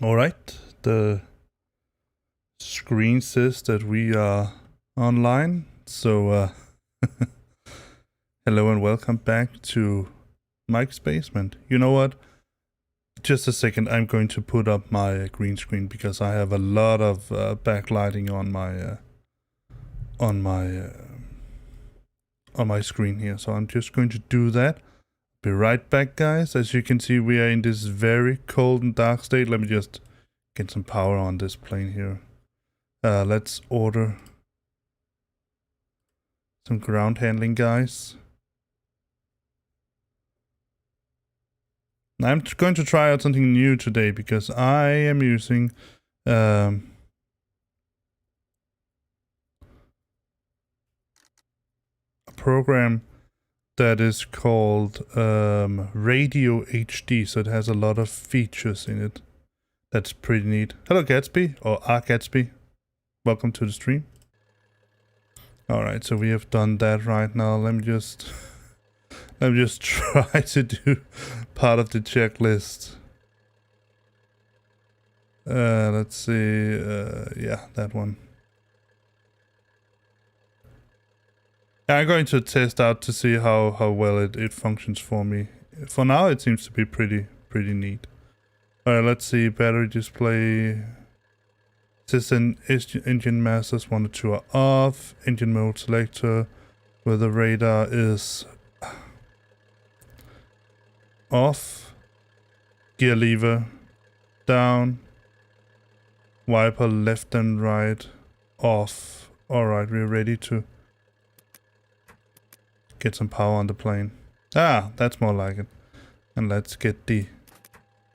All right, the screen says that we are online. So hello and welcome back to Mike's Basement. You know what? Just a second, I'm going to put up my green screen because I have a lot of backlighting on my screen here. So I'm just going to do that. Be right back, guys. As you can see, we are in this very cold and dark state. Let me just get some power on this plane here. Let's order some ground handling, guys. I'm going to try out something new today because I am using a program that is called Radio HD, so it has a lot of features in it. That's pretty neat. Hello, Gatsby, or Gatsby. Welcome to the stream. Alright, so we have done that right now. Let me just try to do part of the checklist. Let's see. Yeah, that one. I'm going to test out to see how well it functions for me. For now, it seems to be pretty neat. Alright, let's see. Battery display. System engine masters 1 or 2 are off. Engine mode selector. Where the radar is off. Gear lever down. Wiper left and right off. Alright, we're ready to get some power on the plane. Ah, that's more like it. And let's get the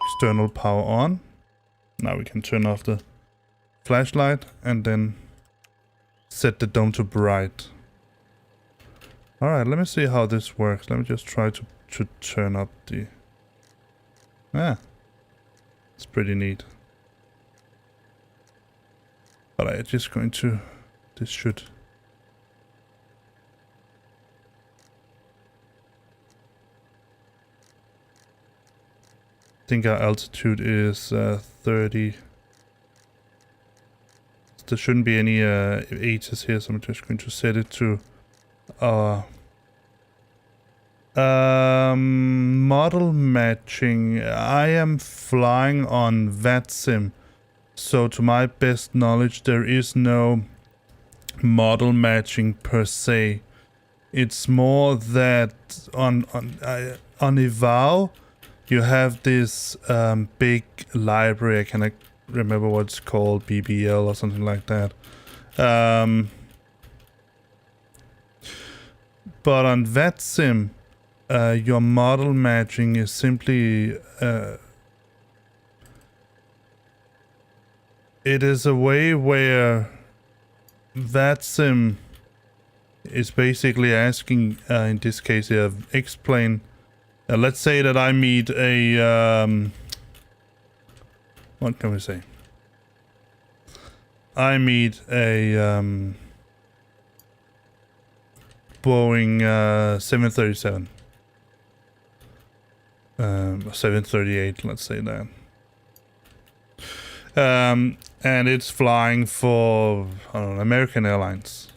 external power on. Now we can turn off the flashlight and then set the dome to bright. Alright, let me see how this works. Let me just try to turn up the... Ah, it's pretty neat. But I'm just going to... This should... I think our altitude is 30. There shouldn't be any 80s here, so I'm just going to set it to model matching. I am flying on VATSIM, so to my best knowledge there is no model matching per se. It's more that on eval you have this big library. I cannot remember what it's called, BBL or something like that. But on VATSIM, your model matching is simply it is a way where VATSIM is basically asking, in this case here, explain. Let's say that I meet a what can we say? I meet a Boeing 737. 738, let's say that. And it's flying for, I don't know, American Airlines.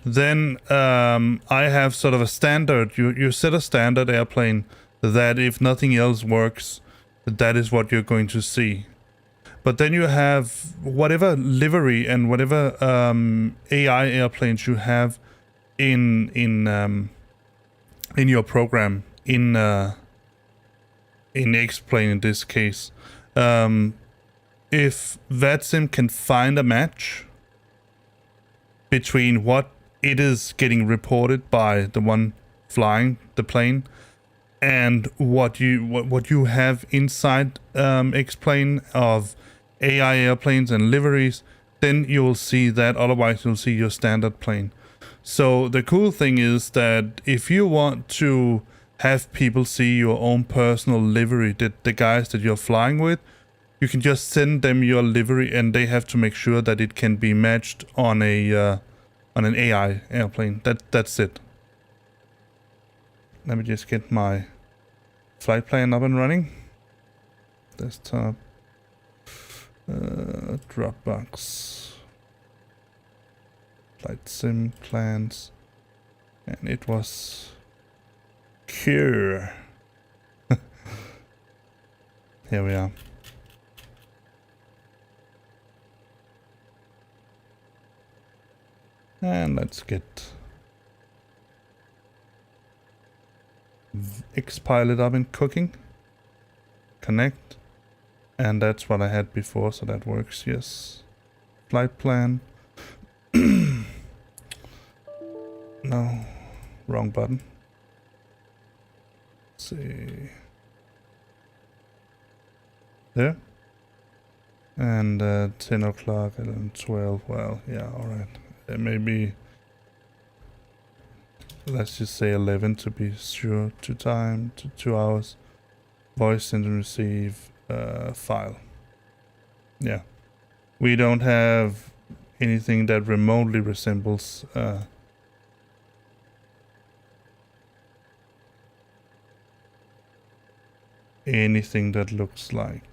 Then I have sort of a standard, you set a standard airplane that if nothing else works, that is what you're going to see. But then you have whatever livery and whatever AI airplanes you have in your program, in X-Plane in this case. If VATSIM can find a match between what it is getting reported by the one flying the plane and what you have inside X-Plane of AI airplanes and liveries, then you'll see that. Otherwise you'll see your standard plane. So the cool thing is that if you want to have people see your own personal livery, the guys that you're flying with, you can just send them your livery and they have to make sure that it can be matched on a on an AI airplane. That's it. Let me just get my flight plan up and running. Desktop. Dropbox. Flight sim plans. And it was KEWR. Here we are. And let's get Xpilot up and cooking. Connect. And that's what I had before, so that works, yes. Flight plan. No, wrong button. Let's see. There. And 10 o'clock, 11, 12, well, yeah, alright. Maybe, let's just say 11 to be sure, to 2 hours. Voice send and receive file. Yeah. We don't have anything that remotely resembles anything that looks like.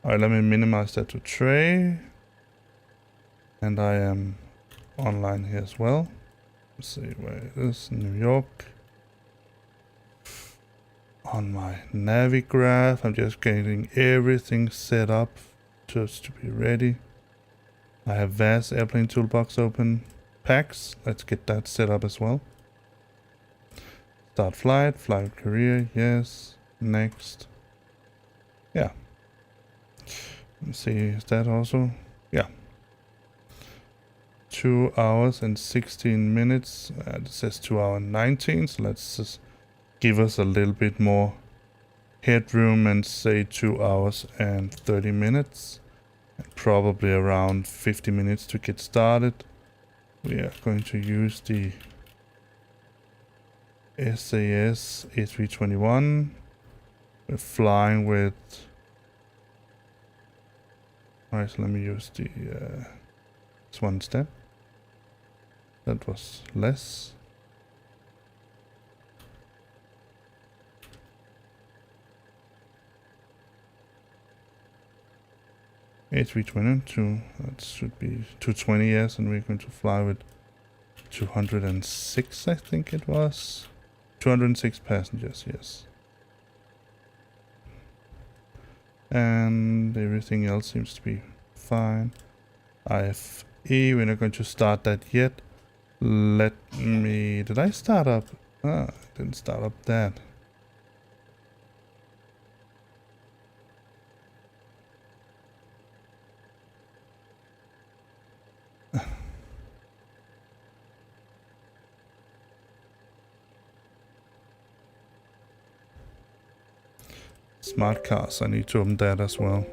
Alright, let me minimize that to tray. And I am online here as well. Let's see where it is. New York. On my Navigraph, I'm just getting everything set up just to be ready. I have VAS airplane toolbox open. PAX, let's get that set up as well. Start flight, fly with Korea, yes. Next. Yeah. Let's see, is that also? Yeah. 2 hours and 16 minutes. It says 2 hours and 19, so let's just give us a little bit more headroom and say 2 hours and 30 minutes. And probably around 50 minutes to get started. We are going to use the SAS A321. We're flying with... Alright, so let me use the this one instead. That was less. A322, that should be 220, yes, and we're going to fly with 206, I think it was. 206 passengers, yes. And everything else seems to be fine. IFE, we're not going to start that yet. Let me... Did I start up? Ah, I didn't start up that. Smart cars, I need to open that as well.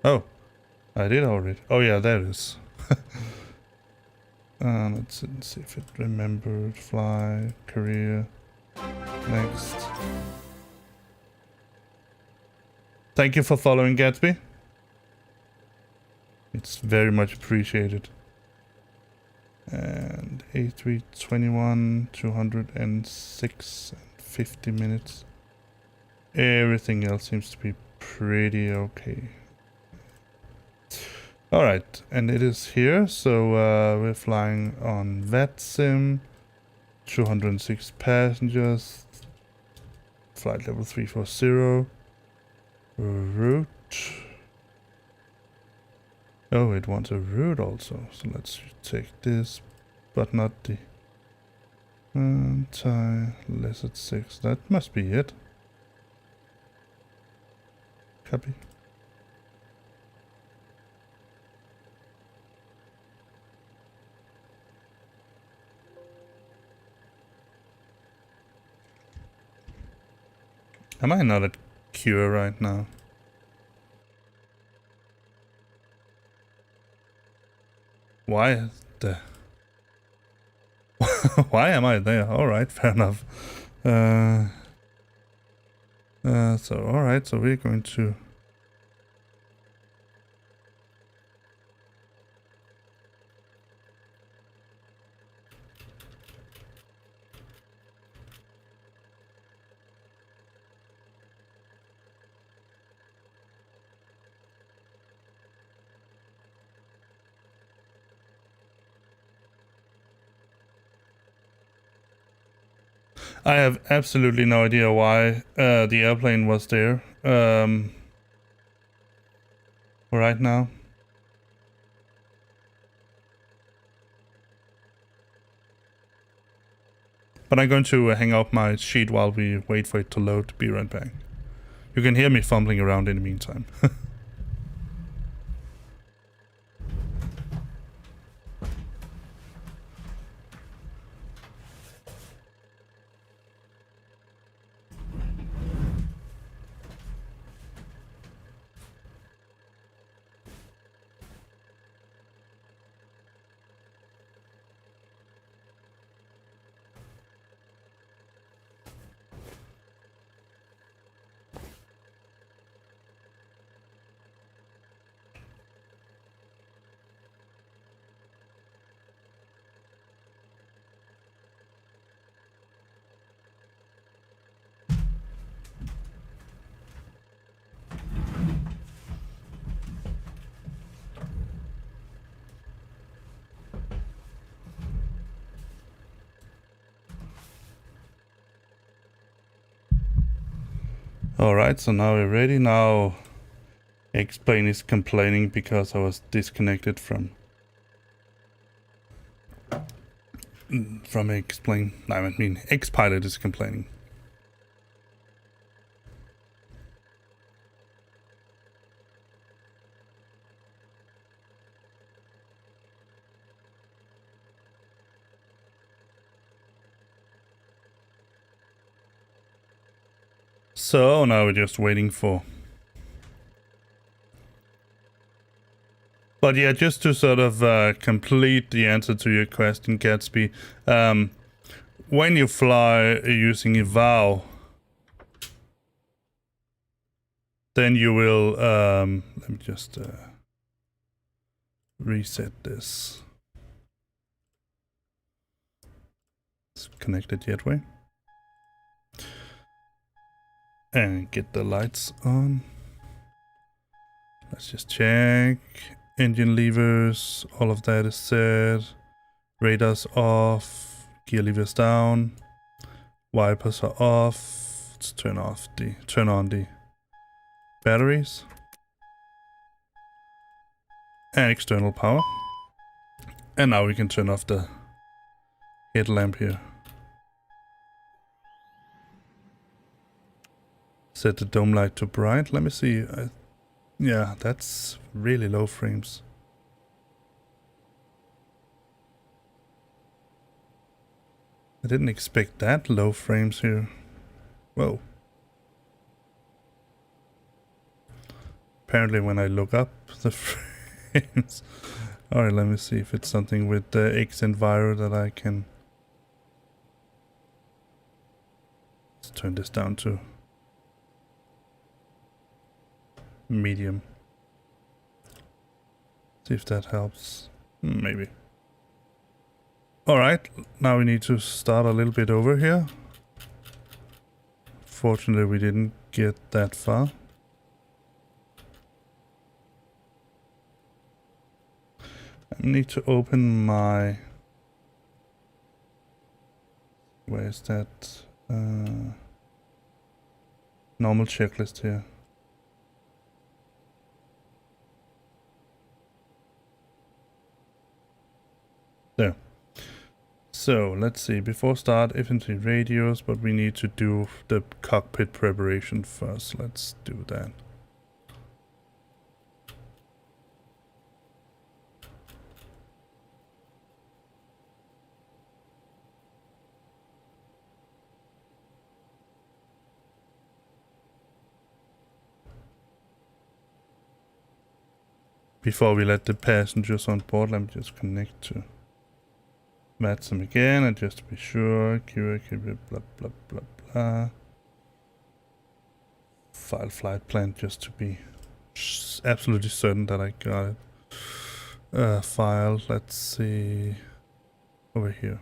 Oh, I did already. Oh yeah, there it is. Let's see if it remembered. Fly, career, next. Thank you for following, Gatsby. It's very much appreciated. And A321, 206 and 50 minutes. Everything else seems to be pretty okay. Alright, and it is here, so we're flying on VATSIM, 206 passengers, flight level 340, route. Oh, it wants a route also, so let's take this, but not the tie, less at 6, that must be it. Copy. Am I not at KEWR right now? Why the... Why am I there? Alright, fair enough. So, alright, so we're going to... I have absolutely no idea why the airplane was there right now. But I'm going to hang up my sheet while we wait for it to load. Be right back. You can hear me fumbling around in the meantime. Alright, so now we're ready. Now X-Plane is complaining because I was disconnected from X-Plane. No, I mean X-Pilot is complaining. So now we're just waiting for... But yeah, just to sort of complete the answer to your question, Gatsby, when you fly using a VOW, then you will... let me just reset this. It's connected Jetway. And get the lights on. Let's just check. Engine levers, all of that is set. Radars off. Gear levers down. Wipers are off. Let's turn on the batteries. And external power. And now we can turn off the headlamp here. Set the dome light to bright. Let me see. Yeah, that's really low frames. I didn't expect that low frames here. Whoa. Apparently when I look up the frames. Alright, let me see if it's something with the X-Enviro that I can... Let's turn this down to medium. See if that helps. Maybe. Alright, now we need to start a little bit over here. Fortunately, we didn't get that far. I need to open my... Where is that? Normal checklist here. There. So let's see, before start infantry radios, but we need to do the cockpit preparation first. Let's do that. Before we let the passengers on board, let me just connect to VATSIM again, and just to be sure, KEWR, blah, blah, blah, blah. File flight plan, just to be absolutely certain that I got it. File, let's see, over here.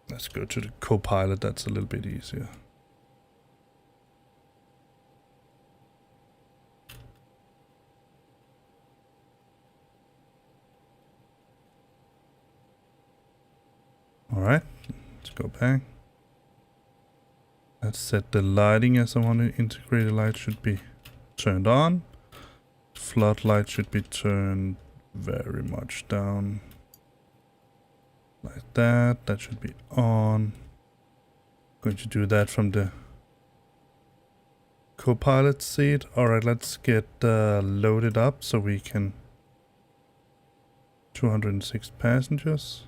Let's go to the Copilot, that's a little bit easier. Alright, let's go back. Let's set the lighting as I want to. Integrated light should be turned on. Floodlight should be turned very much down. Like that. That should be on. Going to do that from the co-pilot seat. Alright, let's get loaded up so we can... 206 passengers.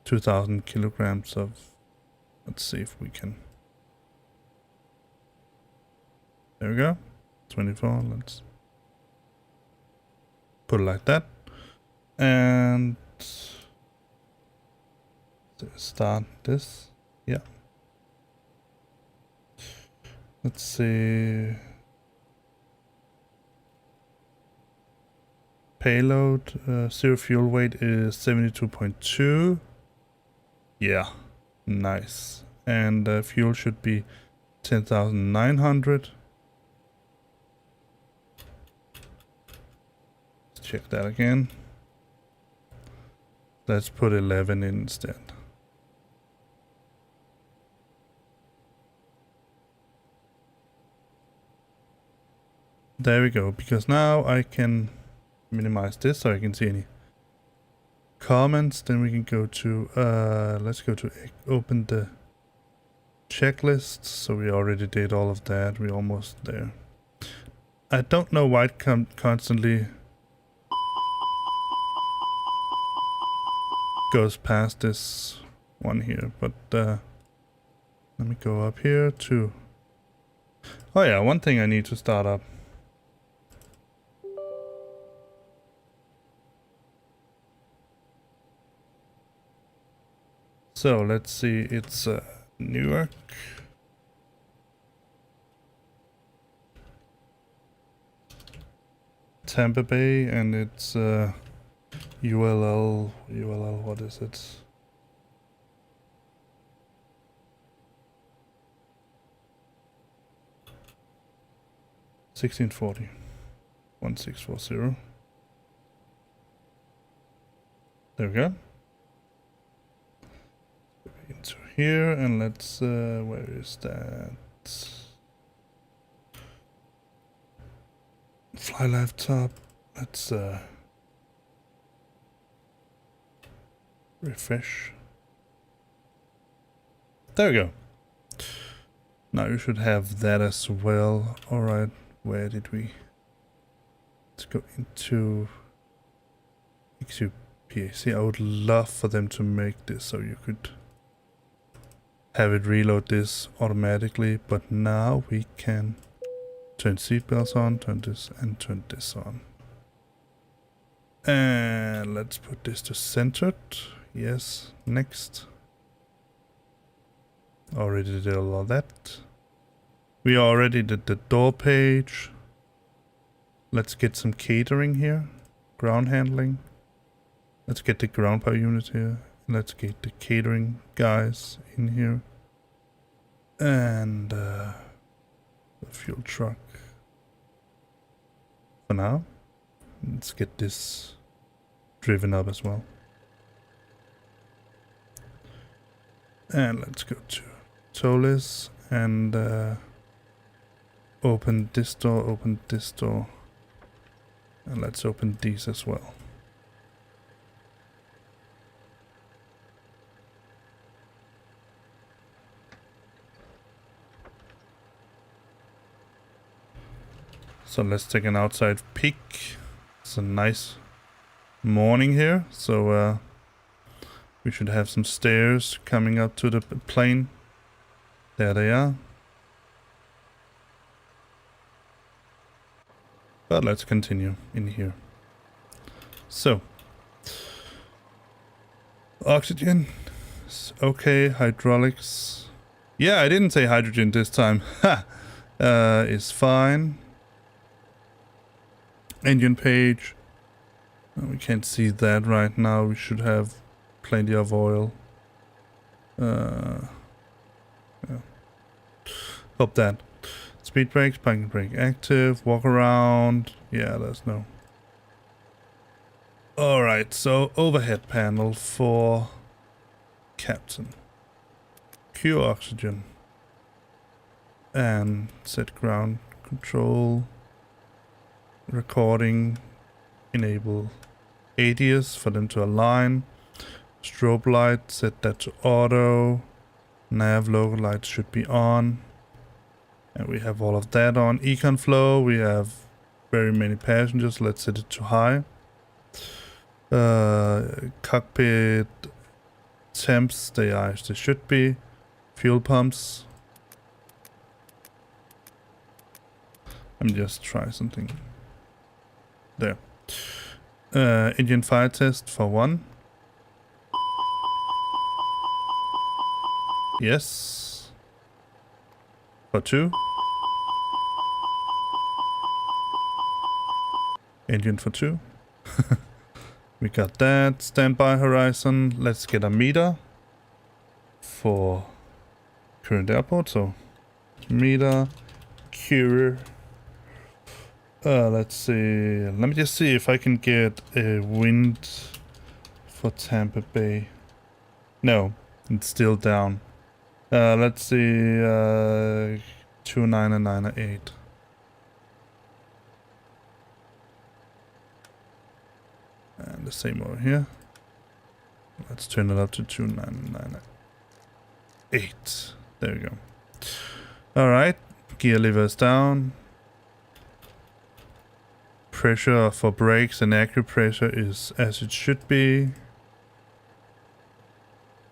2,000 kilograms of... Let's see if we can... There we go. 24, let's put it like that. And... start this. Yeah. Let's see. Payload, zero fuel weight is 72.2. Yeah, nice. And fuel should be 10,900. Let's check that again. Let's put 11 in instead. There we go, because now I can minimize this so I can see any comments. Then we can go to, let's go to open the checklist. So we already did all of that. We're almost there. I don't know why it constantly goes past this one here, but let me go up here to, oh yeah, one thing I need to start up. So let's see, it's Newark. Tampa Bay, and it's ULL, what is it? (1640) 1640. There we go. Into here, and let's where is that? Fly laptop. Let's refresh. There we go. Now you should have that as well. All right, where did we? Let's go into KTPA. See, I would love for them to make this so you could have it reload this automatically, but now we can turn seatbelts on, turn this and turn this on. And let's put this to centered. Yes, next. Already did all of that. We already did the door page. Let's get some catering here. Ground handling. Let's get the ground power unit here. Let's get the catering guys in here. And the fuel truck. For now. Let's get this driven up as well. And let's go to Tolis and open this door, and let's open these as well. So let's take an outside peek. It's a nice morning here, so we should have some stairs coming up to the plane. There they are. But let's continue in here. So, oxygen, okay, hydraulics. Yeah, I didn't say hydrogen this time. Ha! Is fine. Engine page. We can't see that right now. We should have plenty of oil. Yeah. Hope that. Speed brakes, parking brake active, walk around. Yeah, there's no. Alright, so overhead panel for Captain. Cue oxygen. And set ground control. Recording. Enable ADS for them to align. Strobe light, set that to auto. Nav local lights should be on. And we have all of that on. Econ flow, we have very many passengers. Let's set it to high. Cockpit temps, they are as they should be. Fuel pumps. Let me just try something. There. Engine fire test for 1. Yes. For 2. Engine for 2. We got that. Standby horizon. Let's get a meter for current airport. So meter KEWR. Let's see. Let me just see if I can get a wind for Tampa Bay. No, it's still down. Let's see. 299.8. And the same over here. Let's turn it up to 299.8. There we go. Alright. Gear levers down. Pressure for brakes and acupressure is as it should be.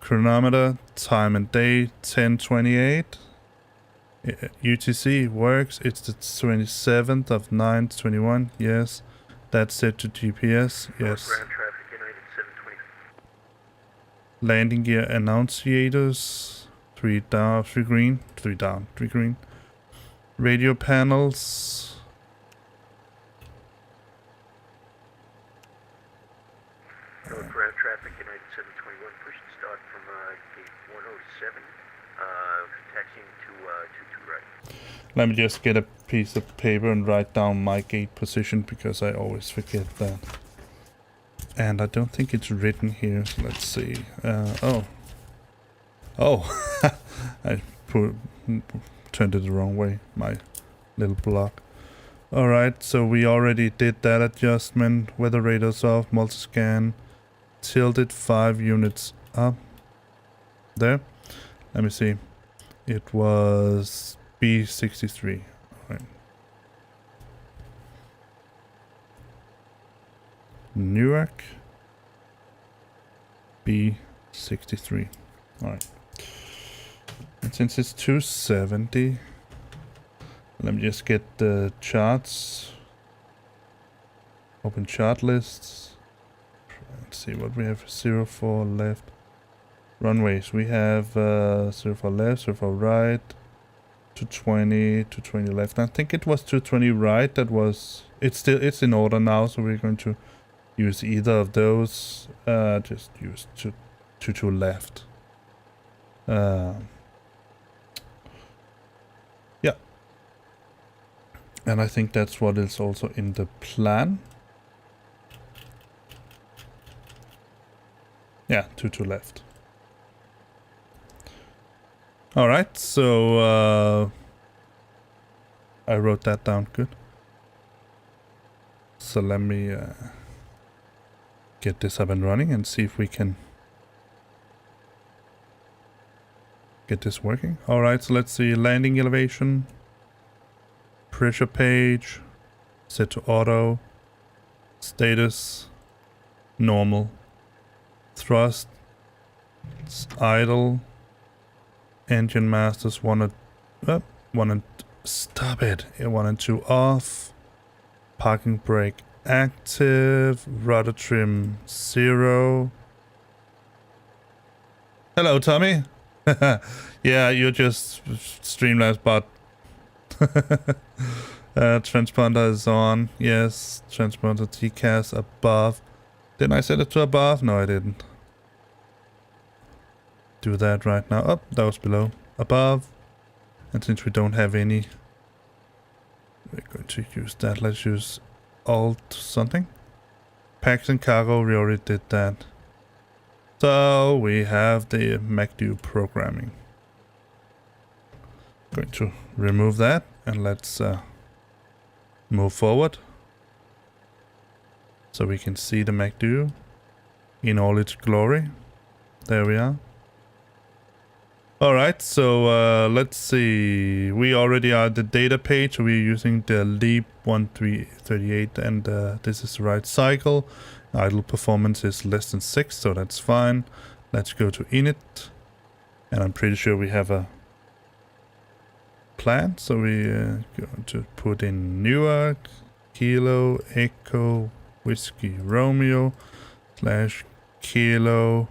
Chronometer, time and day, 10:28. UTC works. It's the 27th of 9/21. Yes. That's set to GPS. Yes. Landing gear annunciators. 3 down, 3 green. 3 down, 3 green. Radio panels. Ground traffic, United 721, push and start from gate 107, taxiing to 22 right. Let me just get a piece of paper and write down my gate position because I always forget that. And I don't think it's written here. So let's see. Oh, I turned it the wrong way. My little block. All right, so we already did that adjustment. Weather radars off. Multi-scan. Tilted 5 units up. There. Let me see. It was B63. Alright. Newark. B63. Alright. And since it's 270, let me just get the charts. Open chart lists. Let's see what we have. 04 left. Runways. We have 04 left, 04 right, 220, 220 left. I think it was 220 right. That was. It's in order now, so we're going to use either of those. Just use 22 left. Yeah. And I think that's what is also in the plan. Yeah, 22 left. Alright, so I wrote that down. Good. So let me get this up and running and see if we can get this working. Alright, so let's see. Landing elevation. Pressure page. Set to auto. Status. Normal. Thrust. It's idle. Engine masters 1 and stop it. 1 and 2 off. Parking brake active. Rudder trim 0. Hello, Tommy. Yeah, you're just Streamlabs bot. Transponder is on. Yes, transponder TCAS above. Didn't I set it to above? No, I didn't. Do that right now. Oh, that was below. Above. And since we don't have any, we're going to use that. Let's use Alt something. Packs and cargo, we already did that. So we have the MACD programming. Going to remove that and let's move forward so we can see the MACD in all its glory. There we are. Alright, so let's see. We already are at the data page. We're using the LEAP 1338 and this is the right cycle. Idle performance is less than 6, so that's fine. Let's go to init. And I'm pretty sure we have a plan. So we going to put in Newark, Kilo, Echo, Whiskey, Romeo, / Kilo.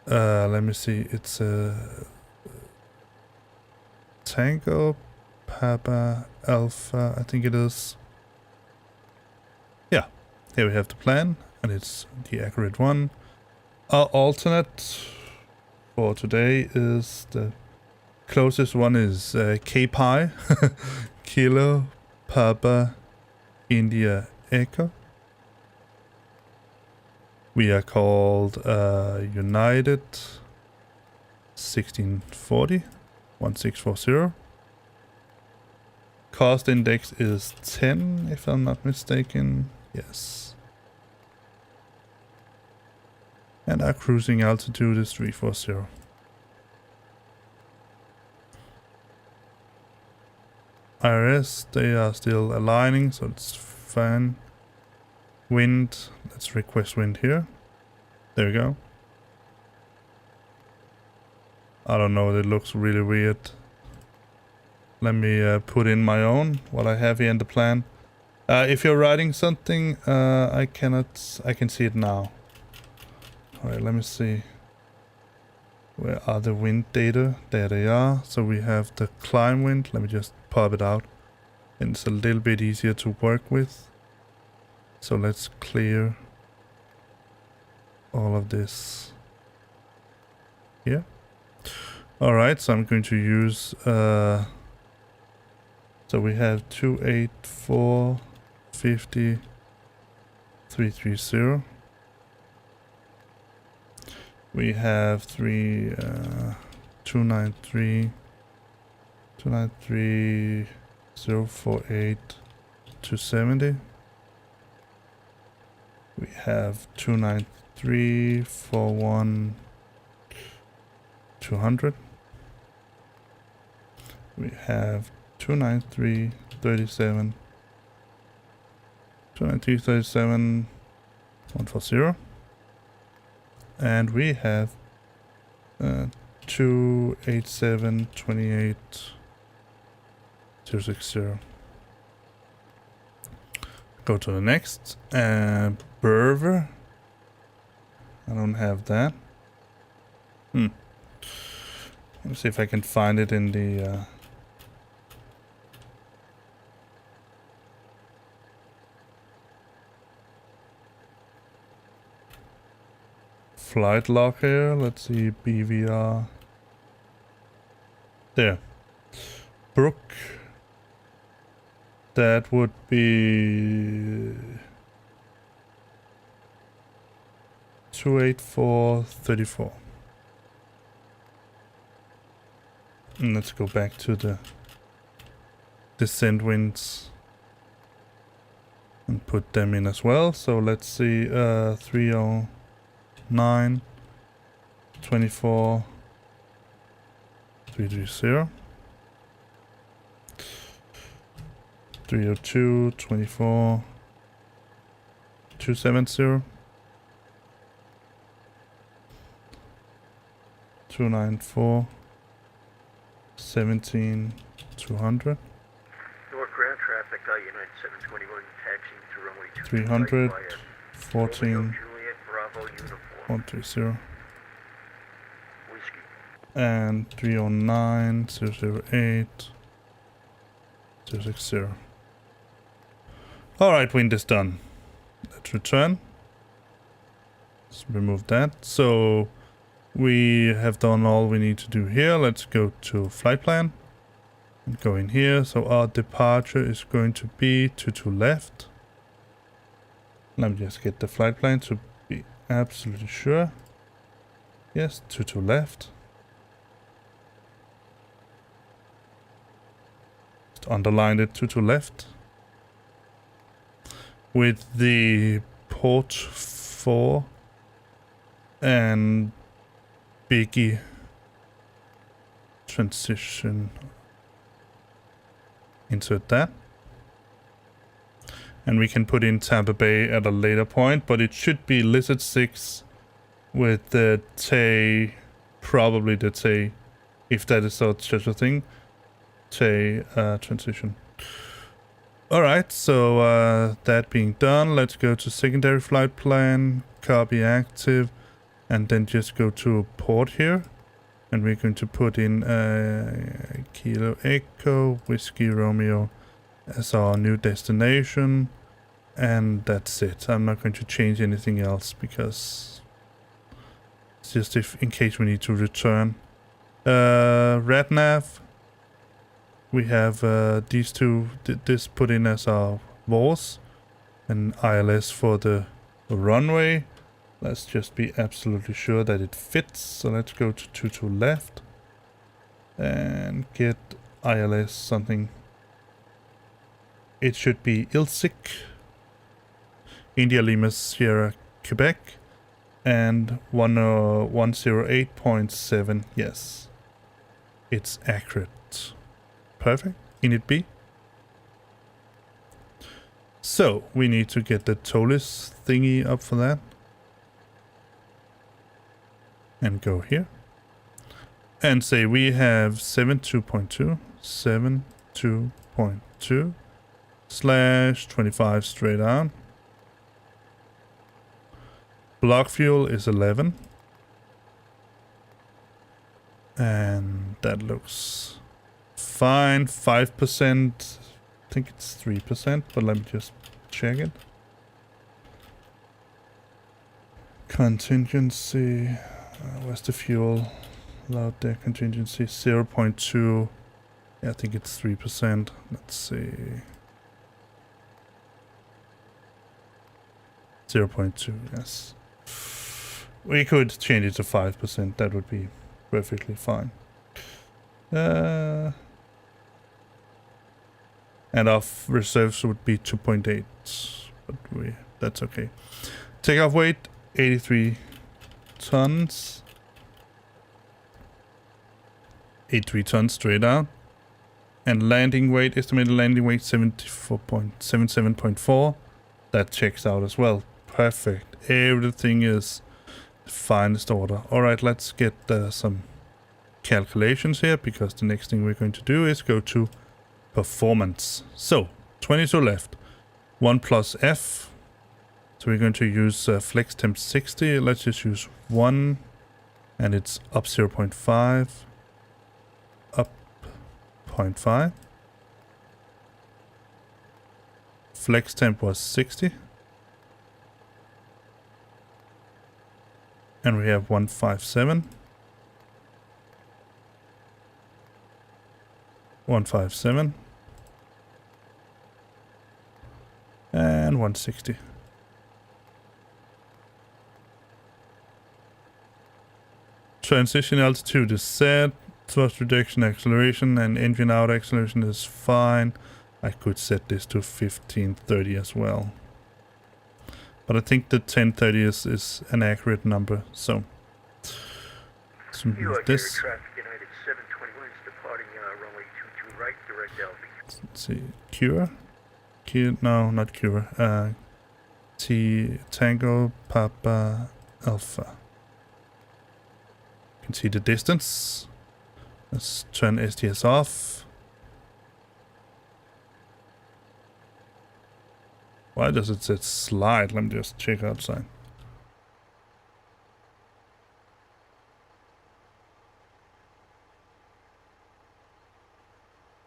Let me see. It's Tango, Papa, Alpha. I think it is. Yeah, here we have the plan, and it's the accurate one. Our alternate for today is the closest one is KPI, Kilo, Papa, India, Echo. We are called United 1640. Cost index is 10, if I'm not mistaken. Yes. And our cruising altitude is 340. IRS, they are still aligning, so it's fine. Wind, let's request wind here. There we go. I don't know, it looks really weird. Let me put in my own, what I have here in the plan. If you're writing something, I can see it now. Alright, let me see. Where are the wind data? There they are. So we have the climb wind. Let me just pop it out. And it's a little bit easier to work with. So let's clear all of this here. Alright, so I'm going to use so we have 284 50 330. We have 293 048 270. We have 293 41 200. We have 293 37 293 37 140. And we have 287 28 060. Go to the next. Burver. I don't have that. Let me see if I can find it in the flight log here. Let's see, BVR. There. Brook. That would be 284.34. And let's go back to the descent winds and put them in as well. So let's see, 309 24 330. 302 24 270. 294 17 200. Newark ground traffic, United 721 taxiing to runway 300 via 14 Juliet Bravo uniform 130. Whiskey. And 309 008 060. Alright, wind is done. Let's return. Let's remove that. So we have done all we need to do here. Let's go to flight plan and go in here. So our departure is going to be to left. Let me just get the flight plan to be absolutely sure. Yes, two to left. Just underlined it, two to left. With the port 4 and biggie transition. Insert that. And we can put in Tampa Bay at a later point, but it should be Lizard 6 with the TAE, probably the TAE, if that is such a thing, TAE transition. Alright, so that being done, let's go to secondary flight plan, copy active, and then just go to port here. And we're going to put in Kilo Echo, Whiskey Romeo as our new destination. And that's it. I'm not going to change anything else because it's just in case we need to return. RadNav. We have these two, this put in as our VORs and ILS for the runway. Let's just be absolutely sure that it fits. So let's go to 22 left and get ILS something. It should be ILSIC, India Lima Sierra Quebec, and 108.7. Yes, it's accurate. Perfect. Init B. So we need to get the TOLIS thingy up for that. And go here. And say we have 72.2, 72.2 / 25 straight out. Block fuel is 11. And that looks fine. 5%. I think it's 3%, but let me just check it. Contingency. Where's the fuel? Allowed there. Contingency 0.2. Yeah, I think it's 3%. Let's see. 0.2, yes. We could change it to 5%. That would be perfectly fine. And our reserves would be 2.8. But that's okay. Takeoff weight 83 tons. 83 tons straight out. And landing weight, estimated landing weight 77.4. That checks out as well. Perfect. Everything is the finest order. Alright, let's get some calculations here, because the next thing we're going to do is go to performance. So 22 left, 1 plus F. So we're going to use flex temp 60. Let's just use 1, and it's up 0.5, up 0.5. Flex temp was 60. And we have 157. 157. And 160. Transition altitude is set. Thrust reduction, acceleration, and engine out acceleration is fine. I could set this to 1530 as well. But I think the 1030 is an accurate number, so let's move this. Traffic United 721 is departing runway 22 right, direct LV. Let's see, KEWR? No, not KEWR. T Tango Papa Alpha. You can see the distance. Let's turn SDS off. Why does it say slide? Let me just check outside.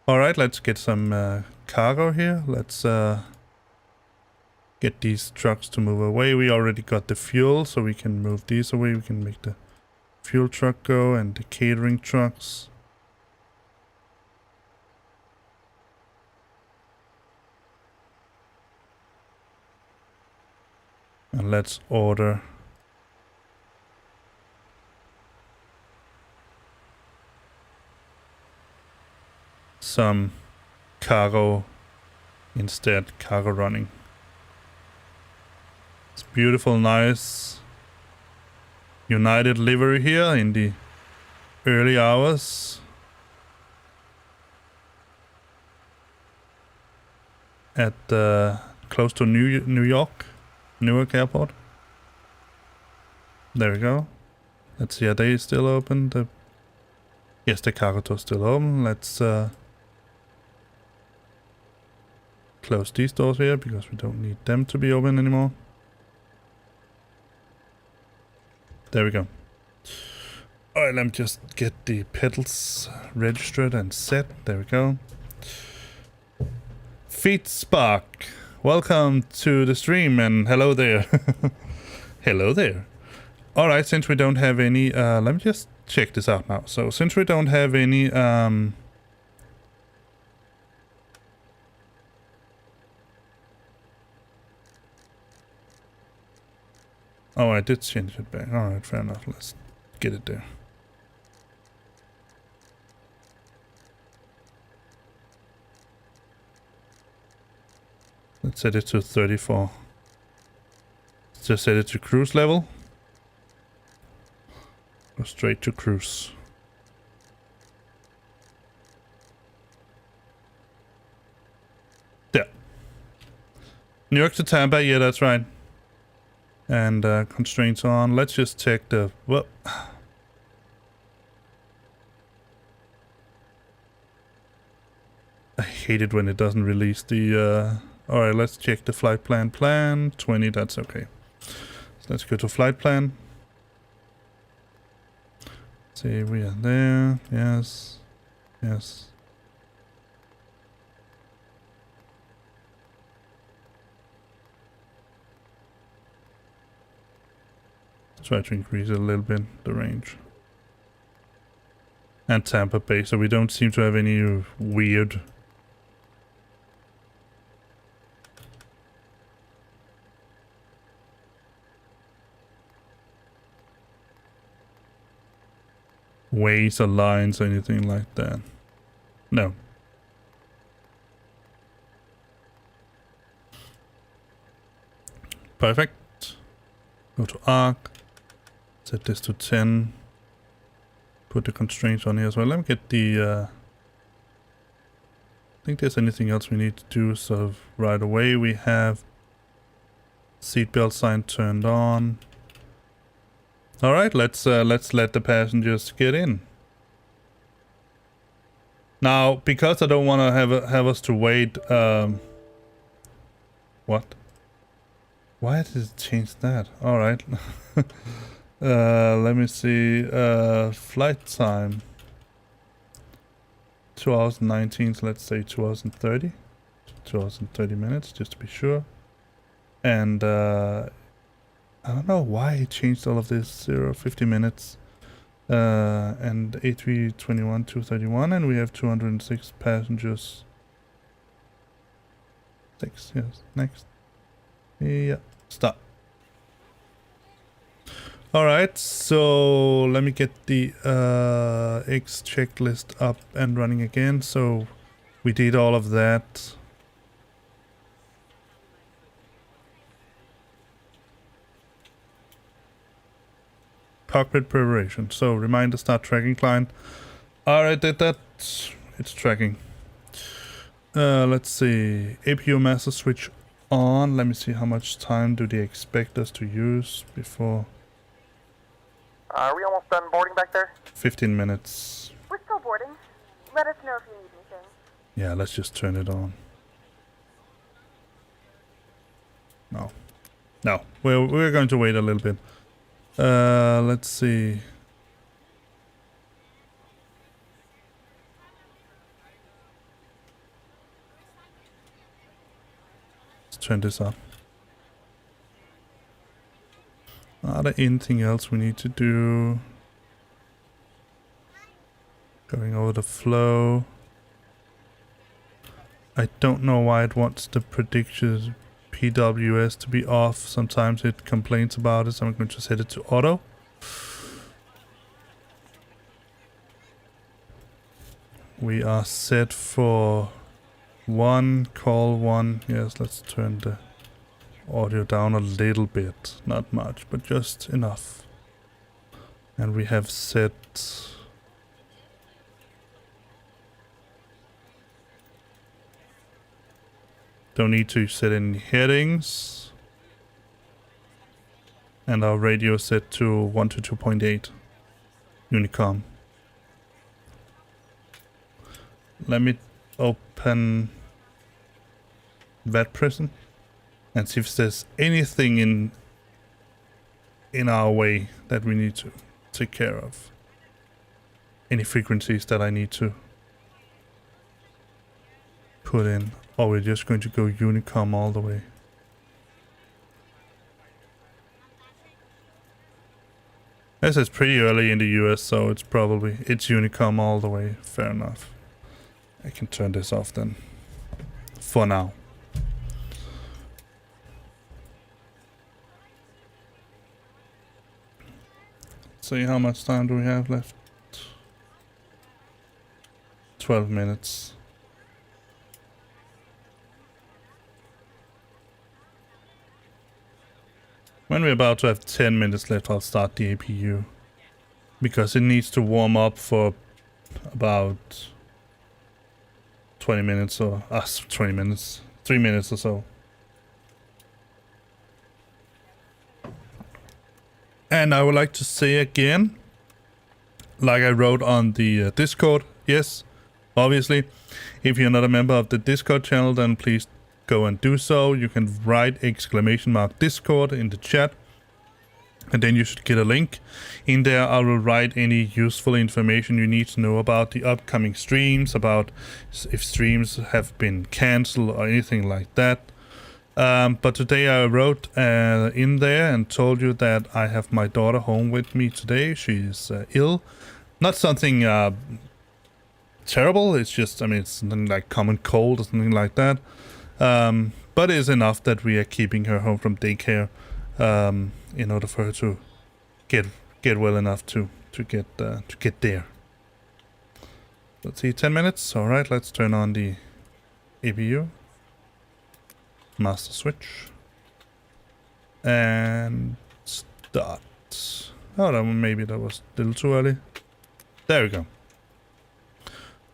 Alright, let's get some cargo here. Let's get these trucks to move away. We already got the fuel, so we can move these away. We can make the fuel truck go and the catering trucks. And let's order some cargo instead, cargo running. It's beautiful, nice United livery here in the early hours. At close to New York, Newark airport. There we go. Let's see, are they still open? Yes, the cargo door is still open. Let's close these doors here because we don't need them to be open anymore. There we go. Alright, let me just get the pedals registered and set. There we go. Feetspark, welcome to the stream and hello there. Hello there. Alright, since we don't have any, let me just check this out now. So since we don't have any, oh, I did change it back. Alright, fair enough. Let's get it there. Let's set it to 34. Let's just set it to cruise level. Go straight to cruise. There. Newark to Tampa, yeah, that's right. And constraints on. Let's just check the... Well, I hate it when it doesn't release the... Alright, let's check the flight plan. 20, that's okay. So let's go to flight plan. See, we are there. Yes. Yes. Try to increase it a little bit, the range. And Tampa Bay, so we don't seem to have any weird ways or lines or anything like that. No. Perfect. Go to arc. Set this to 10. Put the constraints on here as well. Let me get the... I think there's anything else we need to do. So right away we have seatbelt sign turned on. All right, let's let the passengers get in. Now, because I don't want to have us to wait. What? Why did it change that? All right. Let me see. Flight time. 2019. So let's say 2030. 2030 minutes, just to be sure. And I don't know why it changed all of this. 50 minutes. And A321 231, and we have 206 passengers. 6, yes. Next. Yeah. Stop. Alright, so let me get the X checklist up and running again. So we did all of that. Cockpit preparation. So reminder, start tracking client. Alright, did that. It's tracking. Let's see. APU master switch on. Let me see how much time do they expect us to use before. Are we almost done boarding back there? 15 minutes. We're still boarding. Let us know if you need anything. Yeah, let's just turn it on. No. No. We're going to wait a little bit. Let's see. Let's turn this up. Are there anything else we need to do? Going over the flow. I don't know why it wants the predictions PWS to be off. Sometimes it complains about it, so I'm going to set it to auto. We are set for call one. Yes, let's turn the audio down a little bit. Not much, but just enough. And we have set... Don't need to set any headings. And our radio set to 122.8 Unicom. Let me open VATSIM and see if there's anything in our way that we need to take care of. Any frequencies that I need to put in. Or we're just going to go Unicom all the way. This is pretty early in the US, so it's Unicom all the way. Fair enough. I can turn this off then. For now. See how much time do we have left? 12 minutes. When we're about to have 10 minutes left, I'll start the APU. Because it needs to warm up for about 20 minutes or 20 minutes. 3 minutes or so. And I would like to say again, like I wrote on the Discord, yes, obviously, if you're not a member of the Discord channel, then please go and do so. You can write !Discord in the chat, and then you should get a link. In there I will write any useful information you need to know about the upcoming streams, about if streams have been cancelled or anything like that. But today I wrote in there and told you that I have my daughter home with me today. She's ill. Not something terrible, it's just, it's something like common cold or something like that. But it's enough that we are keeping her home from daycare in order for her to get well enough to get there. Let's see, 10 minutes. All right, let's turn on the APU master switch and start. Oh, maybe that was a little too early. There we go.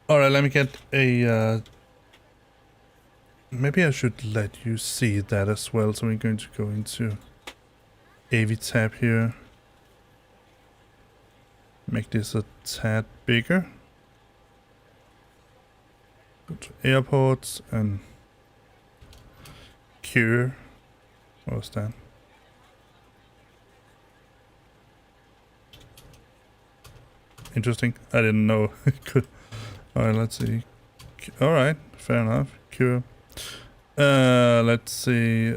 All right, let me get a. Maybe I should let you see that as well. So we're going to go into AV tab here. Make this a tad bigger. Go to airports and KEWR. What was that? Interesting. I didn't know it could. Alright, let's see. Alright, fair enough. KEWR. Let's see.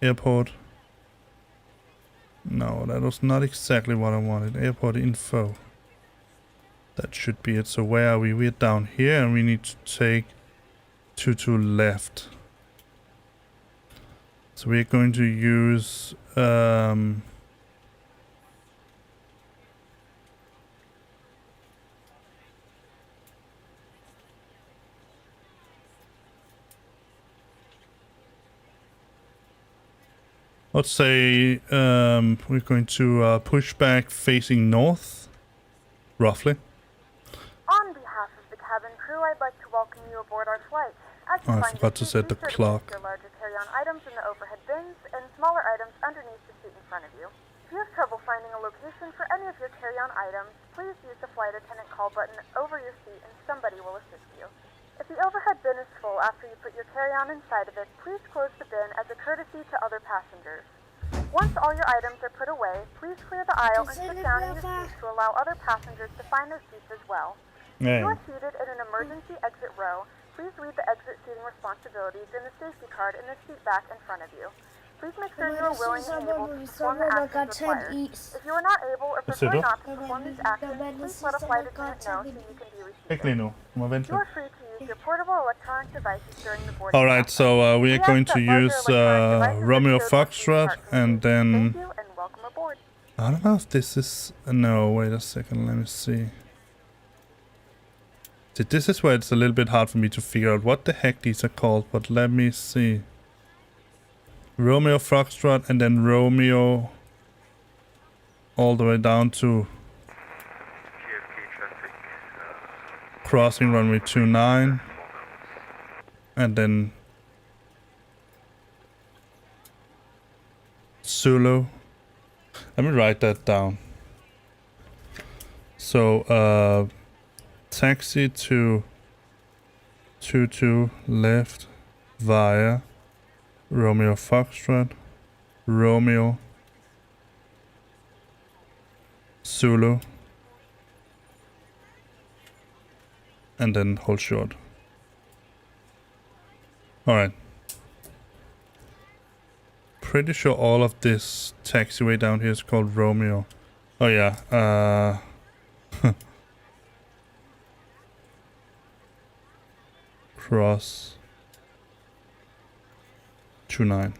Airport. No, that was not exactly what I wanted. Airport info. That should be it. So where are we? We're down here and we need to take to left. So we're going to use let's say we're going to push back facing north, roughly. On behalf of the cabin crew, I'd like to welcome you aboard our flight. As you I find forgot to your seat, set the be sure to clock. place your larger carry-on items in the overhead bins and smaller items underneath the seat in front of you. If you have trouble finding a location for any of your carry-on items, please use the flight attendant call button over your seat and somebody will assist you. If the overhead bin is full after you put your carry-on inside of it, please close the bin as a courtesy to other passengers. Once all your items are put away, please clear the aisle and sit down in your seat to allow other passengers to find their seats as well. If you are seated in an emergency exit row, please read the exit seating responsibilities in the safety card in the seat back in front of you. Please make sure you are willing and able to perform the actions required. If you are not able or prefer not to perform these actions, please let a flight attendant know so you can be received. You are free to use your portable electronic devices during the boarding Alright, process. so we are We going ask to that larger use electronic devices Romeo are stored Foxtrot and Thank then you and welcome aboard. I don't know if this is no, wait a second, let me see. So this is where it's a little bit hard for me to figure out what the heck these are called, but let me see. Romeo Foxtrot and then Romeo all the way down to JFK traffic. crossing runway 29 and then Zulu. Let me write that down. So taxi to 22 left via Romeo Foxtrot, Romeo Zulu, and then hold short. Alright. Pretty sure all of this taxiway down here is called Romeo. Oh yeah, cross 29.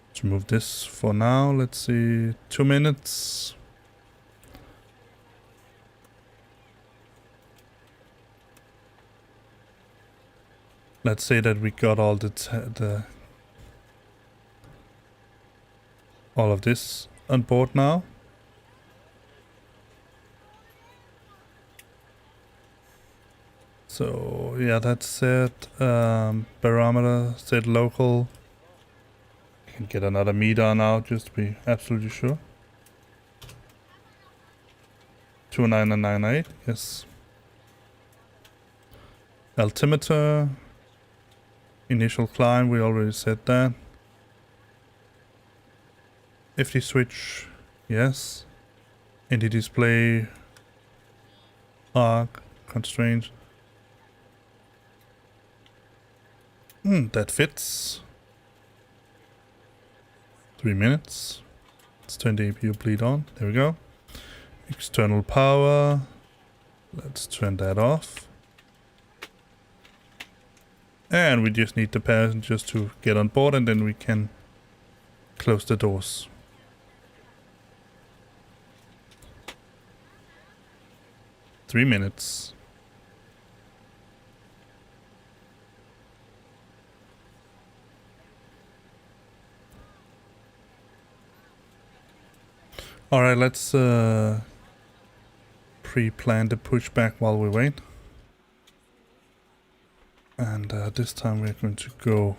Let's move this for now. Let's see, 2 minutes. Let's say that we got all all of this on board now. So yeah, that's set. Barometer set local. Can get another meter now just to be absolutely sure. 2998, yes. Altimeter. Initial climb, we already said that. FD switch, yes. ND display, arc, constraints. That fits. 3 minutes. Let's turn the APU bleed on. There we go. External power. Let's turn that off. And we just need the passengers to get on board and then we can close the doors. Three minutes. Alright, let's pre-plan the pushback while we wait. And this time we're going to go...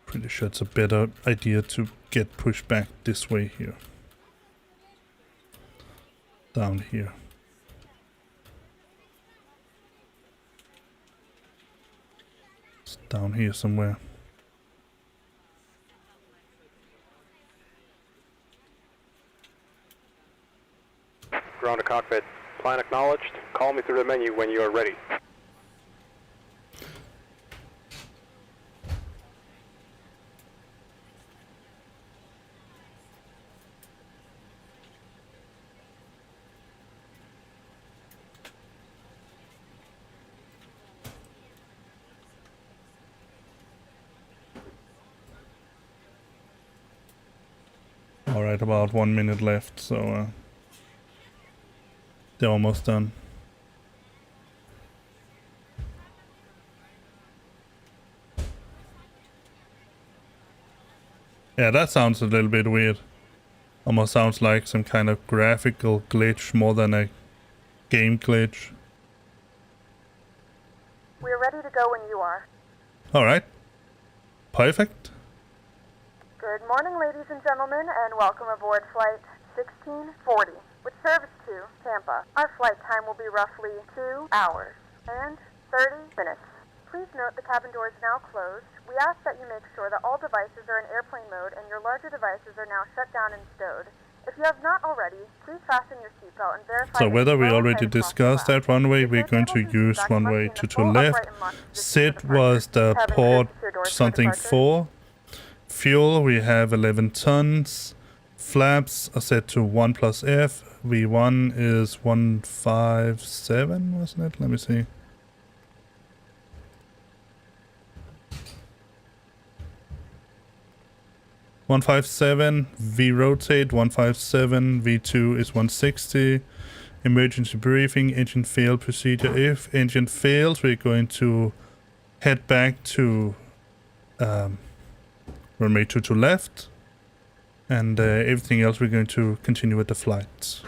Pretty sure it's a better idea to get pushed back this way here. Down here. It's down here somewhere. Ground to cockpit. Plan acknowledged. Call me through the menu when you are ready. Alright, about 1 minute left, so they're almost done. Yeah, that sounds a little bit weird. Almost sounds like some kind of graphical glitch more than a game glitch. We're ready to go when you are. Alright. Perfect. Good morning, ladies and gentlemen, and welcome aboard Flight 1640, with service to Tampa. Our flight time will be roughly 2 hours and 30 minutes. Please note the cabin door is now closed. We ask that you make sure that all devices are in airplane mode and your larger devices are now shut down and stowed. If you have not already, please fasten your seatbelt and verify. So whether we already discussed that runway, we're going to use runway 22 left. SID was the port something 4. Fuel, we have 11 tons. Flaps are set to 1 plus F. V1 is 157, wasn't it? Let me see. 157, V rotate, 157, V2 is 160. Emergency briefing, engine fail procedure. If engine fails, we're going to head back to runway 22 left. And everything else we're going to continue with the flight.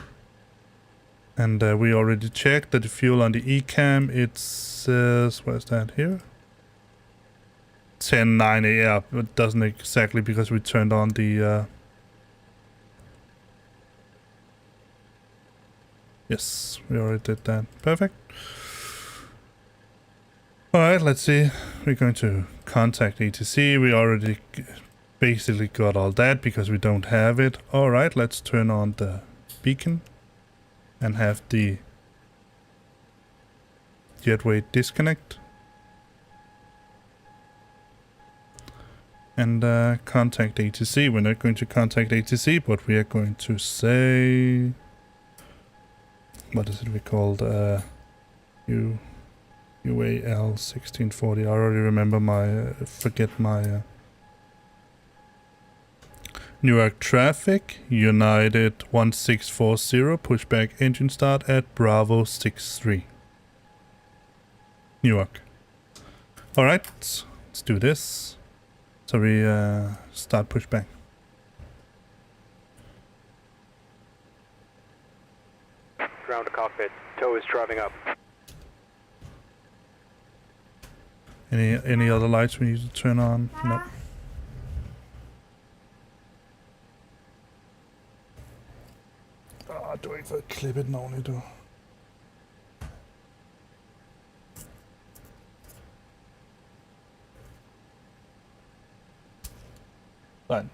And we already checked that the fuel on the ECAM, it says, where's that here? 10.9 yeah, it doesn't exactly because we turned on the yes, we already did that. Perfect. Alright, let's see. We're going to contact ATC. We already basically got all that because we don't have it. Alright, let's turn on the beacon and have the jetway disconnect. And contact ATC. We're not going to contact ATC, but we are going to say... What is it we called? UAL 1640. I already remember my... forget my... Newark traffic, United 1640, pushback engine start at Bravo 63. Newark. Alright, let's do this. So we start pushback. Ground to cockpit. Tow is driving up. Any other lights we need to turn on? Nope. Du har ikke fået klippet den ordentligt, du. Nej.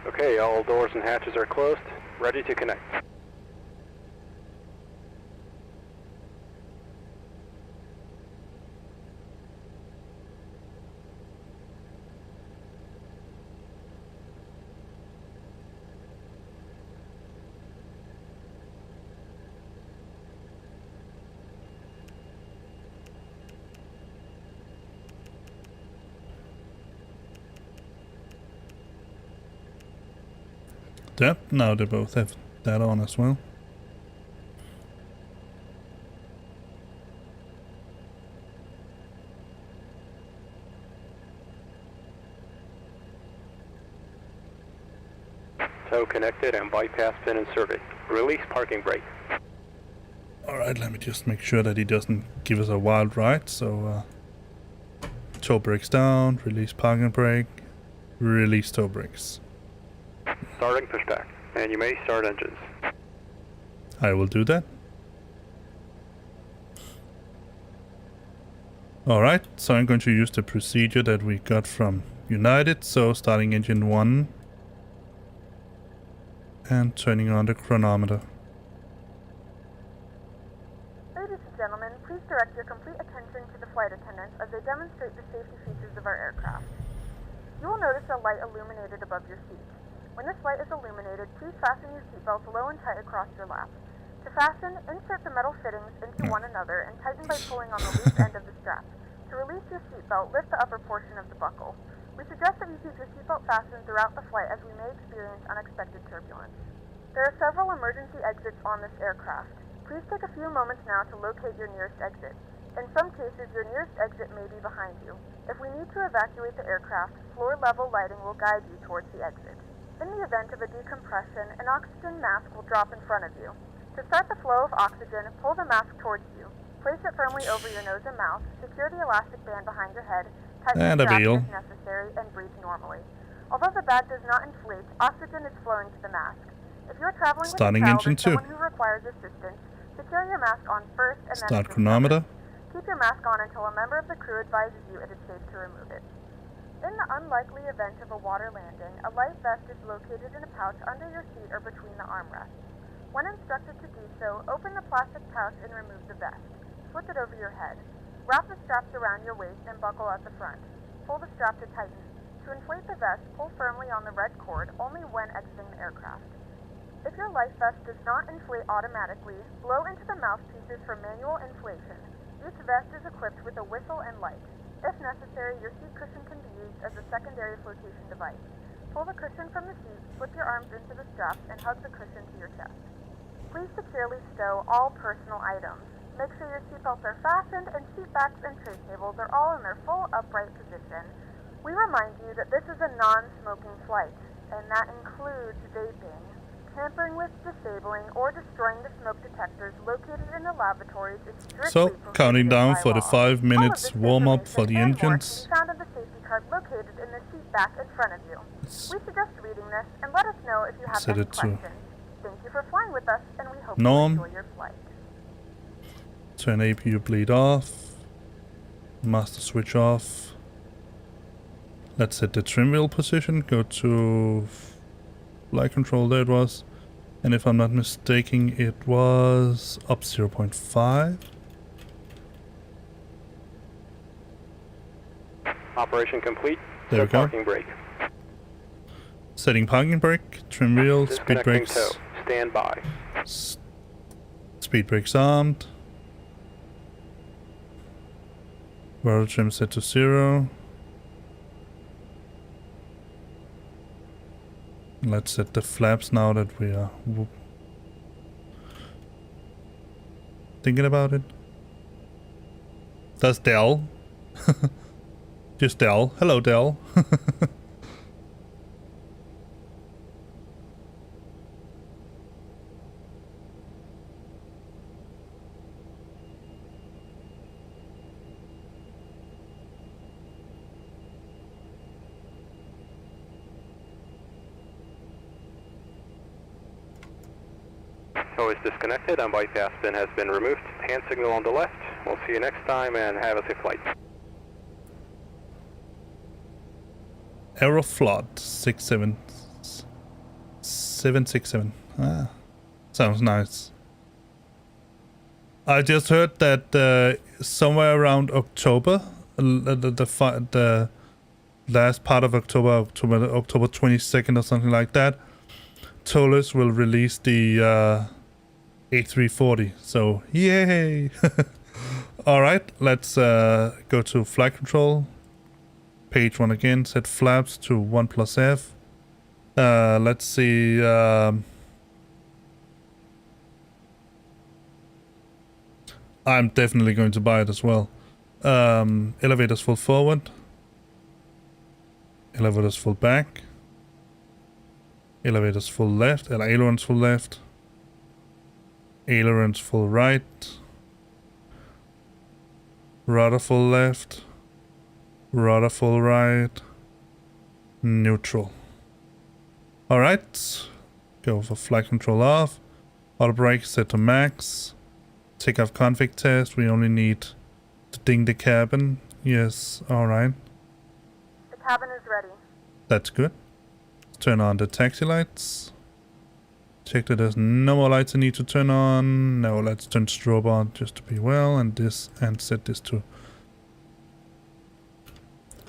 Okay, all doors and hatches are closed. Ready to connect. Yep, now they both have that on as well. Tow connected and bypass pin inserted. Release parking brake. Alright, let me just make sure that he doesn't give us a wild ride. So, tow brakes down, release parking brake, release tow brakes. Starting pushback, and you may start engines. I will do that. Alright, so I'm going to use the procedure that we got from United. So starting engine 1 and turning on the chronometer. Ladies and gentlemen, please direct your complete attention to the flight attendants as they demonstrate the safety features of our aircraft. You will notice a light illuminated above your seat. When this light is illuminated, please fasten your seatbelts low and tight across your lap. To fasten, insert the metal fittings into one another and tighten by pulling on the loose end of the strap. To release your seatbelt, lift the upper portion of the buckle. We suggest that you keep your seatbelt fastened throughout the flight as we may experience unexpected turbulence. There are several emergency exits on this aircraft. Please take a few moments now to locate your nearest exit. In some cases, your nearest exit may be behind you. If we need to evacuate the aircraft, floor-level lighting will guide you towards the exit. In the event of a decompression, an oxygen mask will drop in front of you. To start the flow of oxygen, pull the mask towards you. Place it firmly over your nose and mouth, secure the elastic band behind your head, tighten the strap if necessary, and breathe normally. Although the bag does not inflate, oxygen is flowing to the mask. If you're traveling with a child or someone who requires assistance, secure your mask on first and then start chronometer. Keep your mask on until a member of the crew advises you it is safe to remove it. In the unlikely event of a water landing, a life vest is located in a pouch under your seat or between the armrests. When instructed to do so, open the plastic pouch and remove the vest. Slip it over your head. Wrap the straps around your waist and buckle at the front. Pull the strap to tighten. To inflate the vest, pull firmly on the red cord only when exiting the aircraft. If your life vest does not inflate automatically, blow into the mouthpieces for manual inflation. Each vest is equipped with a whistle and light. If necessary, your seat cushion can be used as a secondary flotation device. Pull the cushion from the seat, slip your arms into the straps, and hug the cushion to your chest. Please securely stow all personal items. Make sure your seatbelts are fastened and seat backs and tray tables are all in their full upright position. We remind you that this is a non-smoking flight, and that includes vaping. Tampering with, disabling, or destroying the smoke detectors located in the lavatories is strictly So, prohibited counting down by for the law. 5 All minutes of this warm-up for the information and more engines. can be found in the safety card located in the seat back in front of you. We suggest reading this and let us know if you have Set any it to questions. Thank you for flying with us, and we hope norm. you enjoy your flight. Turn APU bleed off. Master switch off. Let's set the trim wheel position. Go to flight control. There it was. And if I'm not mistaken, it was up 0.5. Operation complete. There we Set go. parking brake. Setting parking brake, trim wheel, speed Disconnecting brakes. tow. Stand by. Speed brakes armed. Throttle trim set to 0. Let's set the flaps now that we are thinking about it. That's Dell. Just Dell. Hello, Dell. Tow is disconnected and bypass pin has been removed. Hand signal on the left. We'll see you next time and have a safe flight. Aeroflot 767. Ah, sounds nice. I just heard that somewhere around October, the last part of October 22nd or something like that, Tollers will release the A340. So yay! All right, let's go to flight control. Page 1 again, set flaps to 1+F. Let's see. I'm definitely going to buy it as well. Elevators full forward. Elevators full back. Elevators full left. Ailerons full left. Ailerons full right. Rudder full left. Rudder full right. Neutral. Alright. Go for flight control off. Auto brake set to max. Takeoff config test. We only need to ding the cabin. Yes, alright. The cabin is ready. That's good. Turn on the taxi lights. Check that there's no more lights I need to turn on. No, let's turn strobe on just to be well, and set this to.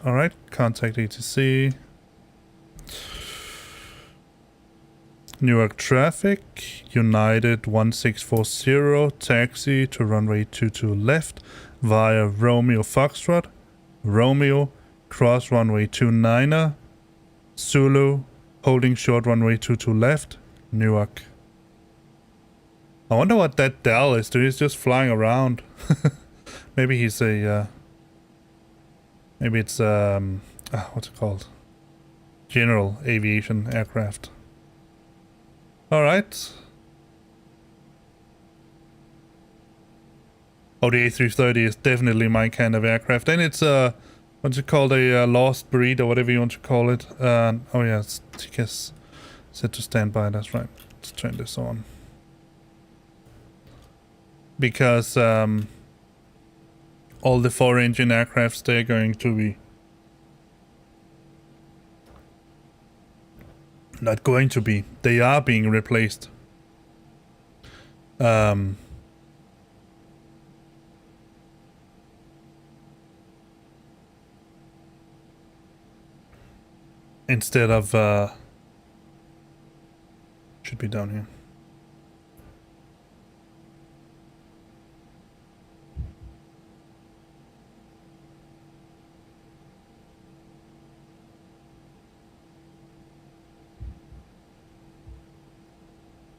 Alright, contact ATC. Newark traffic, United 1640, taxi to runway 22 left via Romeo Foxtrot, Romeo, cross runway 29er, Zulu, holding short runway 22 left, Newark. I wonder what that Dell is. He's just flying around. Maybe he's a, maybe it's, what's it called? General aviation aircraft. Alright. Oh, the A330 is definitely my kind of aircraft. And it's, what's it called? A lost breed or whatever you want to call it. Oh yeah, it's TCAS set to standby, that's right. Let's turn this on. Because all the 4-engine aircrafts, they're going to be Not going to be. They are being replaced. Instead of should be down here.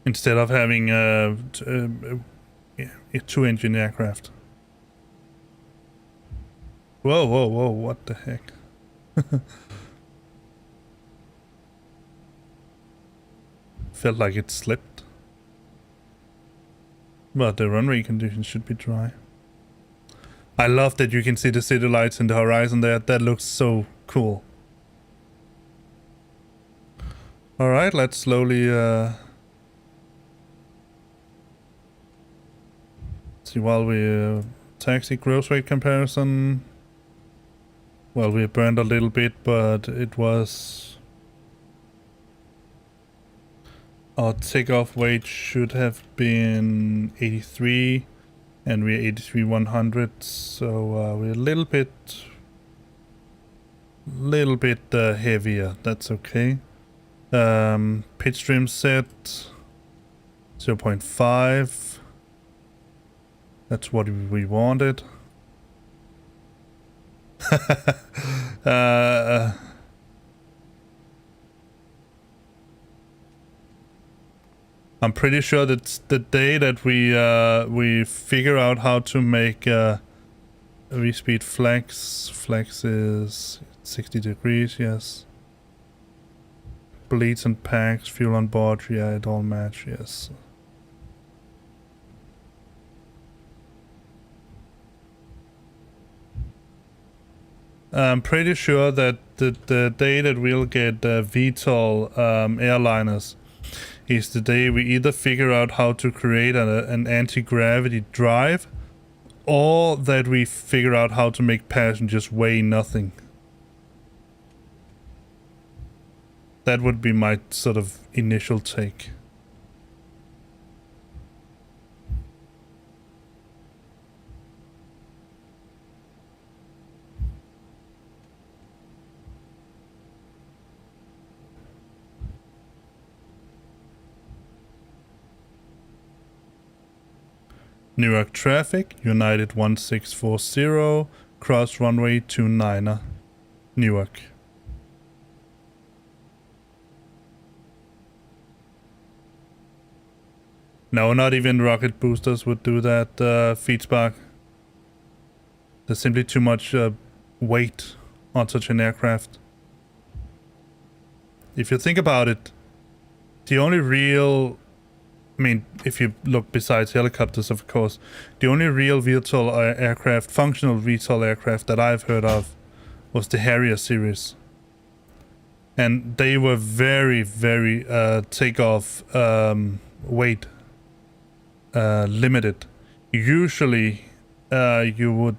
Instead of having a two-engine aircraft. Whoa, whoa, whoa, what the heck? Felt like it slipped. But the runway conditions should be dry. I love that you can see the city lights in the horizon there. That looks so cool. Alright, let's slowly see while we taxi gross weight comparison. Well, we burned a little bit, but it was... Our takeoff weight should have been 83, and we're 83-100, so we're a little bit heavier. That's okay. Pitch trim set 0.5. That's what we wanted. I'm pretty sure that's the day that we figure out how to make V-speed flex. Flex is 60 degrees, yes. Bleeds and packs, fuel on board, yeah, it all match, yes. I'm pretty sure that the day that we'll get VTOL airliners is the day we either figure out how to create an anti-gravity drive, or that we figure out how to make passengers weigh nothing. That would be my sort of initial take. Newark traffic, United 1640, cross runway 29er, Newark. No, not even rocket boosters would do that, Feedspark. There's simply too much weight on such an aircraft. If you think about it, the only real... I mean, if you look besides helicopters, of course, the only real VTOL aircraft, functional VTOL aircraft that I've heard of was the Harrier series. And they were very, very takeoff weight limited. Usually, you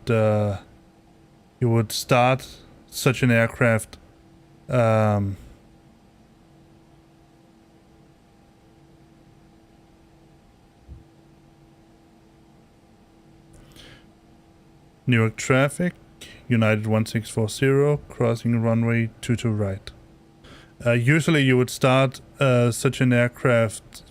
would start such an aircraft Newark traffic, United 1640, crossing runway 22 right. Usually you would start such an aircraft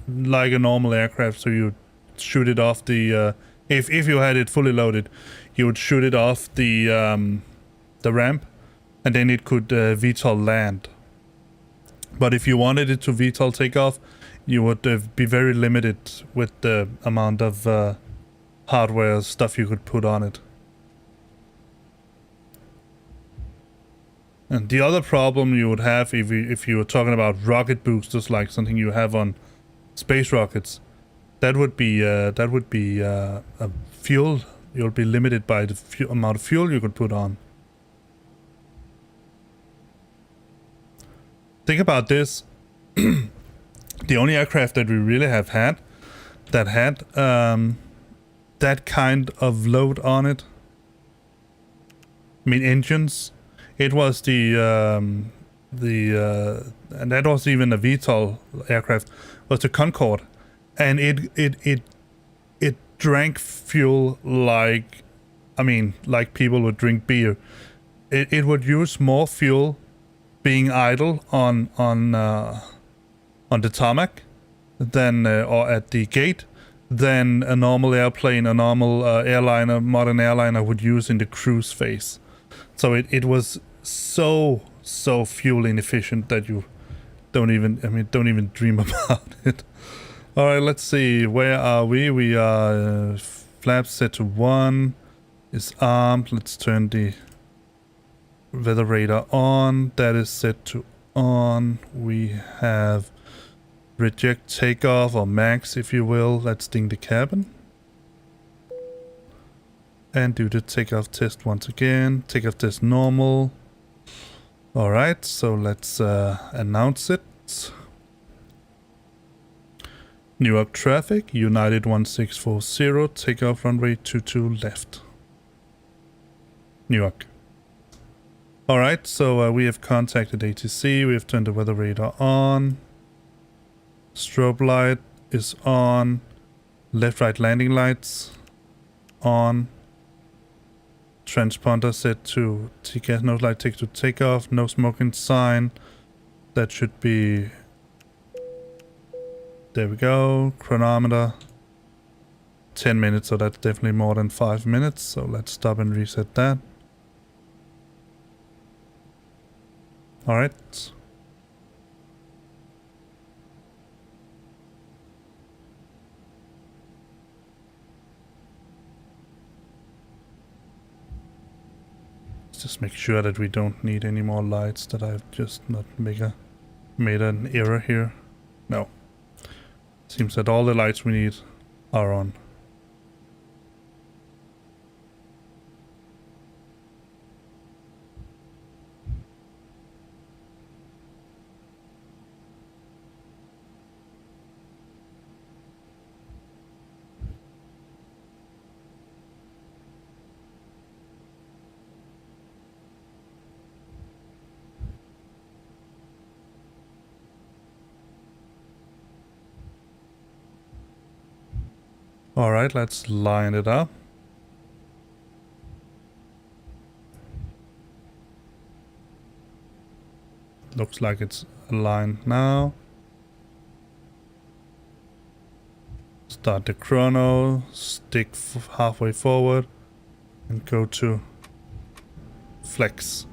like a normal aircraft, so you shoot it off the... if you had it fully loaded, you would shoot it off the ramp, and then it could VTOL land. But if you wanted it to VTOL take off, you would be very limited with the amount of hardware stuff you could put on it. And the other problem you would have if you were talking about rocket boosters, like something you have on space rockets, that would be a fuel. You'll be limited by the amount of fuel you could put on. Think about this. The only aircraft that we really have had that had that kind of load on it, I mean engines, it was the and that was even a VTOL aircraft, was the Concorde, and it drank fuel like, I mean, like people would drink beer. It would use more fuel being idle on the tarmac than or at the gate than a normal airplane, a normal airliner, modern airliner would use in the cruise phase. So it was so fuel inefficient that you don't even dream about it. All right, let's see. Where are we? We are flaps set to 1. Is armed. Let's turn the weather radar on. That is set to on. We have reject takeoff, or max if you will. Let's ding the cabin. And do the takeoff test once again. Takeoff test normal. Alright, so let's announce it. Newark traffic, United 1640, takeoff runway 22 left. Newark. Alright, so we have contacted ATC, we have turned the weather radar on. Strobe light is on. Left-right landing lights on. Transponder set to TCAS, no light take to takeoff, no smoking sign. That should be... There we go. Chronometer. 10 minutes, so that's definitely more than 5 minutes. So let's stop and reset that. Alright. Just make sure that we don't need any more lights, that I've just not made an error here. No. Seems that all the lights we need are on. Alright, let's line it up. Looks like it's aligned now. Start the chrono, stick halfway forward, and go to flex.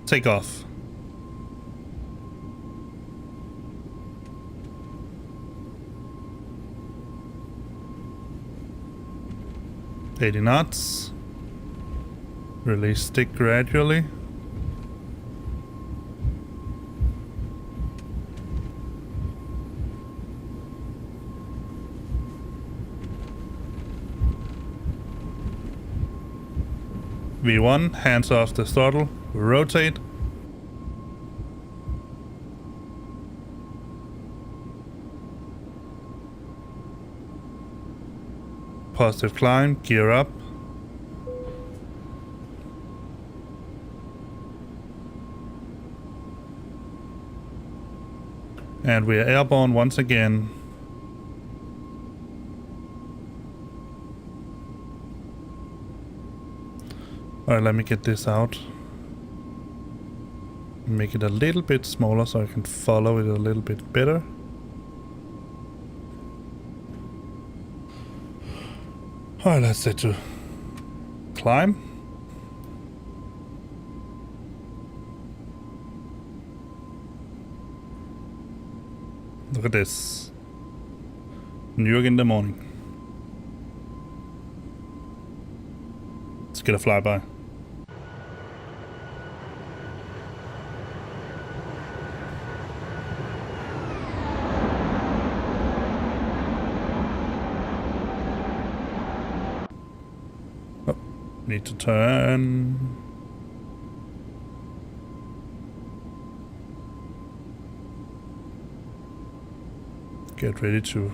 Take off. $80 knots. Release stick gradually. V1, hands off the throttle, rotate. Positive climb, gear up. And we are airborne once again. Alright, let me get this out. Make it a little bit smaller so I can follow it a little bit better. Alright, let's set to climb. Look at this. Newark in the morning. Let's get a flyby. Oh, need to turn. Get ready to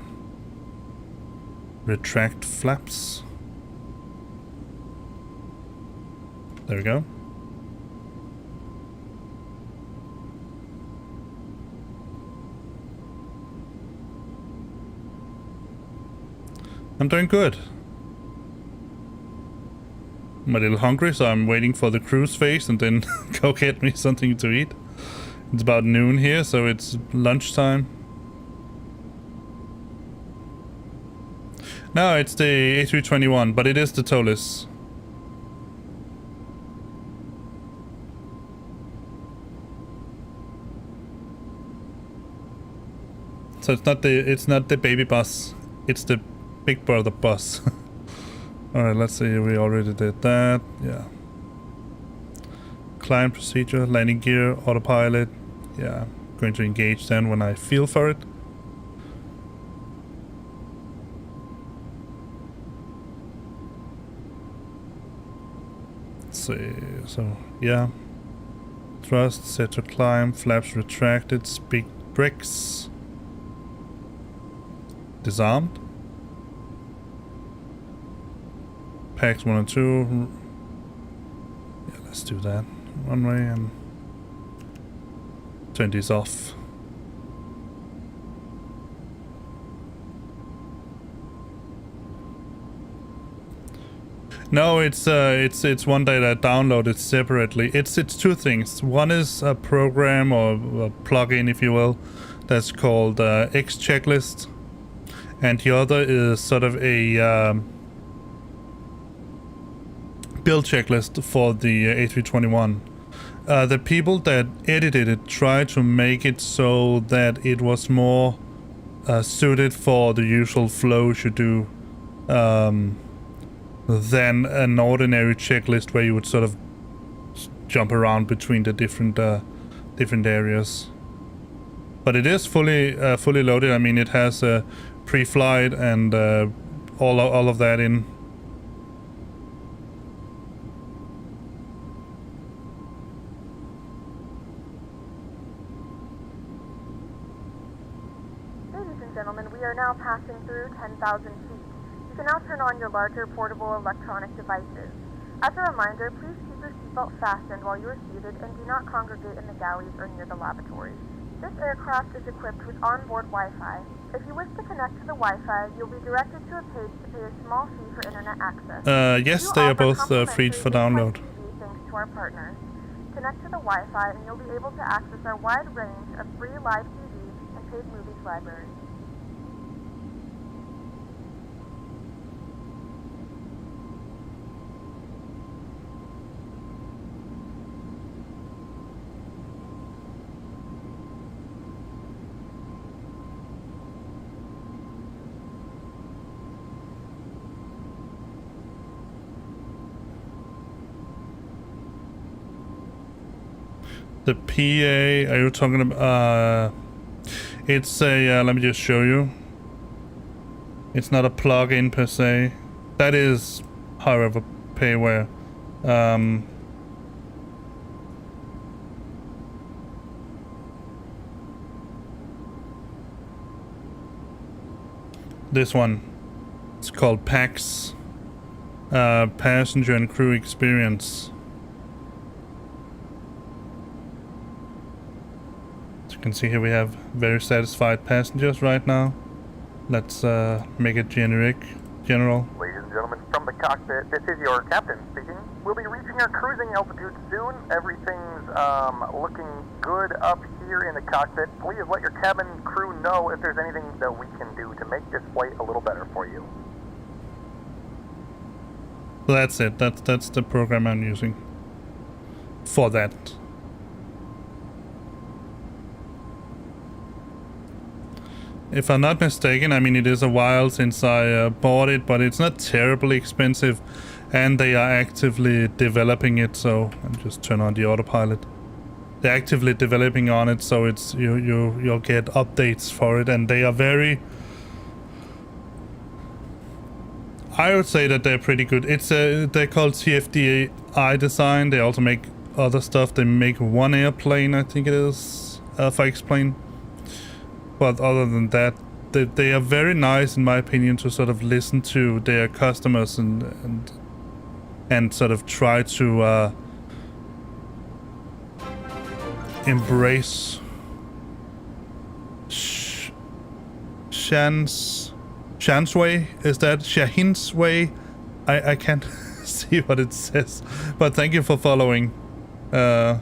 retract flaps. There we go. I'm doing good. I'm a little hungry, so I'm waiting for the cruise phase and then go get me something to eat. It's about noon here, so it's lunchtime. No, it's the A321, but it is the towless. So it's not the baby bus, it's the big brother bus. Alright, let's see, we already did that, yeah. Climb procedure, landing gear, autopilot. Yeah, I'm going to engage then when I feel for it. Let's see, so yeah. Thrust, set to climb, flaps retracted, speed brakes. Disarmed. Packs 1 and 2. Yeah, let's do that. Runway and turn these off. No, it's one that I downloaded separately. It's two things. One is a program or a plugin, if you will, that's called X Checklist, and the other is sort of a build checklist for the A321. The people that edited it tried to make it so that it was more suited for the usual flow you do than an ordinary checklist where you would sort of jump around between the different areas. But it is fully loaded. I mean, it has a pre-flight and all of that in. Ladies and gentlemen, we are now passing through 10,000 feet. You can now turn on your larger portable electronic devices. As a reminder, please keep your seatbelt fastened while you are seated and do not congregate in the galleys or near the lavatories. This aircraft is equipped with onboard Wi-Fi. If you wish to connect to the Wi-Fi, you'll be directed to a page to pay a small fee for internet access. Yes, they are both free for download. Thanks to our partners. Connect to the Wi-Fi and you'll be able to access our wide range of free live TV and paid movies library. The PA, are you talking about? It's a, let me just show you. It's not a plug-in per se. That is, however, payware. This one, it's called PAX, Passenger and Crew Experience. You can see here we have very satisfied passengers right now. Let's make it general. Ladies and gentlemen, from the cockpit, this is your captain speaking. We'll be reaching our cruising altitude soon. Everything's looking good up here in the cockpit. Please let your cabin crew know if there's anything that we can do to make this flight a little better for you. That's it. That's the program I'm using for that. If I'm not mistaken, I mean, it is a while since I bought it, but it's not terribly expensive, and they are actively developing it. So I'll just turn on the autopilot. They're actively developing on it, so it's you'll get updates for it, and they are very. I would say that they're pretty good. It's they're called TFDI design. They also make other stuff. They make one airplane, I think it is, Alpha X-plane. But other than that, they are very nice, in my opinion, to sort of listen to their customers and sort of try to embrace Shan's Shan's way? Is that Shahin's way? I can't see what it says. But thank you for following. That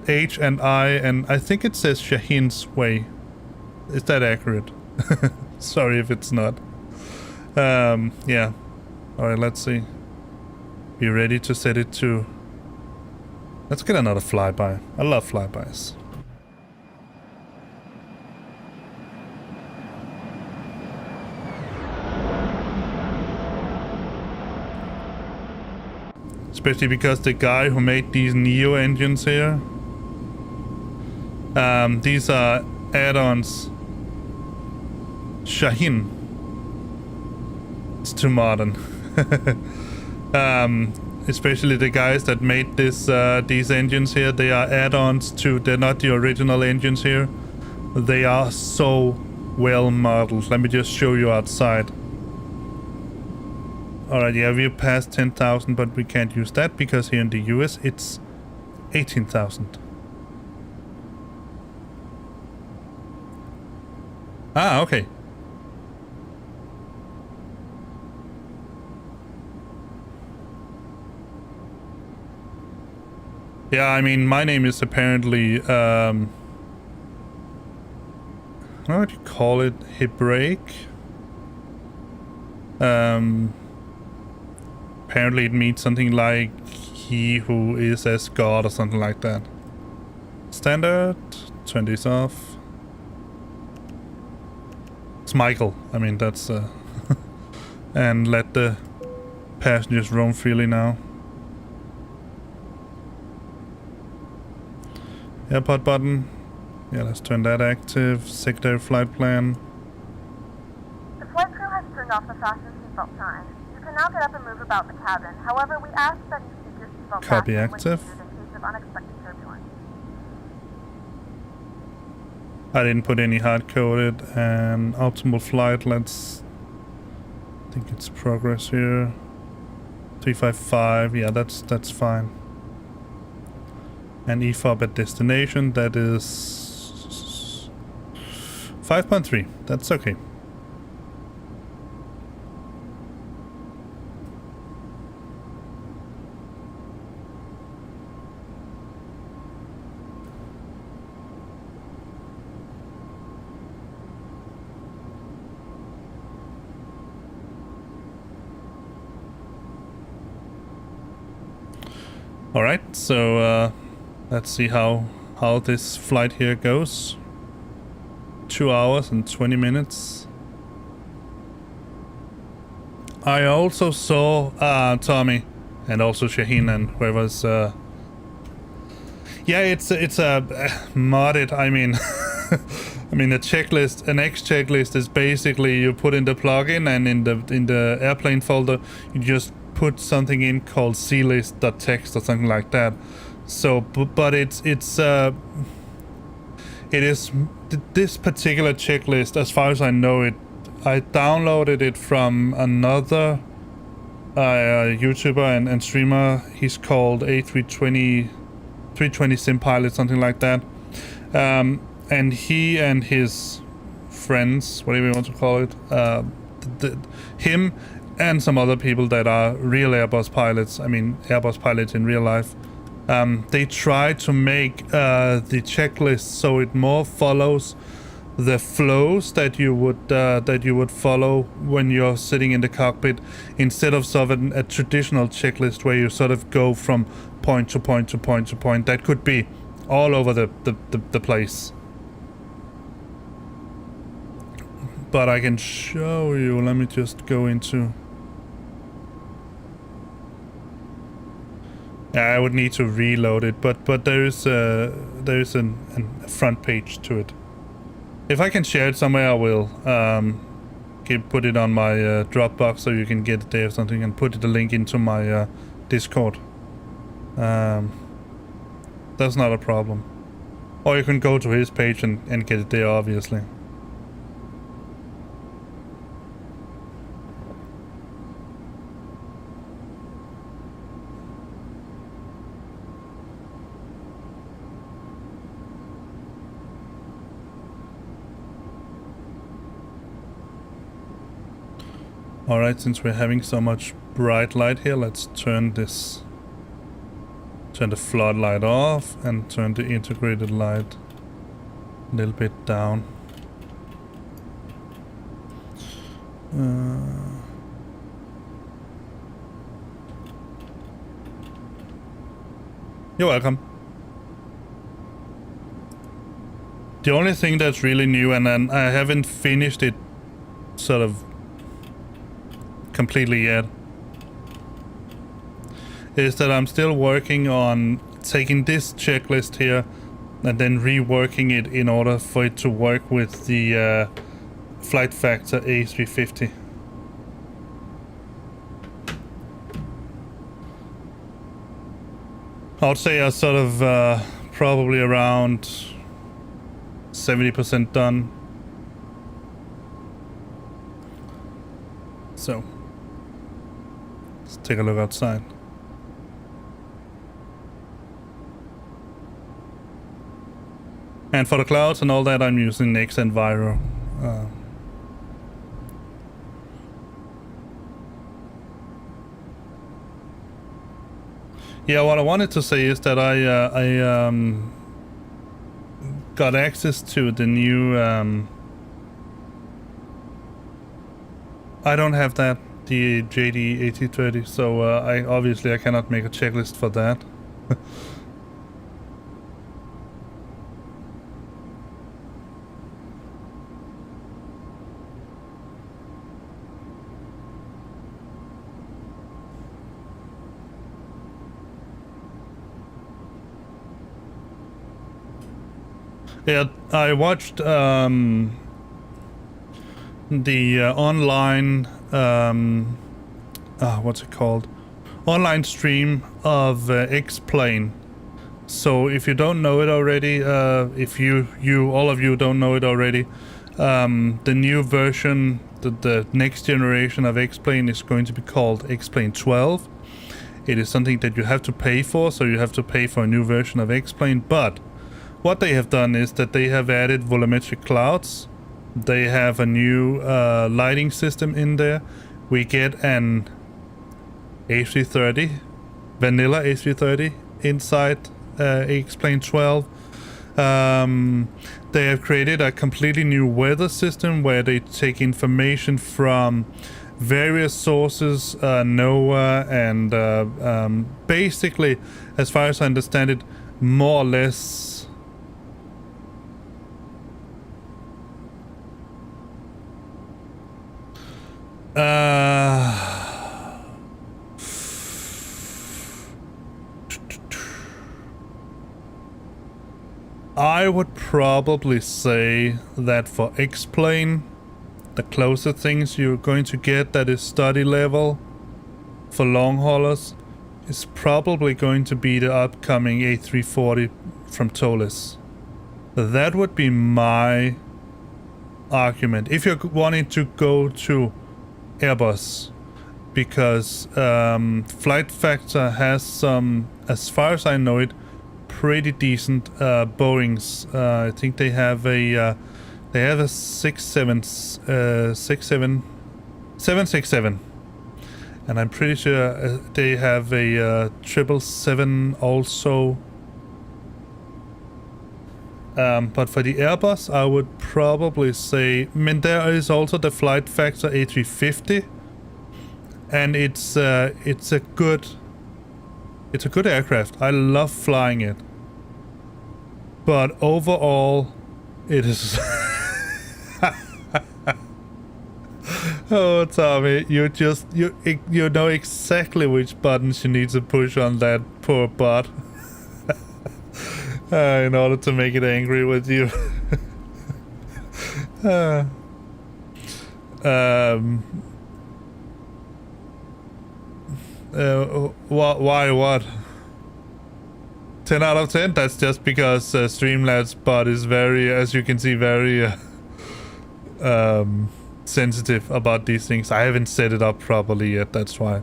H and I think it says Shahin's way. Is that accurate? Sorry if it's not. Yeah. Alright, let's see. Be ready to set it to... Let's get another flyby. I love flybys. Especially because the guy who made these NEO engines here, these are add-ons. Shahin. It's too modern. Especially the guys that made this these engines here, they are add-ons to, they're not the original engines here. They are so well modeled. Let me just show you outside. Alright, yeah, we're past 10,000, but we can't use that because here in the US it's 18,000. Ah, okay. Yeah, I mean, my name is apparently, what do you call it? Hebraic? Apparently it means something like he who is as God or something like that. Standard, 20s off. It's Michael. I mean, that's, and let the passengers roam freely now. Airport button. Yeah, let's turn that active. Secondary flight plan. The flight crew has turned off the fasten seatbelt sign. You can now get up and move about the cabin. However, we ask that you keep your seatbelt Copy fastened when active. needed in case of unexpected turbulence. I didn't put any hard-coded. And optimal flight, let's... I think it's progress here. 355, yeah, that's fine. And EFOB at destination, that is 5.3. That's okay. All right, so let's see how this flight here goes. 2 hours and 20 minutes. I also saw Tommy and also Shaheen and whoever's yeah, it's a modded, I mean I mean, a checklist, an X checklist is basically you put in the plugin, and in the airplane folder you just put something in called clist.txt or something like that. So, but it is this particular checklist, as far as I know it, I downloaded it from another YouTuber and streamer. He's called A320 Sim Pilot, something like that. And he and his friends, whatever you want to call it, him and some other people that are real Airbus pilots, I mean Airbus pilots in real life, they try to make the checklist so it more follows the flows that you would follow when you're sitting in the cockpit, instead of sort of a traditional checklist where you sort of go from point to point to point to point. That could be all over the place. But I can show you. Let me just go into... I would need to reload it, but there is a front page to it. If I can share it somewhere, I will. Put it on my Dropbox so you can get it there or something, and put the link into my Discord. That's not a problem. Or you can go to his page and get it there, obviously. Alright, since we're having so much bright light here, let's turn the floodlight off and turn the integrated light a little bit down. You're welcome. The only thing that's really new, and then I haven't finished it sort of completely yet, is that I'm still working on taking this checklist here and then reworking it in order for it to work with the flight factor A350. I would say I'm sort of probably around 70% done. So let's take a look outside. And for the clouds and all that, I'm using Next Enviro. Yeah, what I wanted to say is that I got access to the new. I don't have that, the JD 8030, so I cannot make a checklist for that. Yeah, I watched the online what's it called? Online stream of X-Plane. So if you don't know it already, if all of you don't know it already, the new version, the next generation of X-Plane is going to be called X-Plane 12. It is something that you have to pay for, so you have to pay for a new version of X-Plane, but what they have done is that they have added volumetric clouds. They have a new lighting system in there. We get an A330, vanilla A330 inside X-Plane 12. They have created a completely new weather system where they take information from various sources, NOAA, and basically, as far as I understand it, more or less I would probably say that for X-Plane, the closer things you're going to get that is study level for long haulers is probably going to be the upcoming A340 from Tolis. That would be my argument if you're wanting to go to Airbus, because flight factor has some, as far as I know it, pretty decent Boeings. I think they have a 767, and I'm pretty sure they have a 777 also. But for the Airbus, I would probably say, I mean, there is also the flight factor A350, and it's a good aircraft. I love flying it, but overall, it is. Oh, Tommy, you know exactly which buttons you need to push on that poor bot. In order to make it angry with you. Why what? 10 out of 10? That's just because Streamlabs bot is very, as you can see, very sensitive about these things. I haven't set it up properly yet, that's why.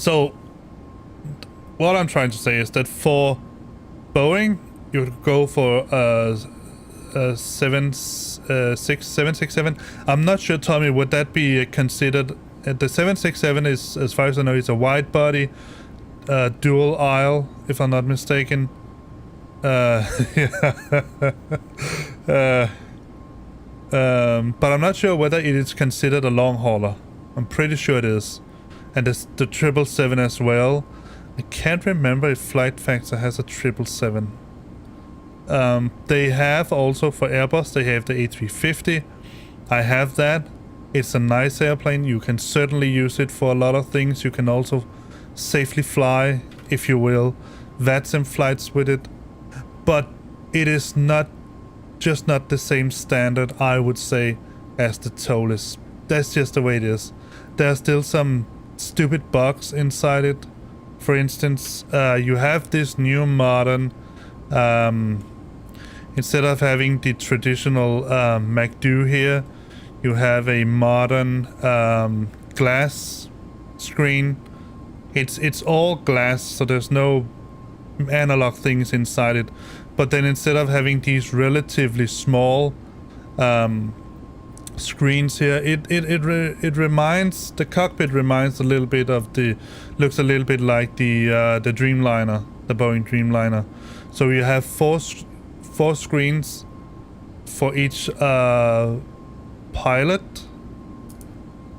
So, what I'm trying to say is that for Boeing, you would go for 767. I'm not sure, Tommy, would that be considered? The 767 is, as far as I know, it's a wide body, dual aisle, if I'm not mistaken. But I'm not sure whether it is considered a long hauler. I'm pretty sure it is. And there's the 777 as well. I can't remember if Flight Factor has a 777. They have also for Airbus, they have the A350. I have that. It's a nice airplane. You can certainly use it for a lot of things. You can also safely fly, if you will, VATSIM flights with it. But it is not the same standard, I would say, as the TOLIS. That's just the way it is. There are still some stupid bugs inside it. For instance, you have this new modern, instead of having the traditional MacDo here, you have a modern glass screen. It's all glass, so there's no analog things inside it. But then instead of having these relatively small screens here, it reminds, the cockpit reminds a little bit of looks a little bit like the Dreamliner, the Boeing Dreamliner. So you have four screens for each pilot.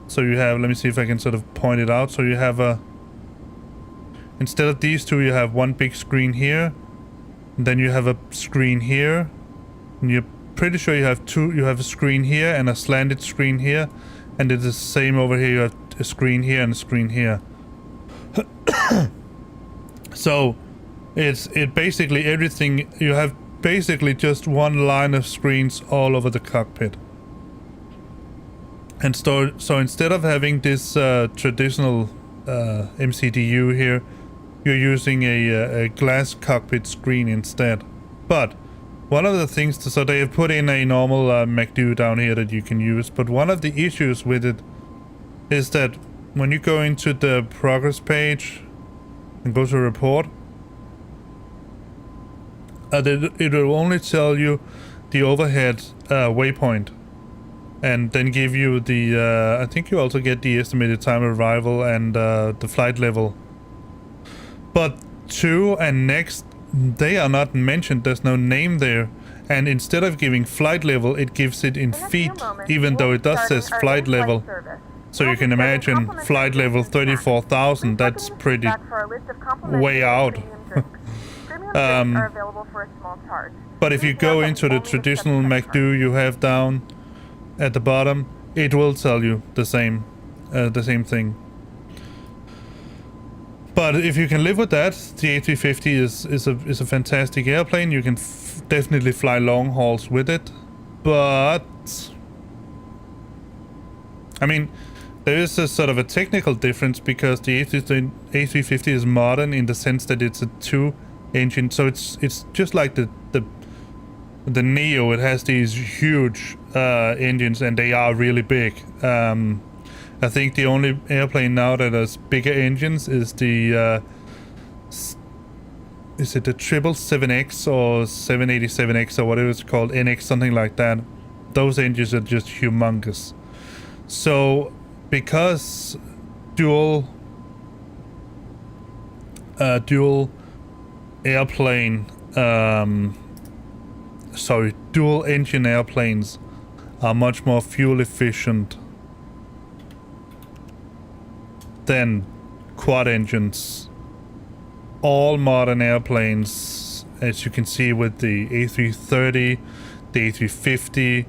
So you have, let me see if I can sort of point it out. So you have instead of these two, you have one big screen here. And then you have a screen here. And you're pretty sure you have two. You have a screen here and a slanted screen here. And it's the same over here. You have a screen here and a screen here. So it basically everything, you have basically just one line of screens all over the cockpit. And so instead of having this traditional MCDU here, you're using a glass cockpit screen instead. But one of the things, so they have put in a normal MacDo down here that you can use, but one of the issues with it is that when you go into the progress page and go to report, it will only tell you the overhead waypoint, and then give you the I think you also get the estimated time of arrival and the flight level. But 2 and next, they are not mentioned. There's no name there. And instead of giving flight level, it gives it in feet, even though it does says flight level. So you can imagine flight level 34,000. That's pretty way out. But if you go into the traditional MacDo you have down at the bottom, it will tell you the same thing. But if you can live with that, the A350 is a fantastic airplane. You can definitely fly long hauls with it. But I mean, there is a sort of a technical difference because the A350 is modern in the sense that it's a 2-engine. So it's just like the NEO. It has these huge engines, and they are really big. I think the only airplane now that has bigger engines is the is it the 777X or 787X or whatever it's called, NX, something like that. Those engines are just humongous. So because dual dual engine airplanes are much more fuel efficient than quad engines. All modern airplanes, as you can see with the A330, the A350,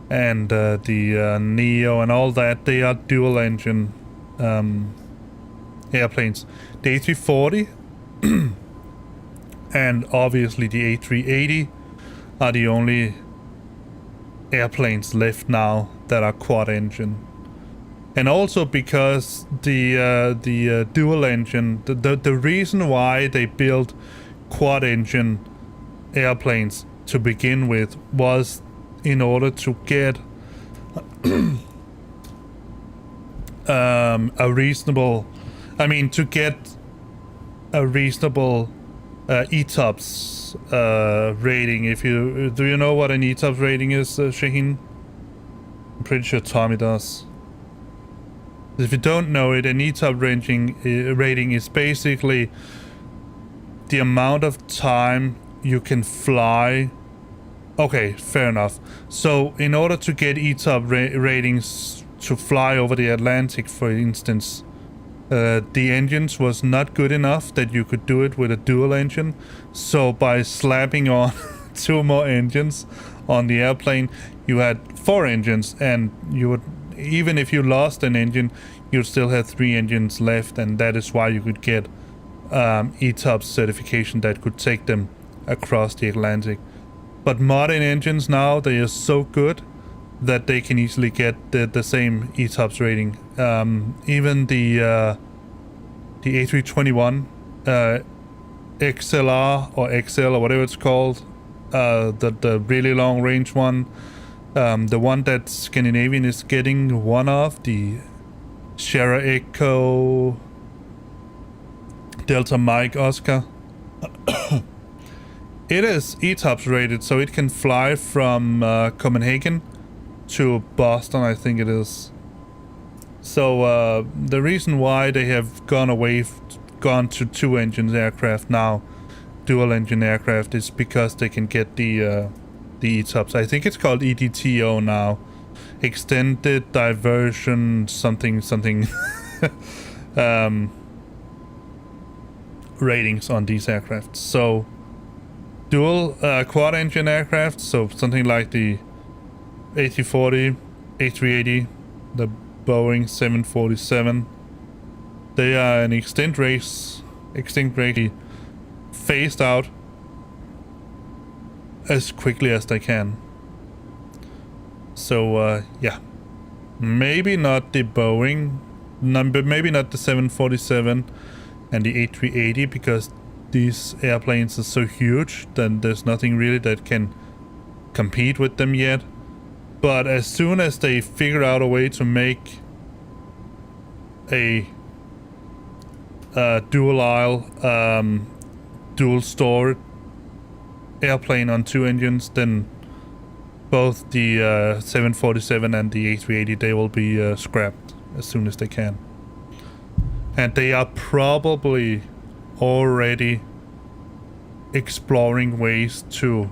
and the NEO and all that, they are dual engine airplanes. The A340 and obviously the A380 are the only airplanes left now that are quad engine. And also because the dual engine, the reason why they built quad engine airplanes to begin with was in order to get a reasonable ETOPS rating. If you do, you know what an ETOPS rating is, Shaheen? I'm pretty sure Tommy does. If you don't know it, an ETOPS rating is basically the amount of time you can fly. Okay, fair enough. So in order to get ETOPS ratings to fly over the Atlantic, for instance, the engines was not good enough that you could do it with a dual engine. So by slapping on 2 more engines on the airplane, you had 4 engines, and you would, even if you lost an engine, you'd still have 3 engines left, and that is why you could get ETOPS certification that could take them across the Atlantic. But modern engines now, they are so good that they can easily get the same ETOPS rating. Even the A321 XLR or XL or whatever it's called, the really long range one, the one that Scandinavian is getting one of, the Sierra Echo Delta Mike Oscar. It is ETOPS rated, so it can fly from Copenhagen to Boston, I think it is. So the reason why they have gone to 2 engine aircraft now, dual engine aircraft, is because they can get the ETOPS. I think it's called EDTO now, extended diversion something ratings on these aircraft. So dual quad engine aircraft, so something like the A340, A380, the Boeing 747, they are an extinct race, phased out as quickly as they can. So yeah, maybe not the Boeing, maybe not the 747 and the A380, because these airplanes are so huge that there's nothing really that can compete with them yet. But as soon as they figure out a way to make a dual aisle, dual stored airplane on 2 engines, then both the 747 and the A380, they will be scrapped as soon as they can. And they are probably already exploring ways to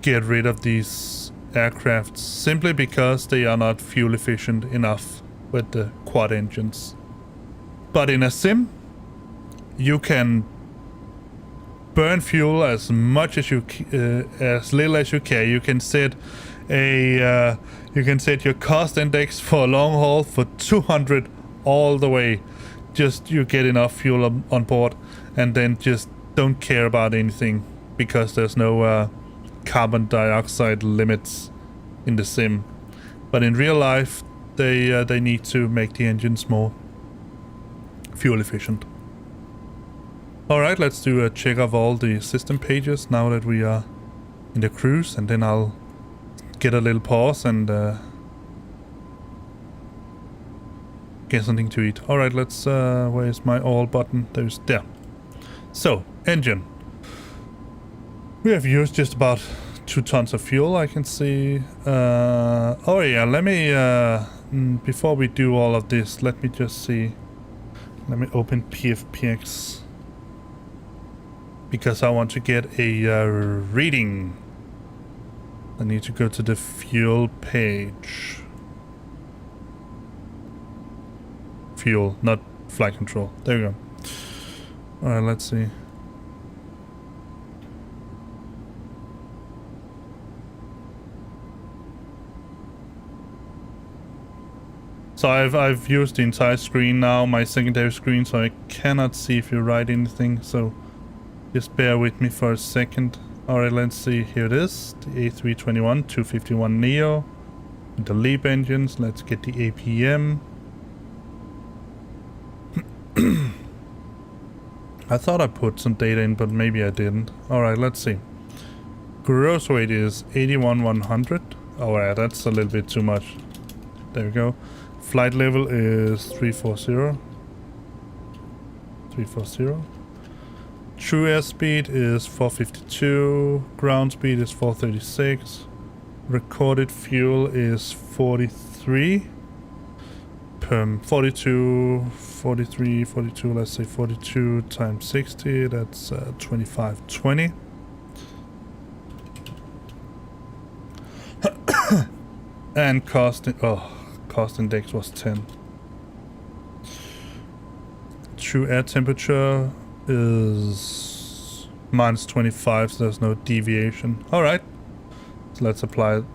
get rid of these aircraft, simply because they are not fuel efficient enough with the quad engines. But in a sim, you can burn fuel as much as you as little as you care. You can set your cost index for long haul for 200 all the way. Just you get enough fuel on board, and then just don't care about anything, because there's no carbon dioxide limits in the sim. But in real life, they need to make the engines more fuel efficient. Alright, let's do a check of all the system pages now that we are in the cruise, and then I'll get a little pause and get something to eat. Alright, let's where's my all button? There's there. So, engine. We have used just about 2 tons of fuel, I can see. Oh yeah, let me before we do all of this, let me just see. Let me open PFPX, because I want to get a reading. I need to go to the fuel page. Fuel, not flight control. There we go. Alright, let's see. So I've used the entire screen now, my secondary screen, so I cannot see if you write anything, so just bear with me for a second. Alright, let's see, here it is, the A321 251 NEO, with the LEAP engines. Let's get the APM. I thought I put some data in, but maybe I didn't. Alright, let's see. Gross weight is 81,100. Oh yeah, that's a little bit too much. There we go. Flight level is 340. True airspeed is 452, ground speed is 436, recorded fuel is 43, per 42, 43, 42, let's say 42 times 60, that's 2520. And cost index was 10. True air temperature is minus 25, so there's no deviation. Alright, so let's apply it.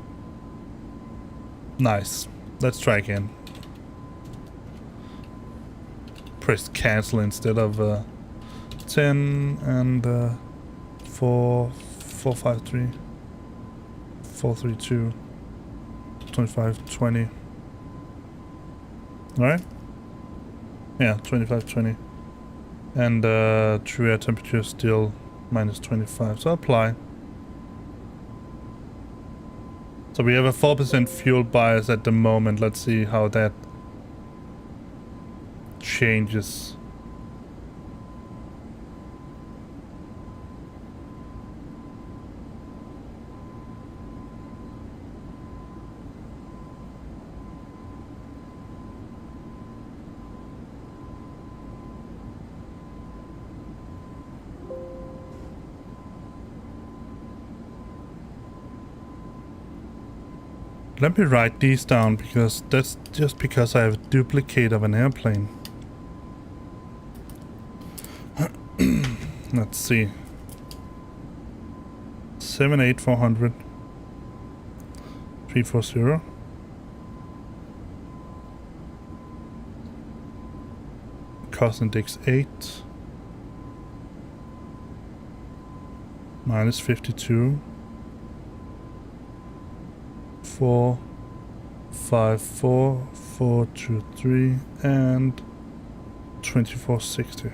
Nice. Let's try again. Press cancel instead of 10 and 453 432 2520. Alright? Yeah, 2520. And true air temperature is still minus 25, so apply. So we have a 4% fuel bias at the moment. Let's see how that changes. Let me write these down because that's just because I have a duplicate of an airplane. Let's see. 78400 340. Cost index 8. Minus 52. 4, 5, 4, 4, 2, 3, and 2460.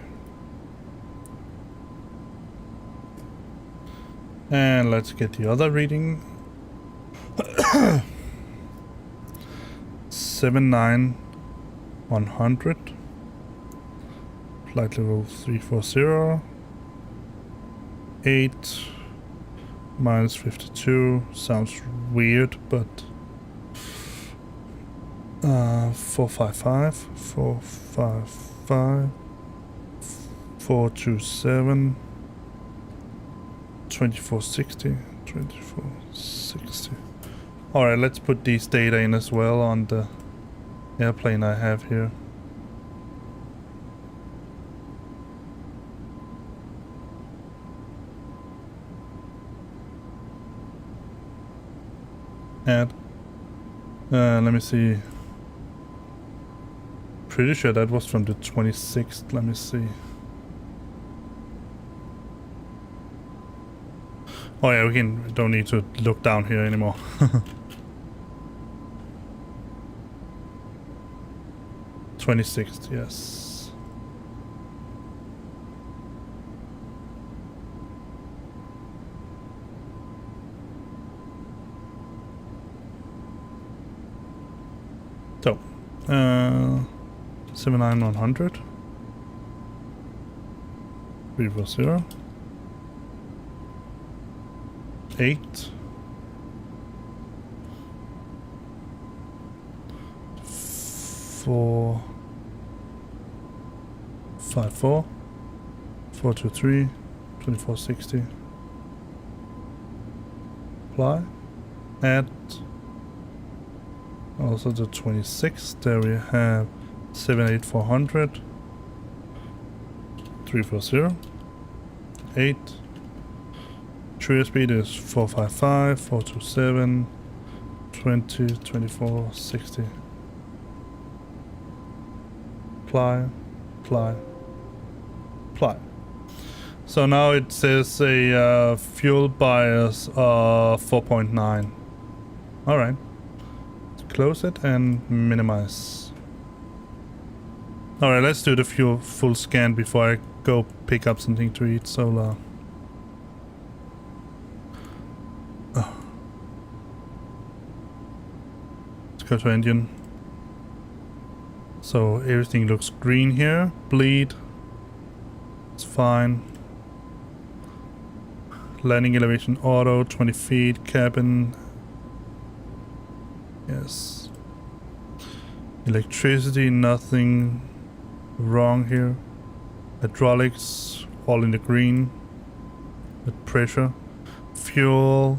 And let's get the other reading. 79100. Flight level 340. 8. Minus 52. Sounds weird, but 455, 455, 427, 2460, 2460. Alright, let's put these data in as well on the airplane I have here. Add. Let me see. Pretty sure that was from the 26th. Let me see. Oh yeah, we don't need to look down here anymore. 26th, yes. So, 79100 340 8 4 5 4 423 2460. Apply. Add. Also the 26th, there we have 78400 340 8. True speed is 455 427 20 2460. Apply, apply, apply. So now it says a fuel bias of 4.9. Alright. Close it and minimize. Alright, let's do the full scan before I go pick up something to eat. So, let's go to engine. So everything looks green here. Bleed. It's fine. Landing elevation auto, 20 feet, cabin. Yes. Electricity, nothing wrong here. Hydraulics, all in the green. With pressure. Fuel,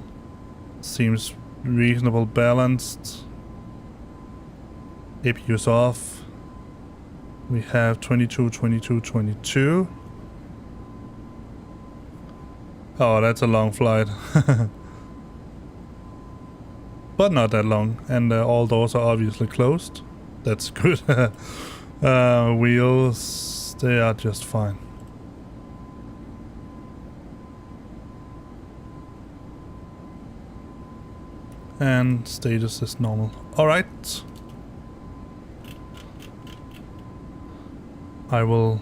seems reasonable balanced. APU's off. We have 22, 22, 22. Oh, that's a long flight. But not that long. And all doors are obviously closed. That's good. Wheels, they are just fine. And status is normal. Alright. I will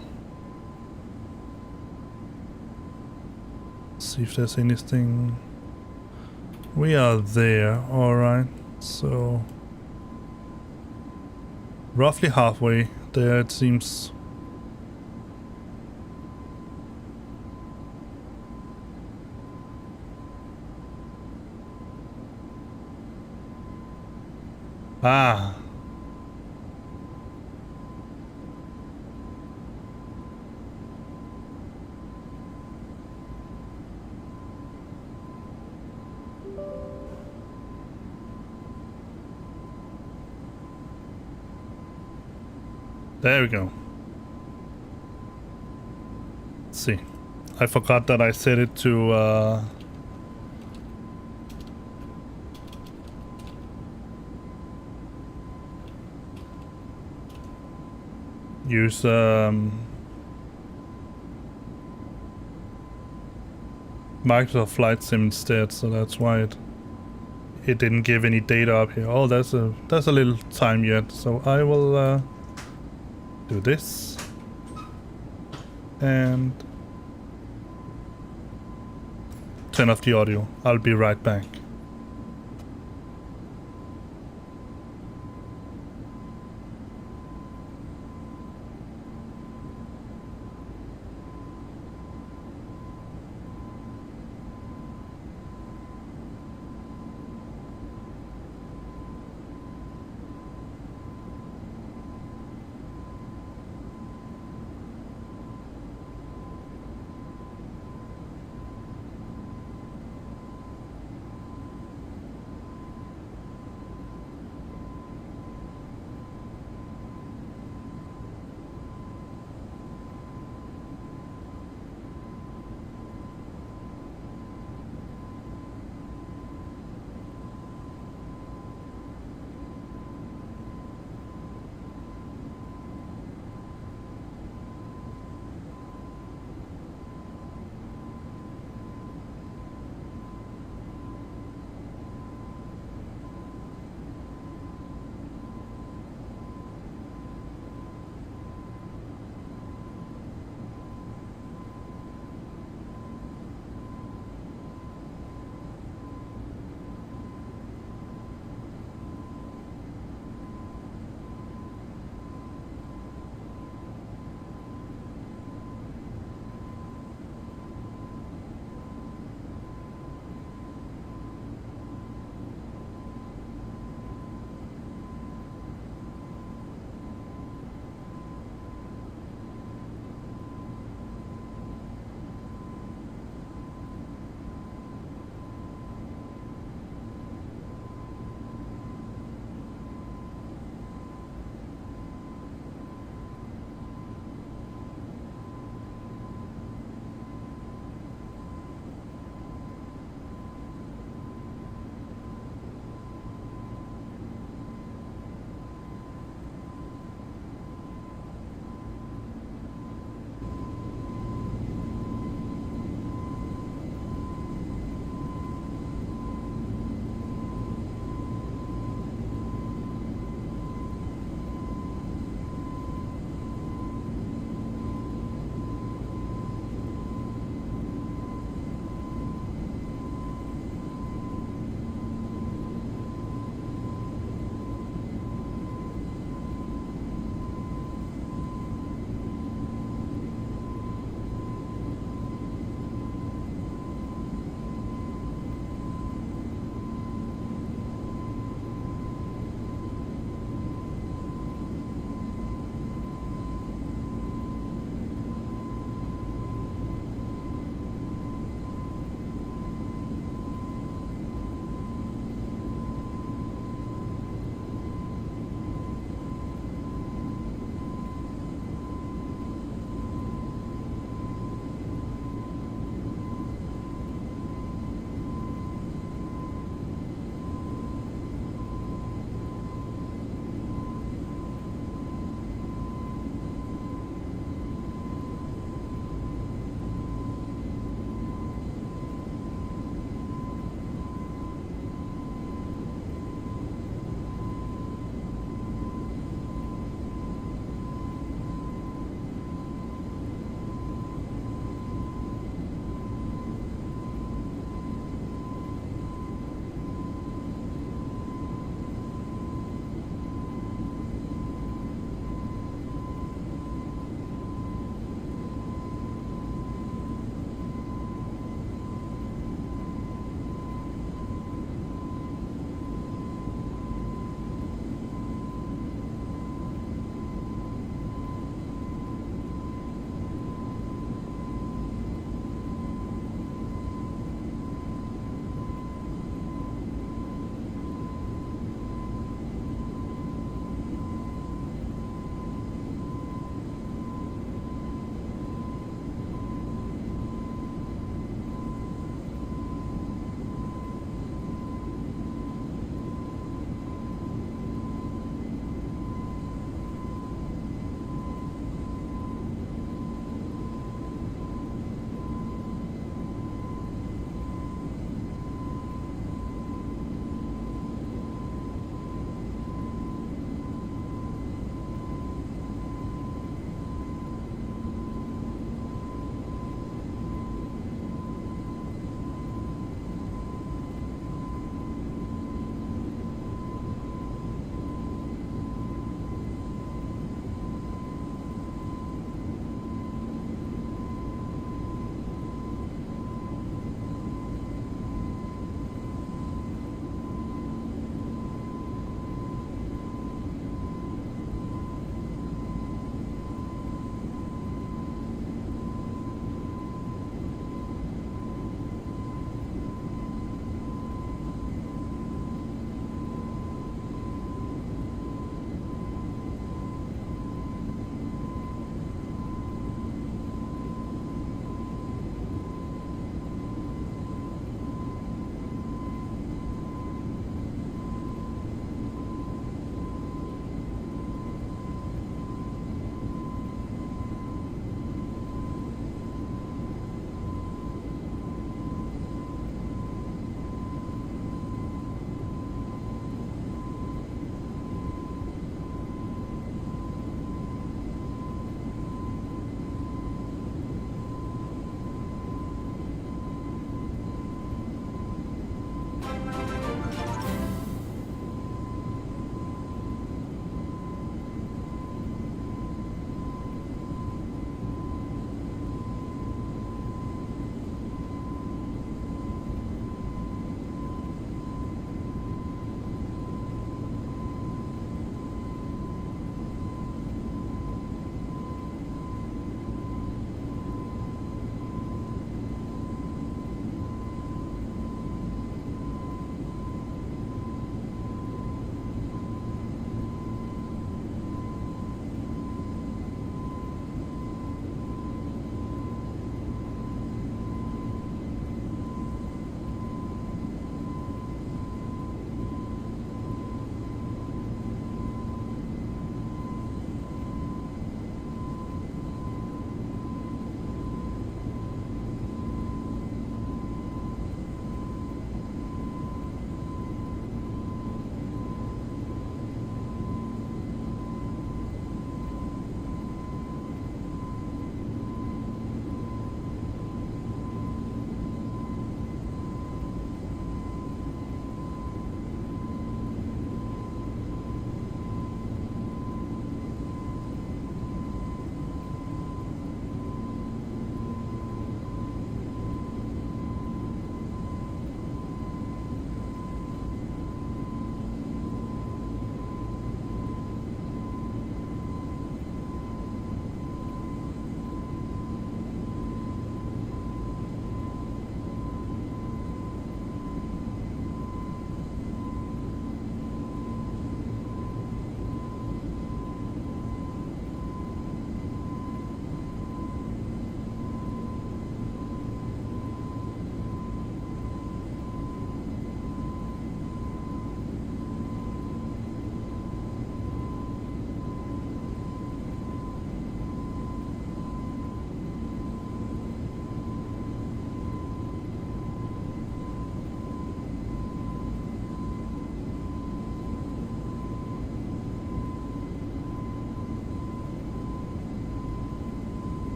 see if there's anything. We are there, alright. So roughly halfway there, it seems. Ah. There we go. Let's see. I forgot that I set it to use Microsoft Flight Sim instead, so that's why it didn't give any data up here. Oh, there's a little time yet, so I will do this and turn off the audio. I'll be right back.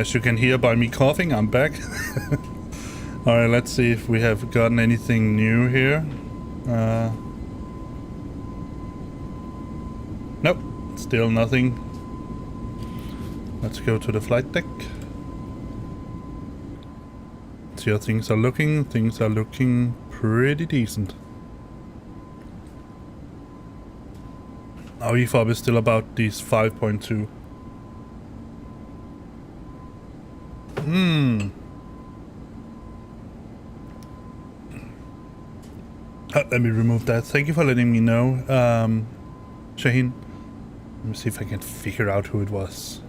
As you can hear by me coughing, I'm back. Alright, let's see if we have gotten anything new here. Nope, still nothing. Let's go to the flight deck. See how things are looking. Things are looking pretty decent. Our EFOB is still about these 5.2. Let me remove that. Thank you for letting me know, Shaheen. Let me see if I can figure out who it was.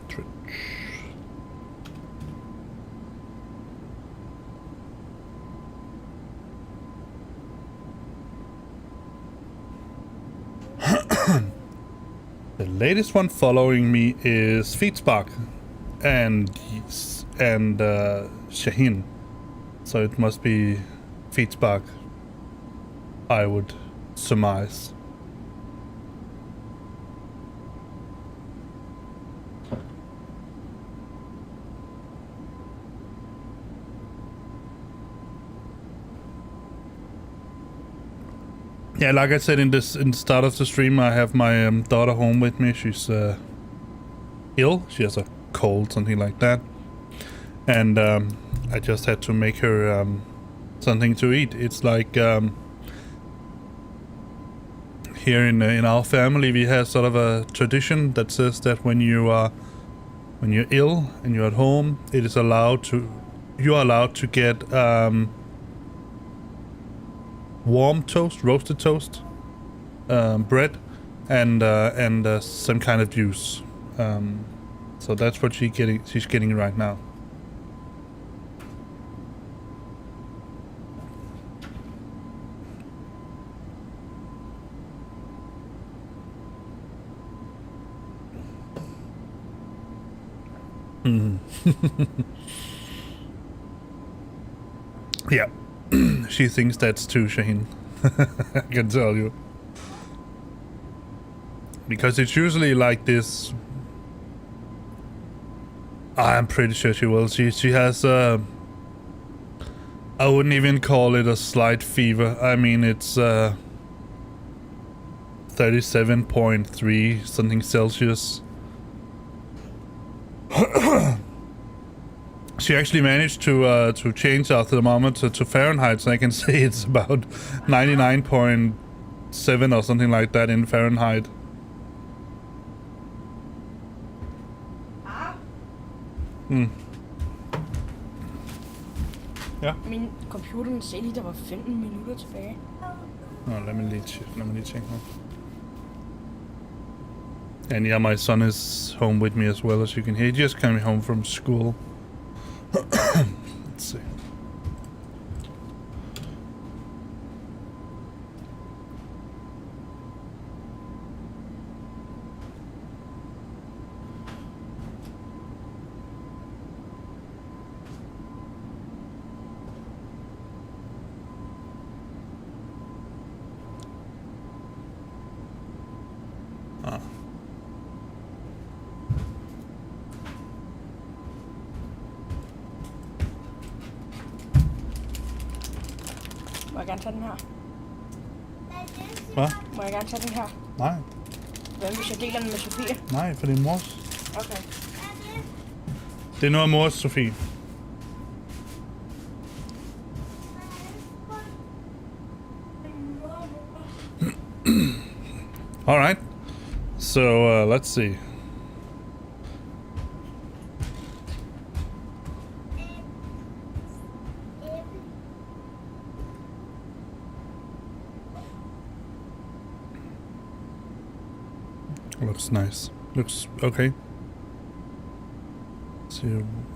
Twitch. The latest one following me is Feedspark and Shaheen. So it must be Feedspark, I would surmise. Yeah, like I said in the start of the stream, I have my daughter home with me. She's ill. She has a cold, something like that, and I just had to make her something to eat. It's like here in our family, we have sort of a tradition that says that when you're ill and you're at home, you are allowed to get warm toast, roasted toast, bread, and some kind of juice. So that's what she's getting right now. Yeah. She thinks that's too, Shaheen. I can tell you. Because it's usually like this. I'm pretty sure she will. She has I wouldn't even call it a slight fever. I mean, it's 37.3 something Celsius. She actually managed to change our thermometer to Fahrenheit, so I can say it's about 99.7 or something like that in Fahrenheit. Ja. Min computer sagde lige, der var 15 minutter tilbage. Let me lige check now. And yeah, my son is home with me as well, as you can hear. He just came home from school. Let's see. Må jeg gerne tage den her? Hvad? Må jeg gerne tage den her? Nej. Hvad hvis jeg deler den med Sofie? Nej, for det er mors. Okay. Det er noget af mors, Sofie. All right. So let's see. Looks nice. Looks okay. So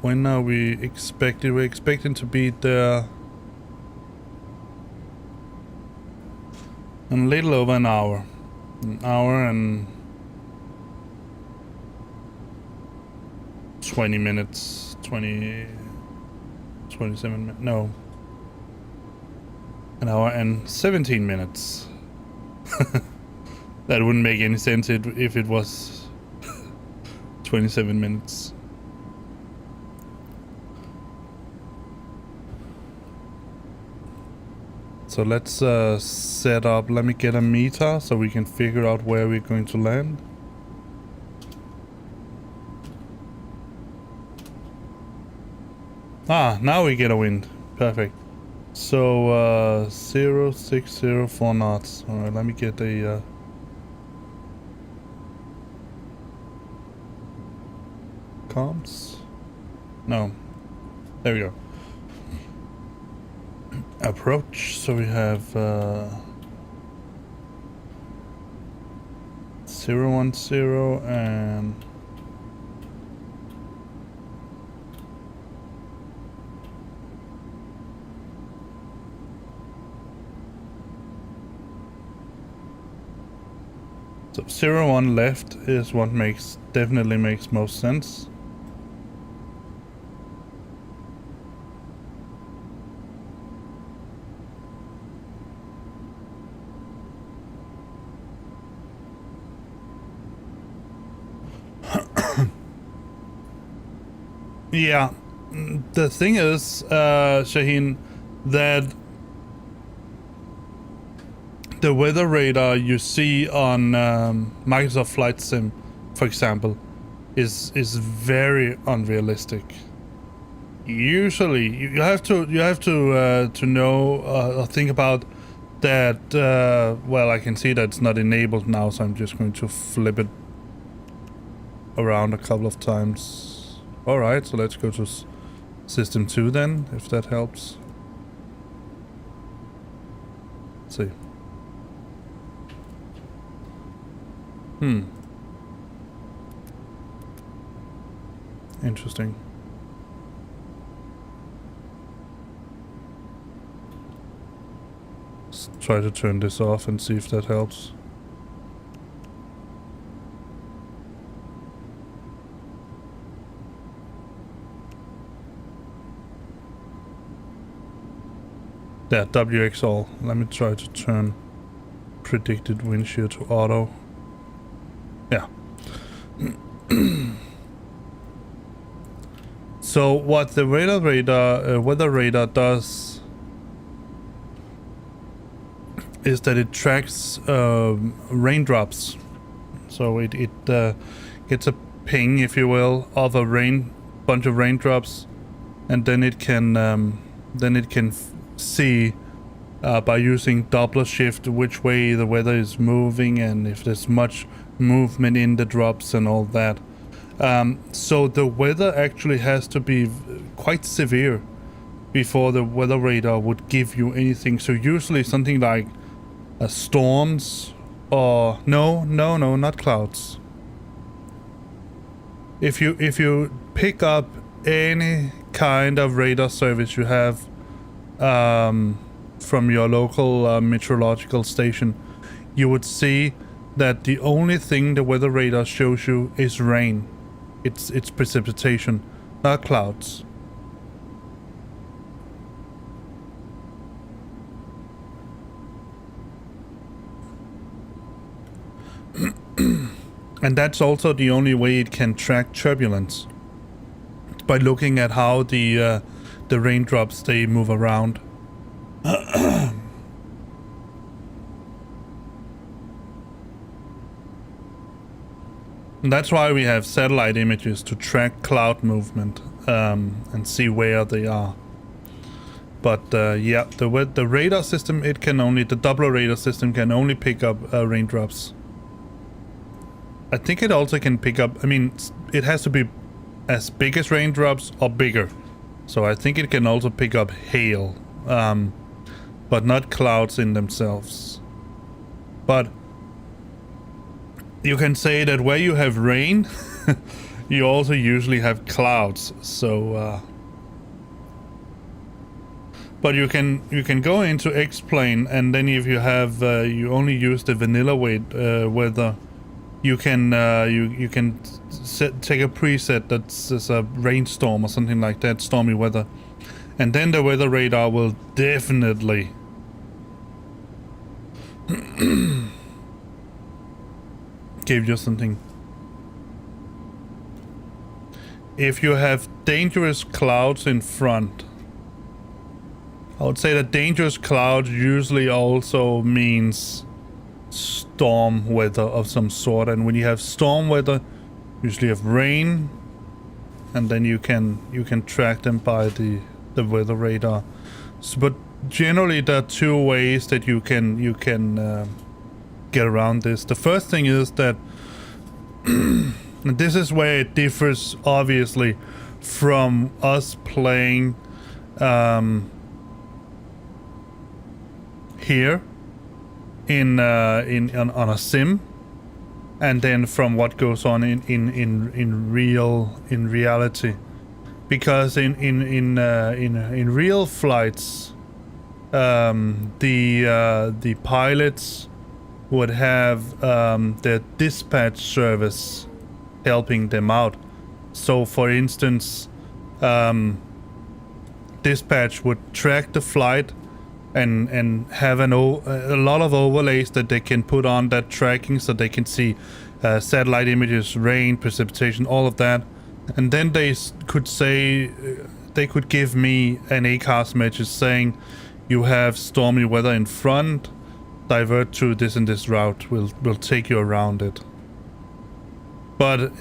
when are we expected? We're expecting to be there in a little over an hour. An hour and 20 minutes. 27 minutes. No. An hour and 17 minutes. That wouldn't make any sense if it was 27 minutes. So let's set up, let me get a meter so we can figure out where we're going to land. Ah, now we get a wind. Perfect. So 0604 knots. Alright, let me get a comms. No. There we go. Approach. So we have 010 and so 01 left is what definitely makes most sense. Yeah, the thing is, Shaheen, that the weather radar you see on Microsoft Flight Sim, for example, is very unrealistic. Usually, you have to know or think about that. Well, I can see that it's not enabled now, so I'm just going to flip it around a couple of times. All right, so let's go to system 2 then, if that helps. Let's see. Interesting. Let's try to turn this off and see if that helps. Yeah, WXL. Let me try to turn predicted wind shear to auto. Yeah. So what the weather radar does is that it tracks raindrops. So it gets a ping, if you will, of a bunch of raindrops, and then it can see by using Doppler shift which way the weather is moving and if there's much movement in the drops and all that. So the weather actually has to be quite severe before the weather radar would give you anything. So usually something like storms or no, not clouds. If you pick up any kind of radar service you have from your local meteorological station, you would see that the only thing the weather radar shows you is rain. It's precipitation, not clouds. And that's also the only way it can track turbulence, by looking at how the raindrops, they move around. And that's why we have satellite images to track cloud movement and see where they are. But yeah, the radar system, the Doppler radar system can only pick up raindrops. I think it also can pick up, I mean, it has to be as big as raindrops or bigger. So I think it can also pick up hail, but not clouds in themselves. But you can say that where you have rain, you also usually have clouds. So, but you can go into X-plane, and then if you have you only use the vanilla weather, you can take a preset that's a rainstorm or something like that, stormy weather, and then the weather radar will definitely give you something. if you have dangerous clouds in front, I would say that dangerous clouds usually also means storm weather of some sort. And when you have storm weather, usually have rain, and then you can track them by the weather radar. So, but generally there are two ways that you can get around this. The first thing is that this is where it differs obviously from us playing here on a sim, and then from what goes on in reality, because in real flights, the pilots would have their dispatch service helping them out. So for instance, dispatch would track the flight and have a lot of overlays that they can put on that tracking, so they can see satellite images, rain, precipitation, all of that. And then they could say, they could give me an ACARS message saying, you have stormy weather in front, divert to this and this route, we'll take you around it. But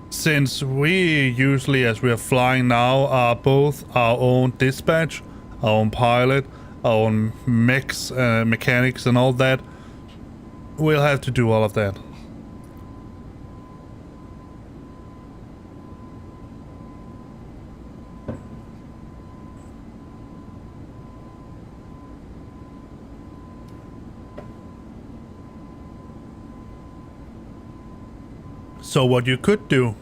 since we usually, as we are flying now, are both our own dispatch, our own pilot, our own mechanics and all that, we'll have to do all of that. So what you could do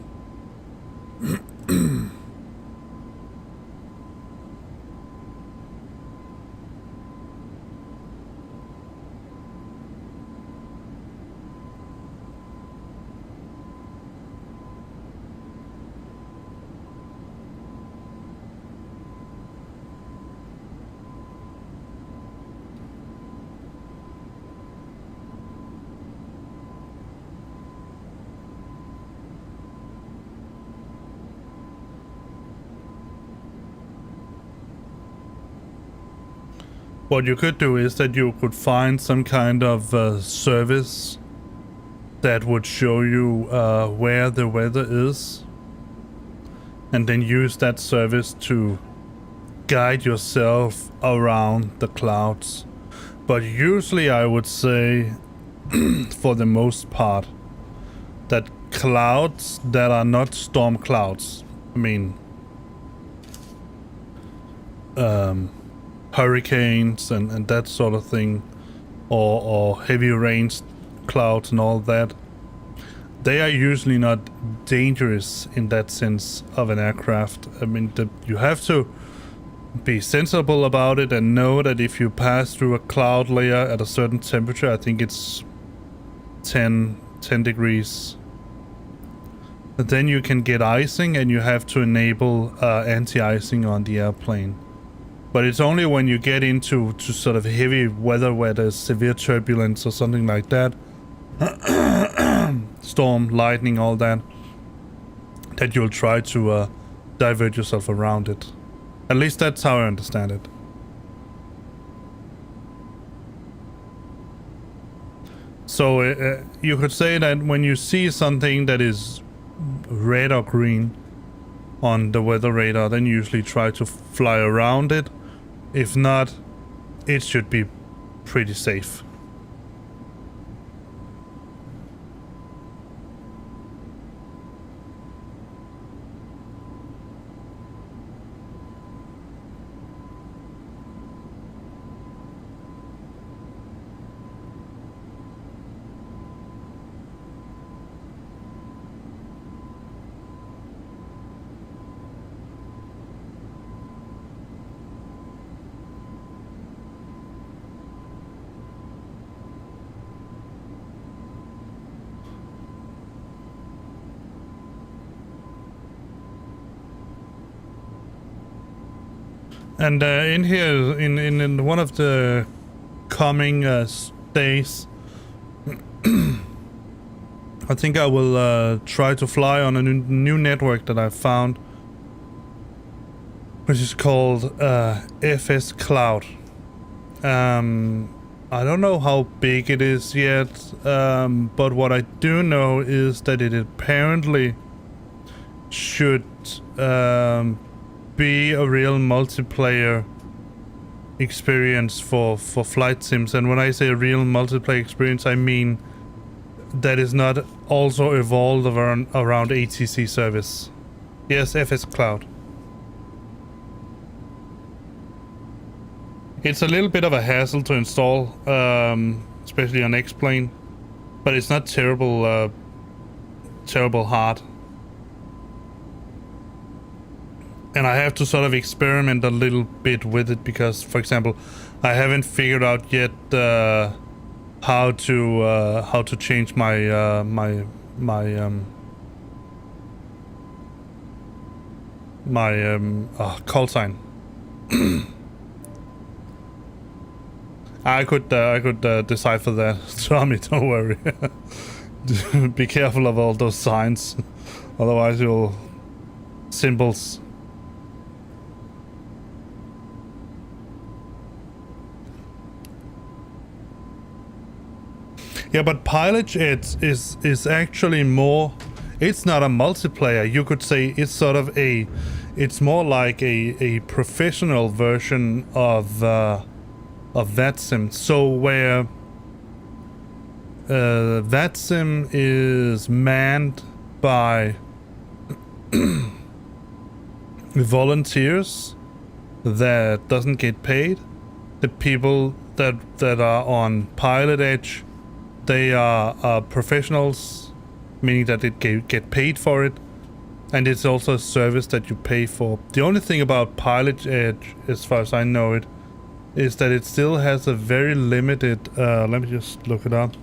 what you could do is that you could find some kind of service that would show you where the weather is, and then use that service to guide yourself around the clouds. But usually I would say, for the most part, that clouds that are not storm clouds, I mean hurricanes and that sort of thing, or heavy rain clouds and all that, they are usually not dangerous in that sense of an aircraft. I mean, you have to be sensible about it and know that if you pass through a cloud layer at a certain temperature, I think it's 10 degrees, then you can get icing, and you have to enable anti-icing on the airplane. But it's only when you get into sort of heavy weather where there's severe turbulence or something like that, storm, lightning, all that, that you'll try to divert yourself around it. At least that's how I understand it. So you could say that when you see something that is red or green on the weather radar, then usually try to fly around it. If not, it should be pretty safe. And in here, in one of the coming days, I I think I will try to fly on a new network that I found, which is called FS Cloud. I don't know how big it is yet, but what I do know is that it apparently should be a real multiplayer experience for flight sims. And when I say a real multiplayer experience, I mean that is not also evolved around ATC service. Yes, FS Cloud. It's a little bit of a hassle to install, especially on X-Plane, but it's not terrible hard. And I have to sort of experiment a little bit with it because, for example, I haven't figured out yet how to change my call sign. I could decipher that. Tommy, don't worry. Be careful of all those signs, otherwise you'll symbols. Yeah, but Pilot Edge is actually more. It's not a multiplayer. You could say it's sort of it's more like a professional version of VATSIM. So where VATSIM is manned by volunteers that doesn't get paid. The people that are on Pilot Edge, they are professionals, meaning that they get paid for it, and it's also a service that you pay for. The only thing about Pilot Edge, as far as I know it, is that it still has a very limited, let me just look it up.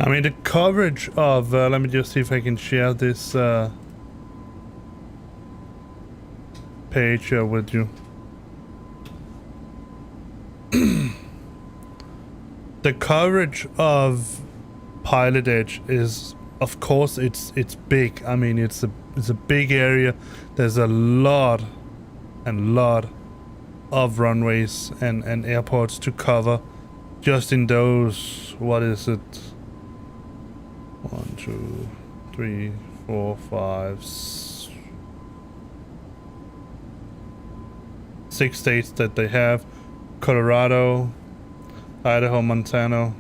I mean, the coverage of, let me just see if I can share this page with you. The coverage of Pilot Edge is, of course, it's big. I mean, it's a big area. There's a lot of runways and airports to cover just in those, what is it? 1, 2, 3, 4, 5, 6 states that they have: Colorado, Idaho, Montana,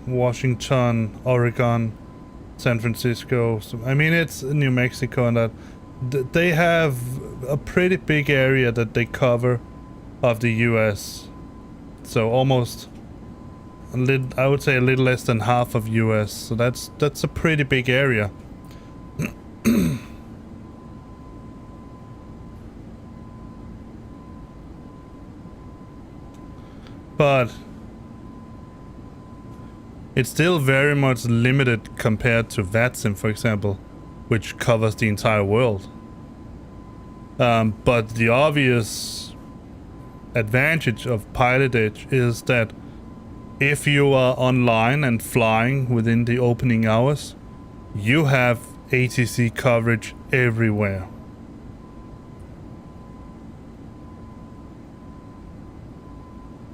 Washington, Oregon, San Francisco. So, I mean, it's New Mexico, and that they have a pretty big area that they cover of the US. So almost I would say a little less than half of US. So that's a pretty big area. But it's still very much limited compared to VATSIM, for example, which covers the entire world. But the obvious advantage of Pilot Edge is that if you are online and flying within the opening hours, you have ATC coverage everywhere.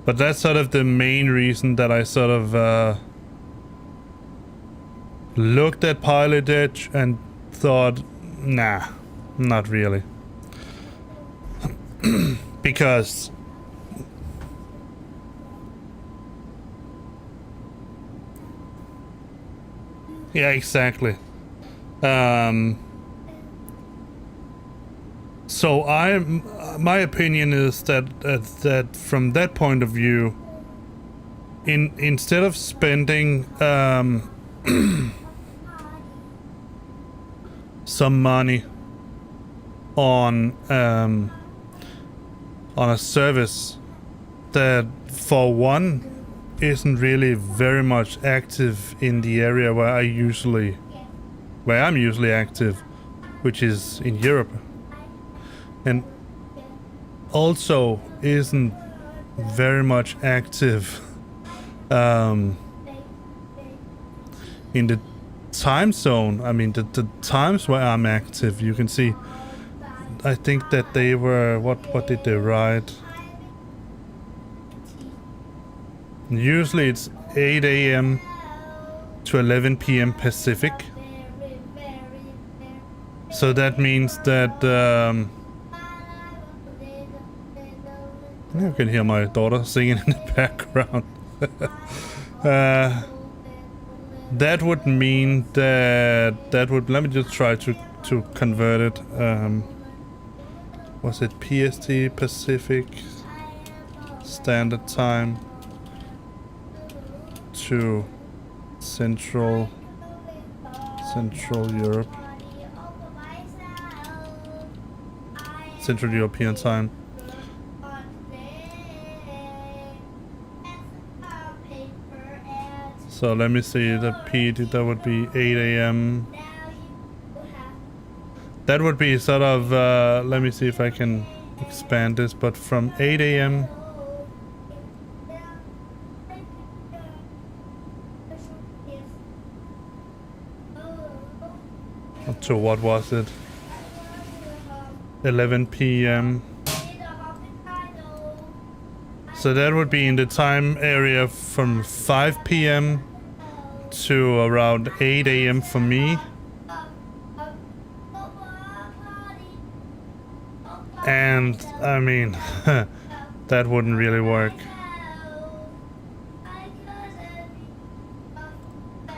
But that's sort of the main reason that I sort of looked at Pilot Edge and thought, nah, not really. Yeah, exactly. So my opinion is that from that point of view, instead of spending some money on a service that for one isn't really very much active in the area where I'm usually active, which is in Europe, and also isn't very much active in the time zone. I mean, the times where I'm active, you can see, I think that they were, what did they write? Usually it's 8 a.m. to 11 p.m. Pacific. So that means that you can hear my daughter singing in the background. That would mean that would, let me just try to convert it. Was it PST, Pacific Standard Time, to Central Europe, Central European Time. So let me see, the PT, that would be 8 a.m. That would be sort of, let me see if I can expand this, but from 8 a.m. up to, what was it? 11 p.m. So that would be in the time area from 5 p.m. to around 8 a.m. for me. And I mean, that wouldn't really work.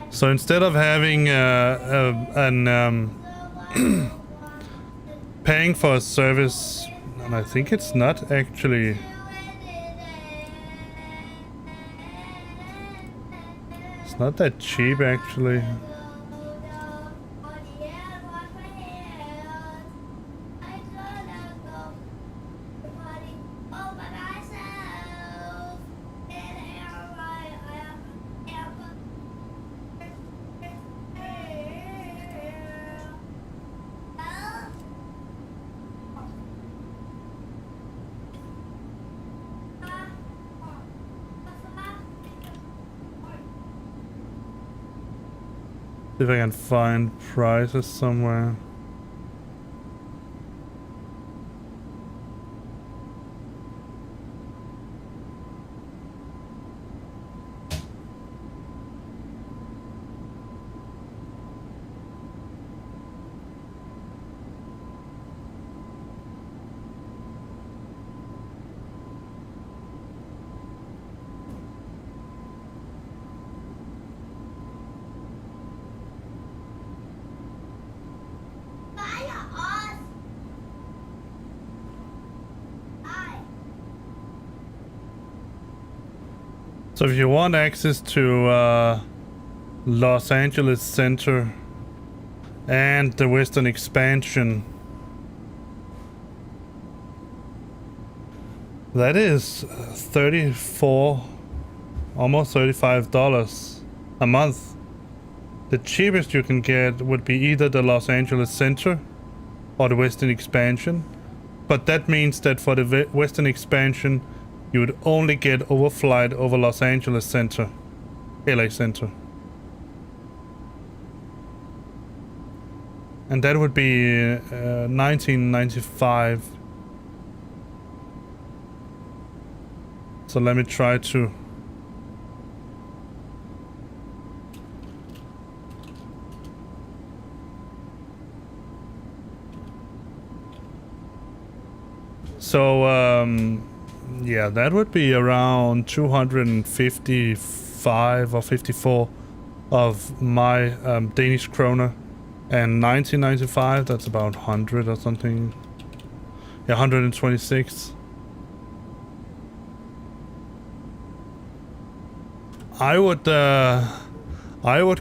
So instead of having paying for a service, and I think it's not actually, it's not that cheap actually. If I can find prices somewhere. So if you want access to Los Angeles Center and the Western expansion, that is $34, almost $35 a month. The cheapest you can get would be either the Los Angeles Center or the Western expansion, but that means that for the Western expansion you would only get overflight over Los Angeles Center, LA Center. And that would be $19.95. So let me try to yeah, that would be around 255 or 54 of my Danish kroner, and 1995, that's about 100 or something. Yeah, 126. I would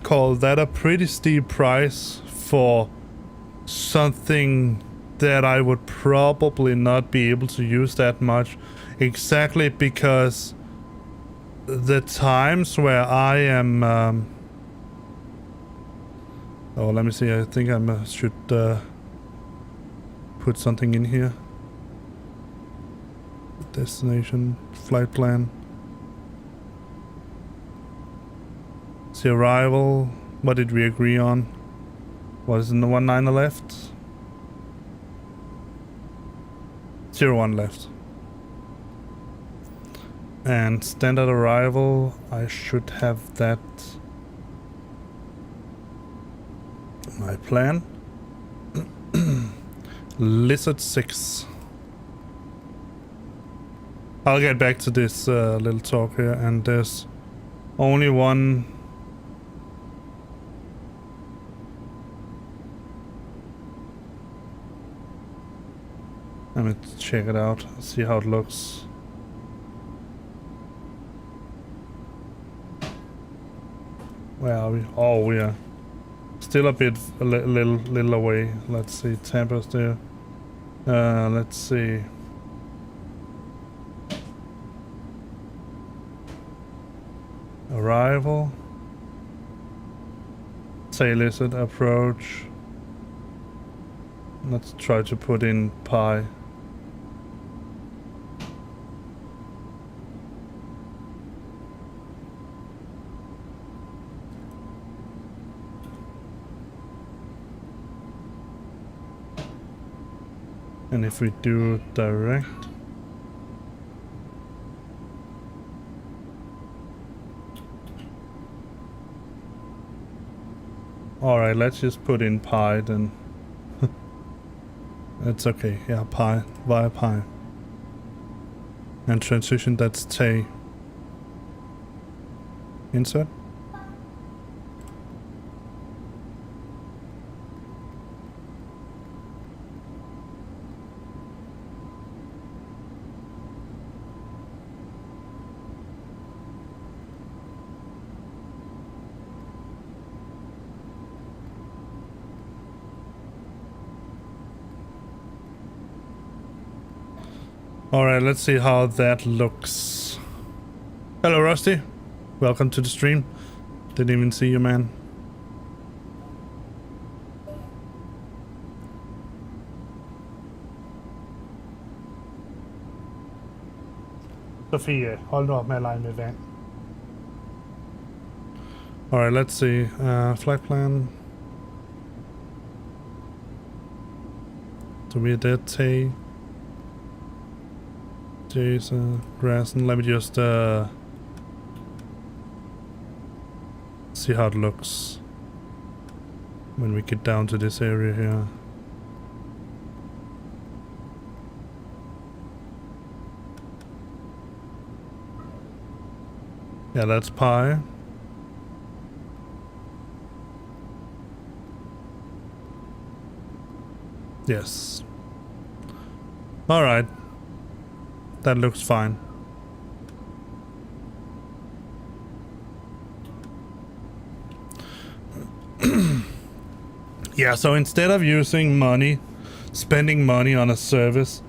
call that a pretty steep price for something that I would probably not be able to use that much, exactly because the times where I am oh, let me see, I think I should put something in here. Destination, flight plan. The arrival, what did we agree on? What is in the 19 left? 01 left. And standard arrival, I should have that. My plan. Lizard 6. I'll get back to this little talk here, and there's only one. Let me check it out, see how it looks. Where are we? Oh, we are still a little away. Let's see, Tampa's there. Let's see. Arrival. Say lizard, approach. Let's try to put in pi. And if we do direct, alright, let's just put in pi then. It's okay, yeah, pi, via pi. And transition, that's Tay. Insert. Alright, let's see how that looks. Hello, Rusty. Welcome to the stream. Didn't even see you, man. Sofie, hold nu op med at lege med vand. Alright, let's see. Flight plan. Do we dead Tay? Jason, Grassen. Let me just see how it looks when we get down to this area here. Yeah, that's pi. Yes. Alright. That looks fine. Yeah, so instead of using money, spending money on a service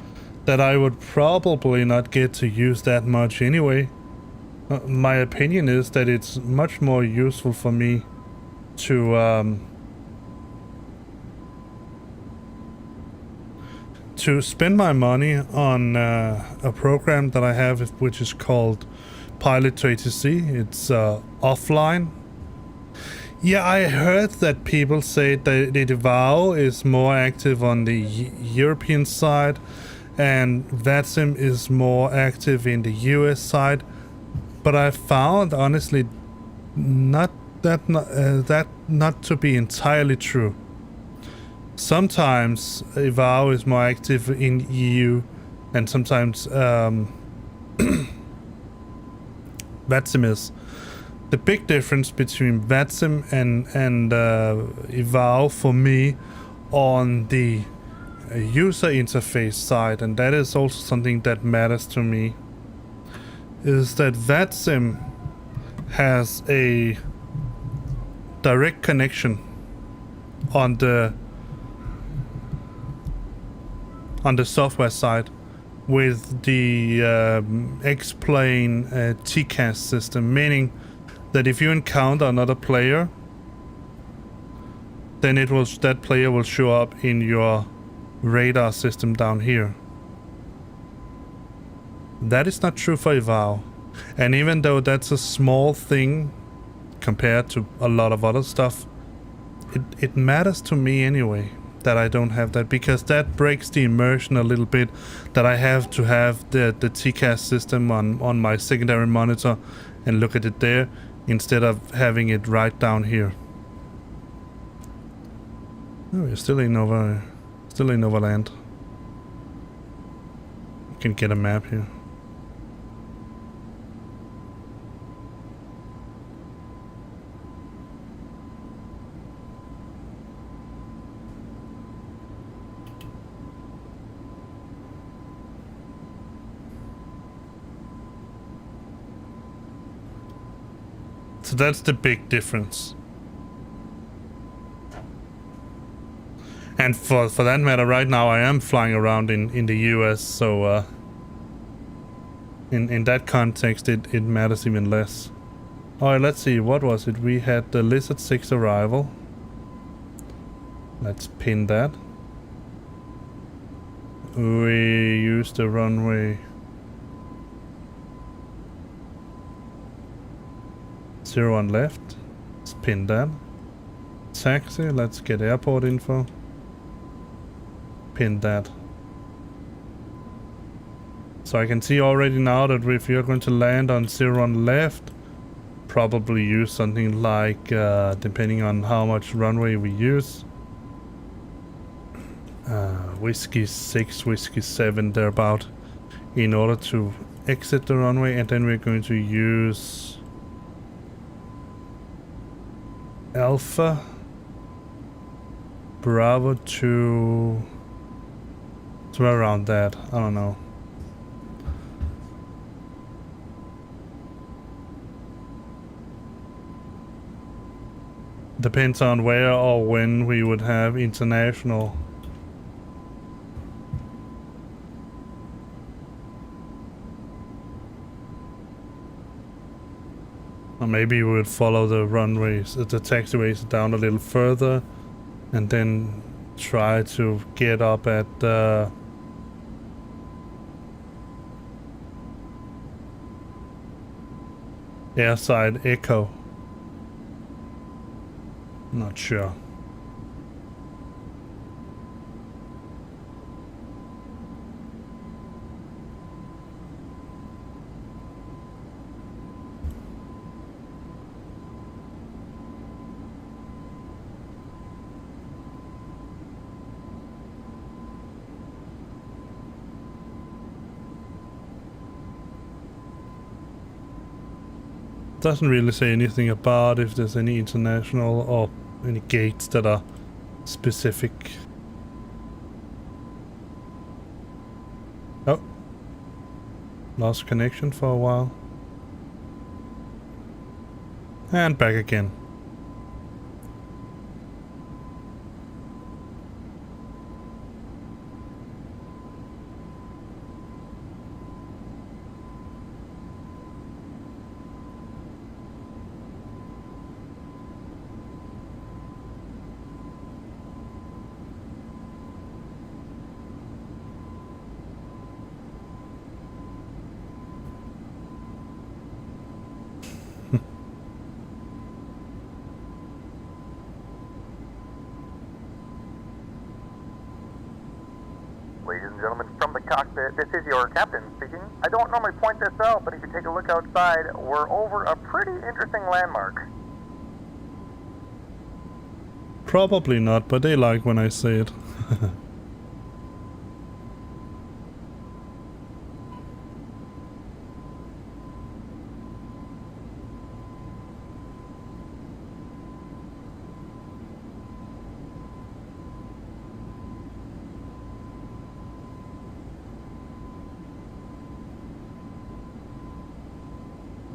that I would probably not get to use that much anyway, my opinion is that it's much more useful for me to spend my money on a program that I have, which is called Pilot to ATC. It's offline. Yeah, I heard that people say that the VAO is more active on the European side, and VATSIM is more active in the US side. But I found, honestly, not to be entirely true. Sometimes VAO is more active in EU, and sometimes VATSIM is. the big difference between VATSIM and EVAO for me on the user interface side, and that is also something that matters to me, is that VATSIM has a direct connection on the software side with the X-Plane TCAS system, meaning that if you encounter another player, then that player will show up in your radar system down here. That is not true for EVAO, and even though that's a small thing compared to a lot of other stuff, it matters to me anyway that I don't have that, because that breaks the immersion a little bit, that I have to have the TCAS system on my secondary monitor and look at it there instead of having it right down here. Oh, we're still in Overland. You can get a map here. So that's the big difference. And for that matter, right now I am flying around in the US, so in that context it matters even less. Alright, let's see, what was it? We had the Lizard 6 arrival. Let's pin that. We use the runway 01 left. Let's pin that. Taxi, let's get airport info. Pin that. So I can see already now that if you're going to land on 01 left, probably use something like, depending on how much runway we use, Whiskey 6, Whiskey 7, thereabout, in order to exit the runway, and then we're going to use Alpha Bravo to somewhere around that. I don't know. Depends on where or when we would have international. Or maybe we would follow the runways, the taxiways down a little further, and then try to get up at airside Echo. Not sure. Doesn't really say anything about if there's any international or any gates that are specific. Oh, lost connection for a while, and back again. Ladies and gentlemen, from the cockpit, this is your captain speaking. I don't normally point this out, but if you take a look outside, we're over a pretty interesting landmark. Probably not, but they like when I say it.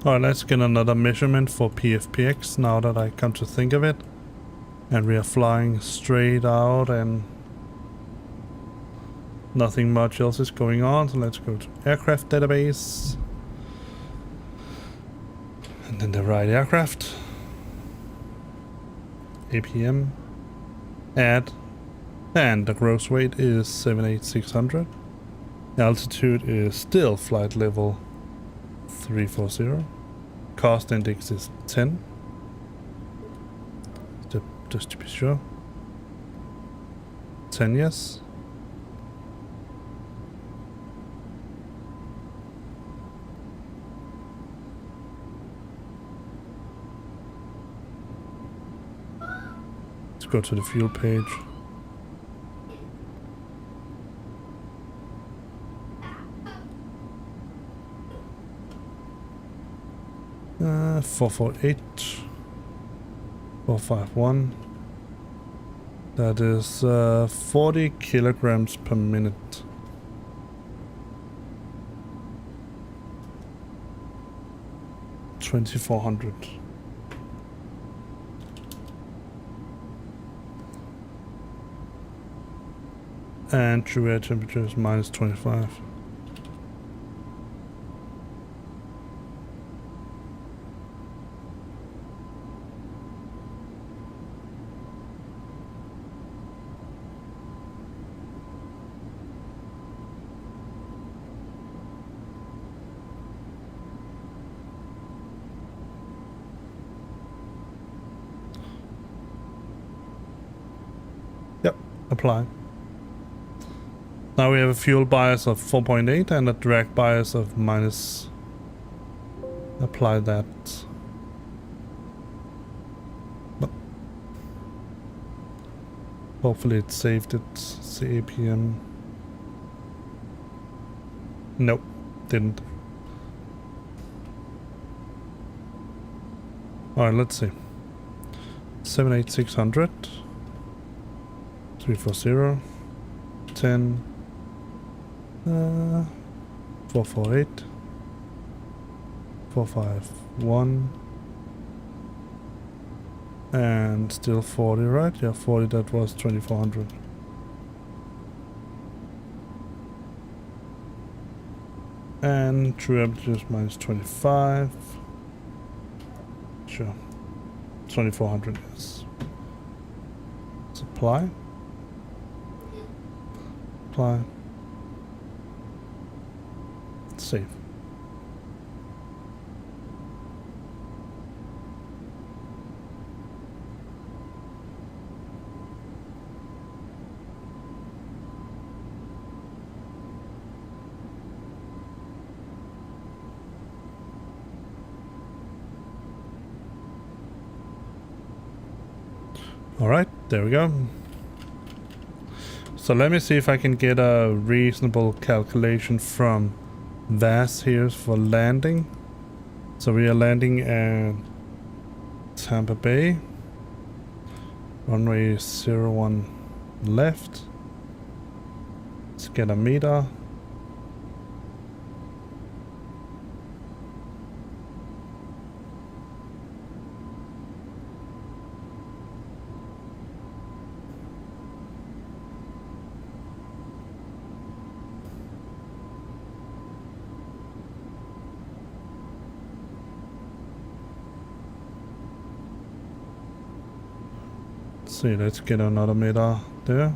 Alright, let's get another measurement for PFPX now that I come to think of it. And we are flying straight out and nothing much else is going on. So let's go to aircraft database. And then the right aircraft. APM. Add. And the gross weight is 78600. Altitude is still flight level 340. Cost index is 10. Just to be sure. 10, yes. Let's go to the fuel page. Uh, 448. 451. That is 40 kilograms per minute. $2,400. And true air temperature is -25. Yep, apply. Now we have a fuel bias of 4.8 and a drag bias of minus. Apply that. But hopefully it saved it. CAPM. Nope, didn't. Alright, let's see. 78600. 340. 10. 448. 451. And still 40, right? Yeah, 40, that was 2400. And true average is -25. Sure. 2400, yes. Supply. Apply. Save. All right, there we go. So let me see if I can get a reasonable calculation from VAS here for landing. So we are landing at Tampa Bay. Runway 01 left. Let's get a meter. See, let's get another meter there.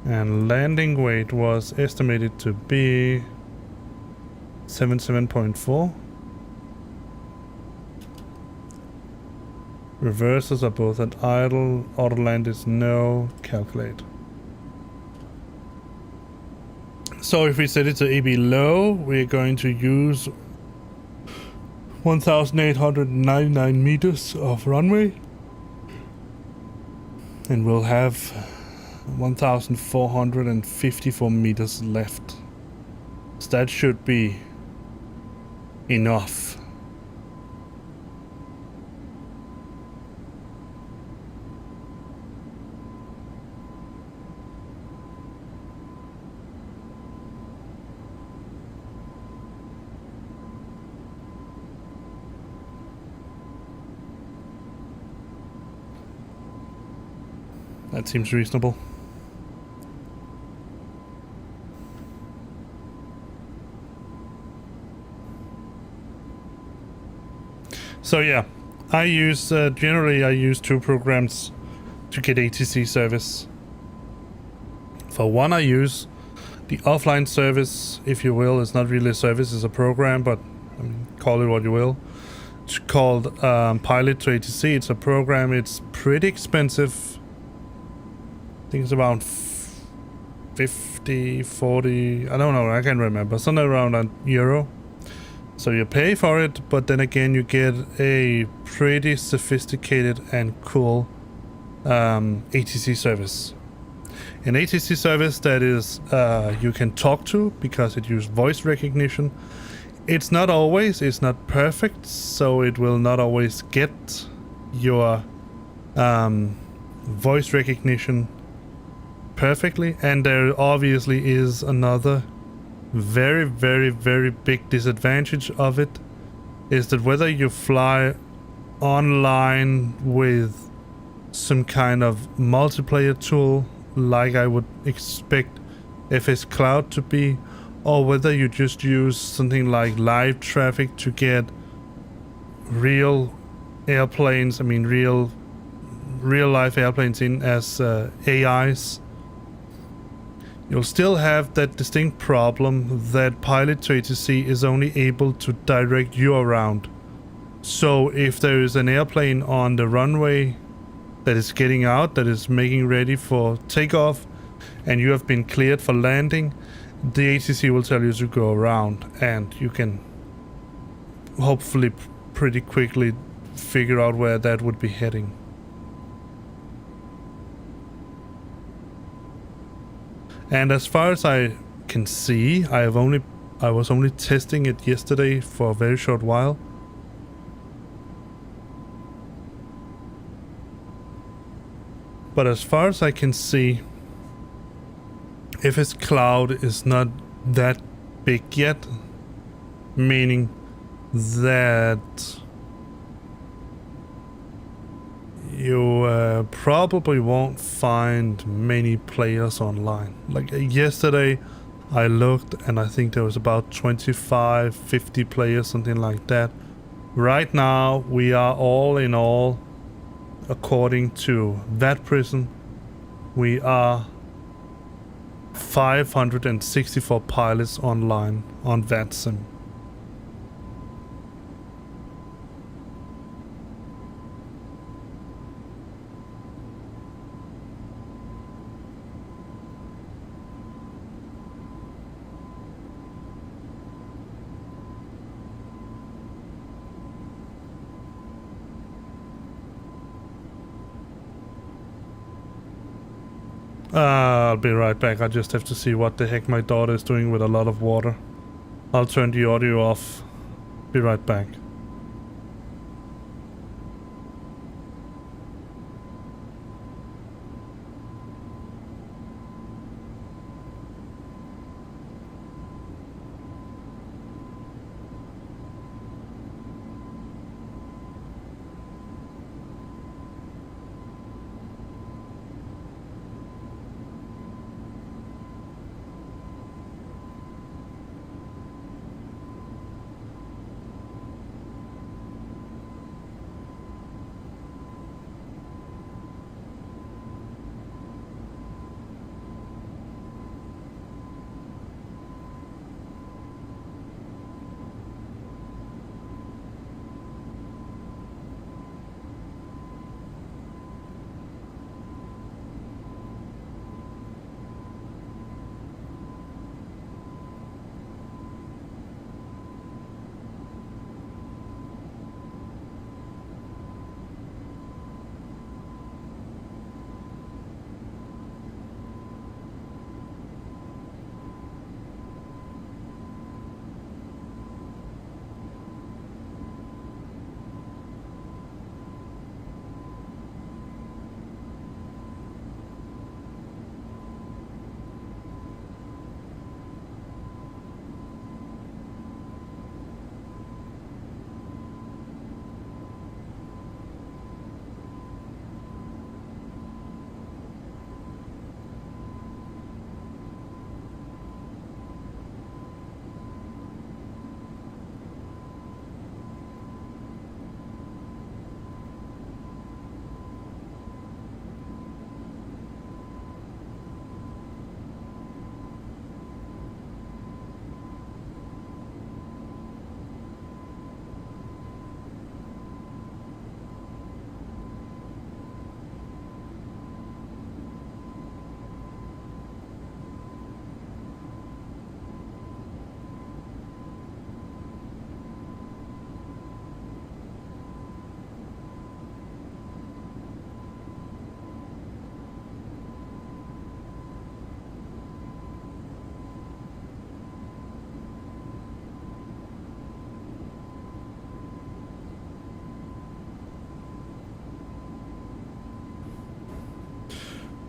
And landing weight was estimated to be 77.4. Reversers are both at idle. Auto land is no. Calculate. So if we set it to AB low, we're going to use 1,899 meters of runway. And we'll have 1,454 meters left. So that should be enough. That seems reasonable. So yeah, I use generally I use 2 programs to get ATC service. For one, I use the offline service, if you will. It's not really a service, it's a program, but I mean, call it what you will. It's called Pilot to ATC. It's a program. It's pretty expensive. I think it's around 50, 40, I don't know, I can't remember. Something around €1. So you pay for it, but then again you get a pretty sophisticated and cool ATC service. An ATC service that is you can talk to because it uses voice recognition. It's not perfect, so it will not always get your voice recognition perfectly. And there obviously is another very, very, very big disadvantage of it, is that whether you fly online with some kind of multiplayer tool like I would expect FS Cloud to be, or whether you just use something like live traffic to get real airplanes, I mean real life airplanes in as AIs, you'll still have that distinct problem that Pilot to ATC is only able to direct you around. So if there is an airplane on the runway that is getting out, that is making ready for takeoff, and you have been cleared for landing, the ATC will tell you to go around, and you can hopefully pretty quickly figure out where that would be heading. And as far as I can see, I was only testing it yesterday for a very short while. But as far as I can see, FS Cloud is not that big yet, meaning that you probably won't find many players online. Like yesterday I looked and I think there was about 25, 50 players, something like that. Right now we are all in all, according to VATSIM, we are 564 pilots online on VATSIM. I'll be right back. I just have to see what the heck my daughter is doing with a lot of water. I'll turn the audio off. Be right back.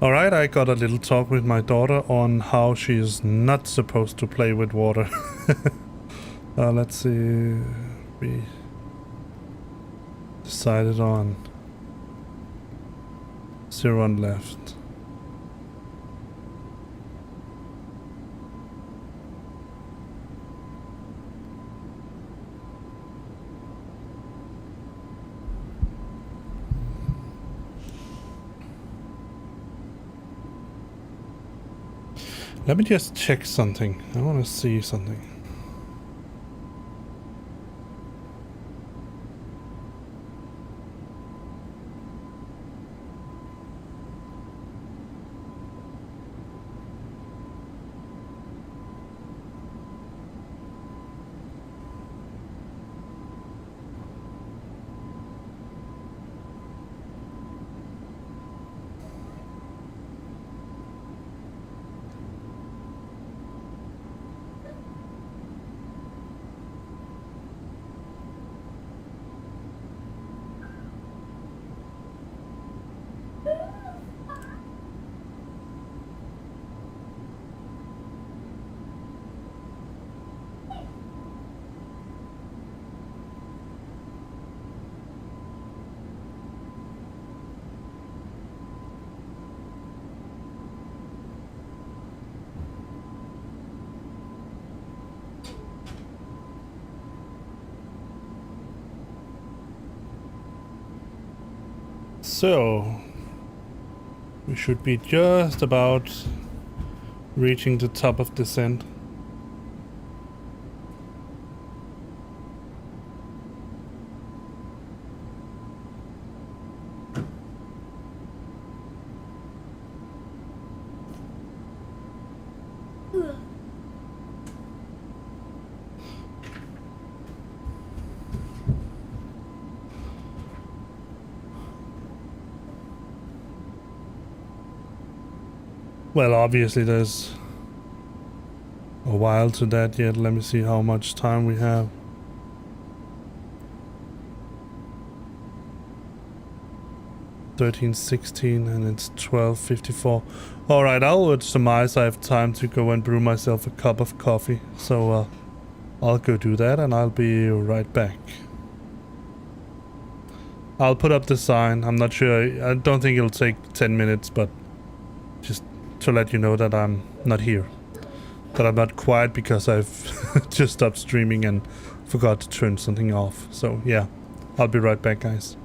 Alright, I got a little talk with my daughter on how she is not supposed to play with water. Let's see. We decided on 0 on left. Let me just check something. I want to see something. So, we should be just about reaching the top of descent. Well, obviously there's a while to that yet. Let me see how much time we have. (13:16) and it's 12:54. All right, I would surmise I have time to go and brew myself a cup of coffee. So I'll go do that and I'll be right back. I'll put up the sign. I'm not sure. I don't think it'll take 10 minutes, but just to let you know that I'm not here. That I'm not quiet because I've just stopped streaming and forgot to turn something off. So yeah, I'll be right back, guys.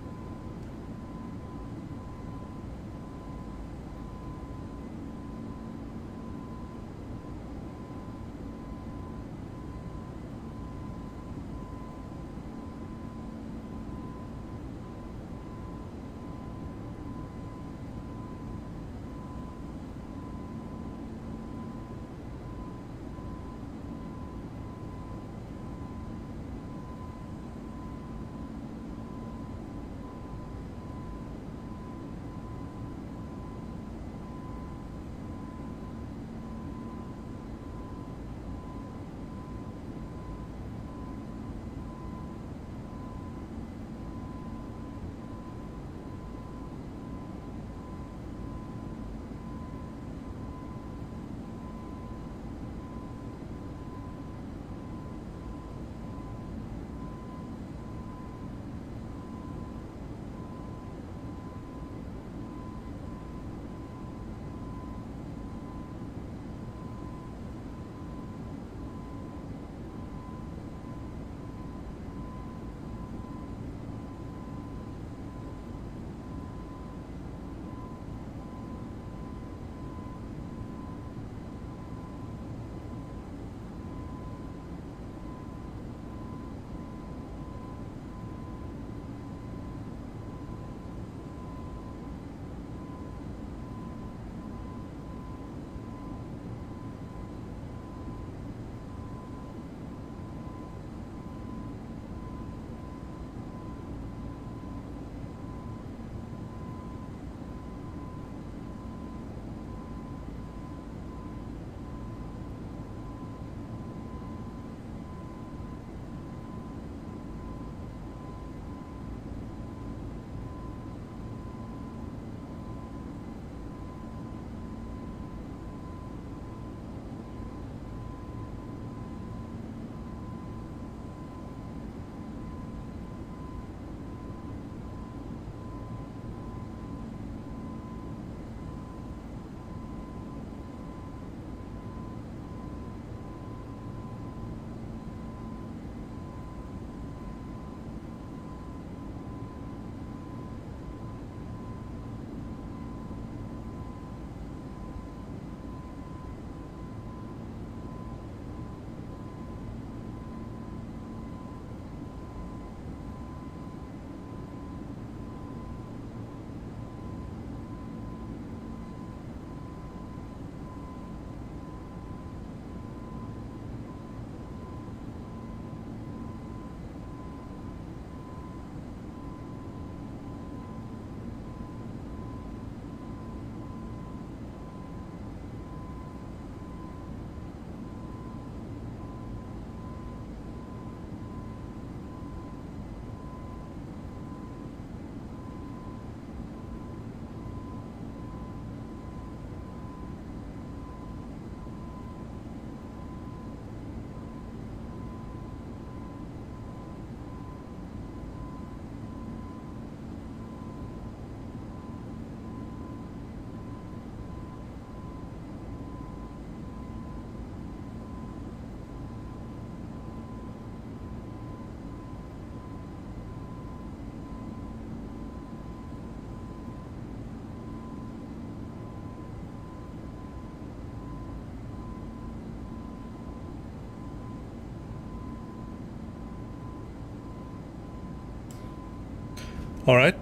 All right,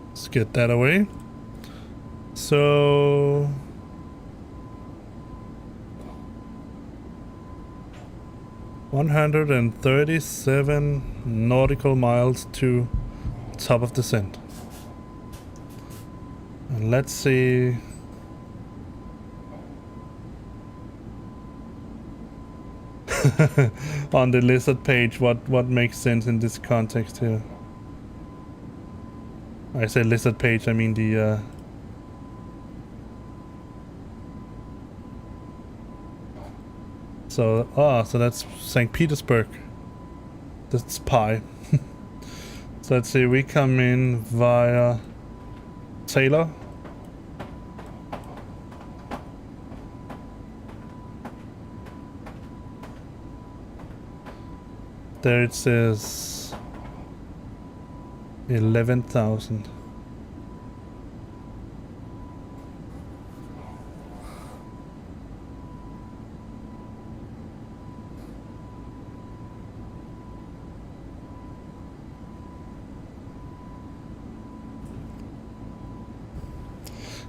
let's get that away. So 137 nautical miles to top of descent. And let's see. On the lizard page, what makes sense in this context here? I say lizard page, I mean the so that's St. Petersburg. That's pi. So let's see, we come in via Taylor. There it says 11,000.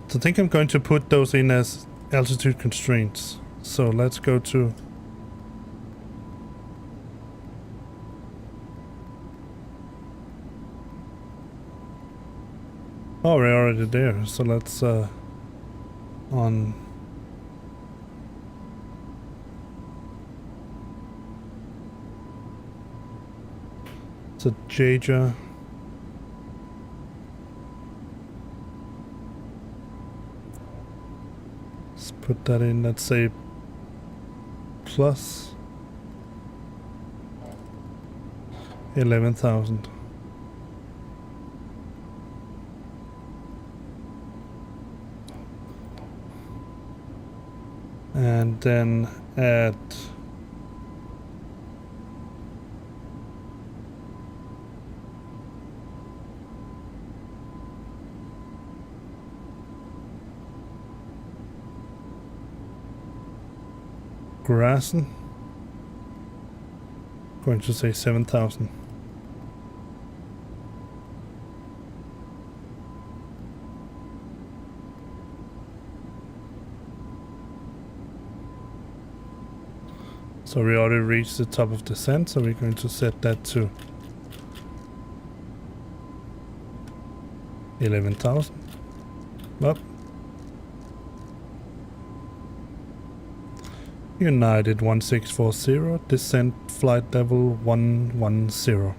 So I think I'm going to put those in as altitude constraints. So let's go to we're already there. So let's on so Jaja. Let's put that in, let's say plus 11,000. And then add Grassen. Going to say 7,000. So we already reached the top of descent, so we're going to set that to 11,000. Up. United 1640, descent flight level 110.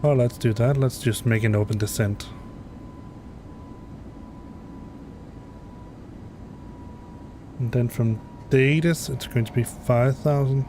Well, let's do that. Let's just make an open descent. And then from Datus, it's going to be 5,000.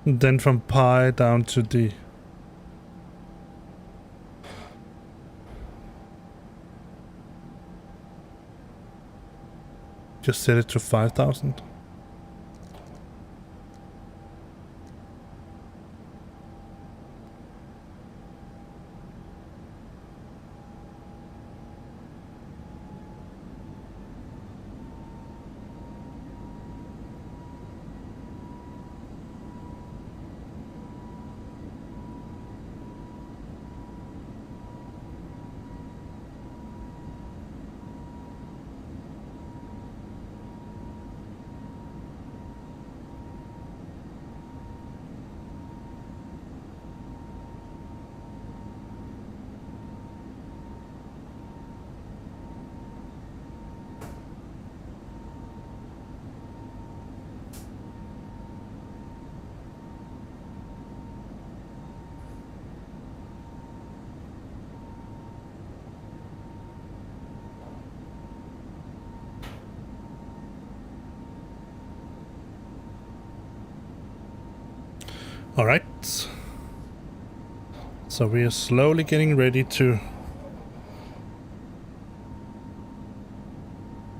And then from pi down to D. Just set it to 5,000. All right. So we are slowly getting ready to...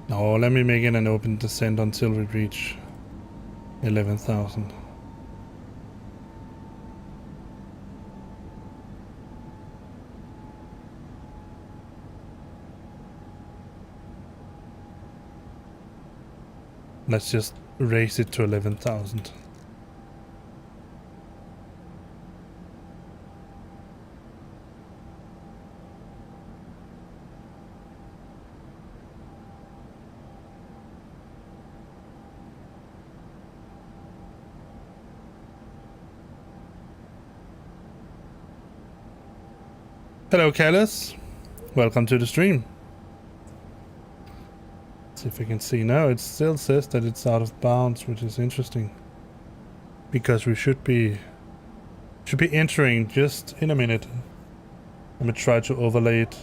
Oh, let me make it an open descent until we reach 11,000. Let's just raise it to 11,000. Hello, Callus. Welcome to the stream. Let's see if we can see now. It still says that it's out of bounds, which is interesting, because we should be entering just in a minute. Let me try to overlay it.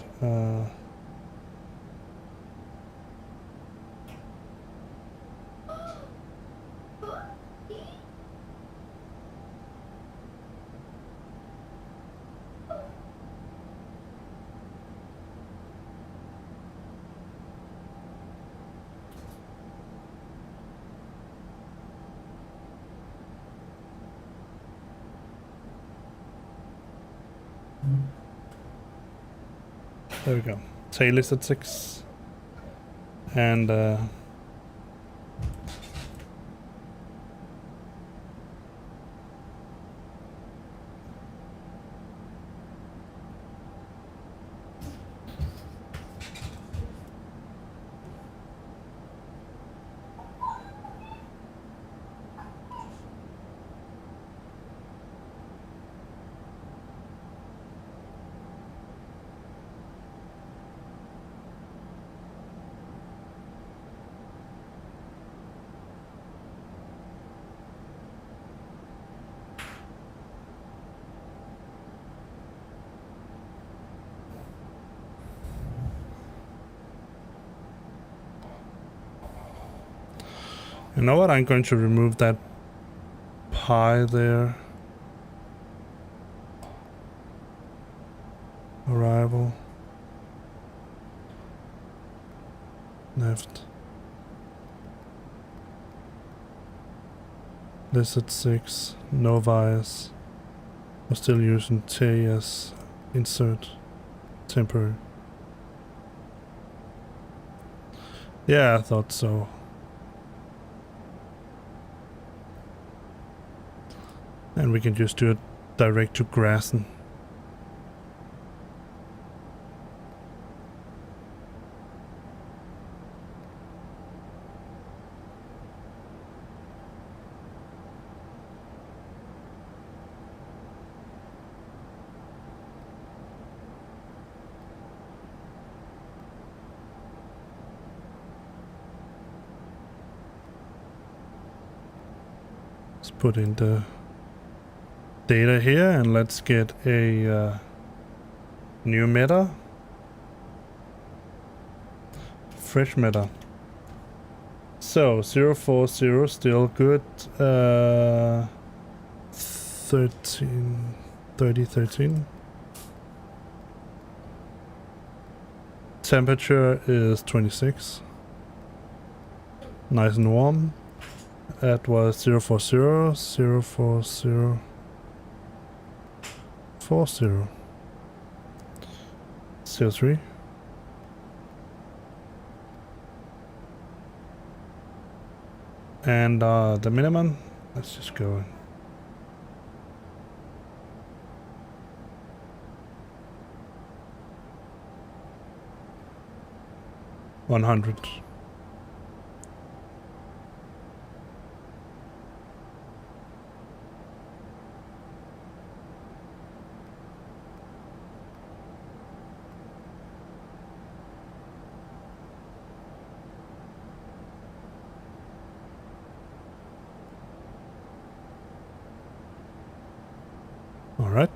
There we go. Tail is at 6. And you know what? I'm going to remove that pie there. Arrival. Left. This at 6. No bias. We're still using T as insert. Temporary. Yeah, I thought so. And we can just do it direct to Grassen. Let's put in the data here and let's get a new meta. Fresh meta. So 040 still good. 13. Temperature is 26. Nice and warm. That was 040. 40. 03. And the minimum, let's just go in. 100. All right.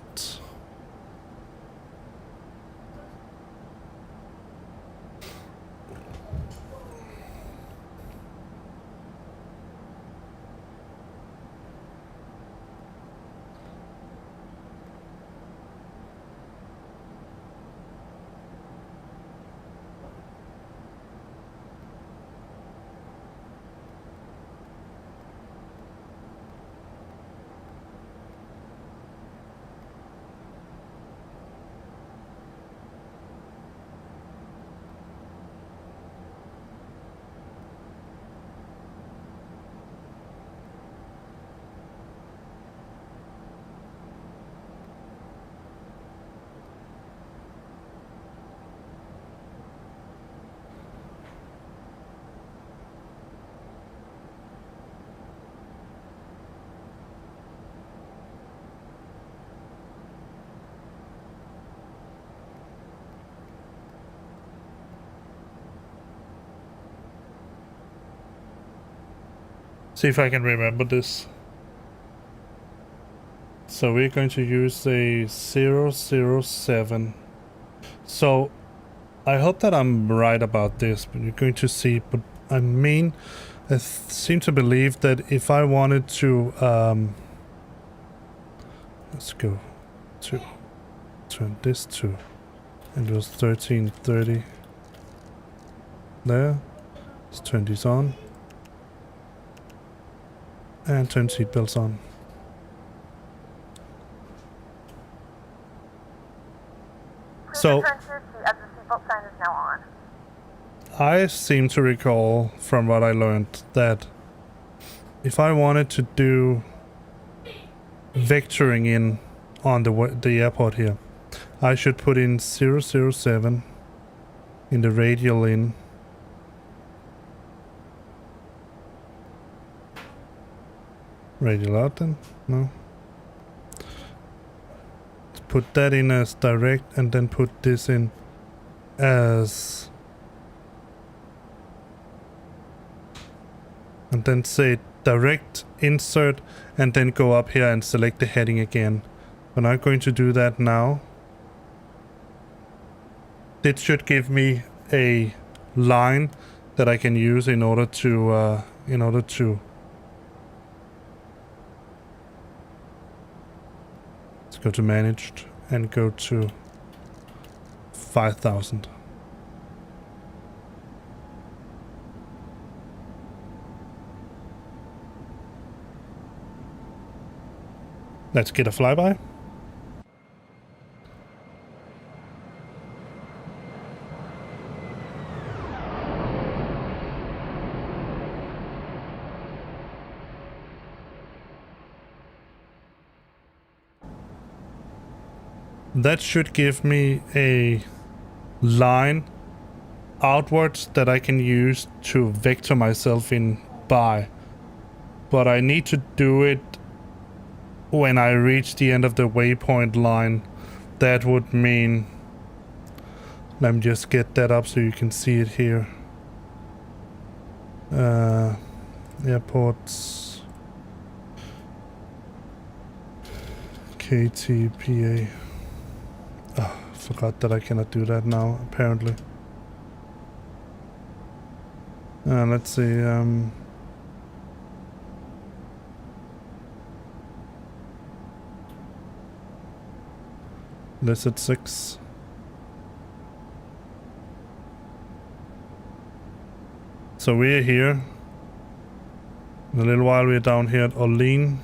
See if I can remember this. So we're going to use a 007. So I hope that I'm right about this, but you're going to see. But I mean, I seem to believe that if I wanted to, let's go to turn this to, and it was 1330. There. Let's turn these on. And turn seatbelts on. So, Return to your seat as the seatbelt sign is now on. I seem to recall from what I learned that if I wanted to do vectoring in on the airport here, I should put in 007 in the radial in. Radial out then? No. Put that in as direct and then put this in as, and then say direct insert and then go up here and select the heading again. But I'm going to do that now. It should give me a line that I can use in order to let's go to managed and go to 5,000. Let's get a flyby. That should give me a line outwards that I can use to vector myself in by. But I need to do it when I reach the end of the waypoint line. That would mean, let me just get that up so you can see it here. Airports, KTPA. Oh, forgot that I cannot do that now, apparently. Let's see, this at 6. So we're here. In a little while we're down here at Orleans.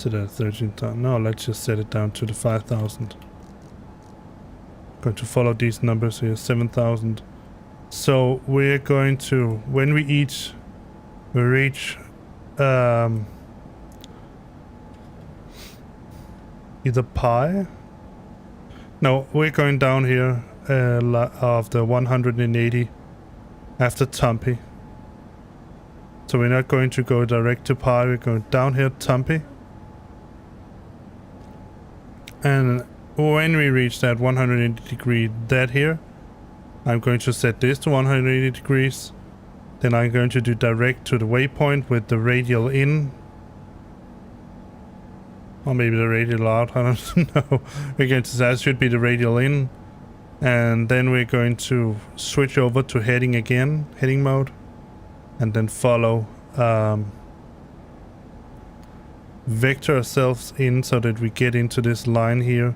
To the 13,000. No, let's just set it down to the 5,000. Going to follow these numbers here, 7,000. So we're going to, when we reach either pi. No, we're going down here of the 180 after Tampa. So we're not going to go direct to pi. We're going down here Tampa. And when we reach that 180 degree dead here, I'm going to set this to 180 degrees. Then I'm going to do direct to the waypoint with the radial in. Or maybe the radial out, I don't know. We're going to say that should be the radial in. And then we're going to switch over to heading again, heading mode. And then follow vector ourselves in so that we get into this line here.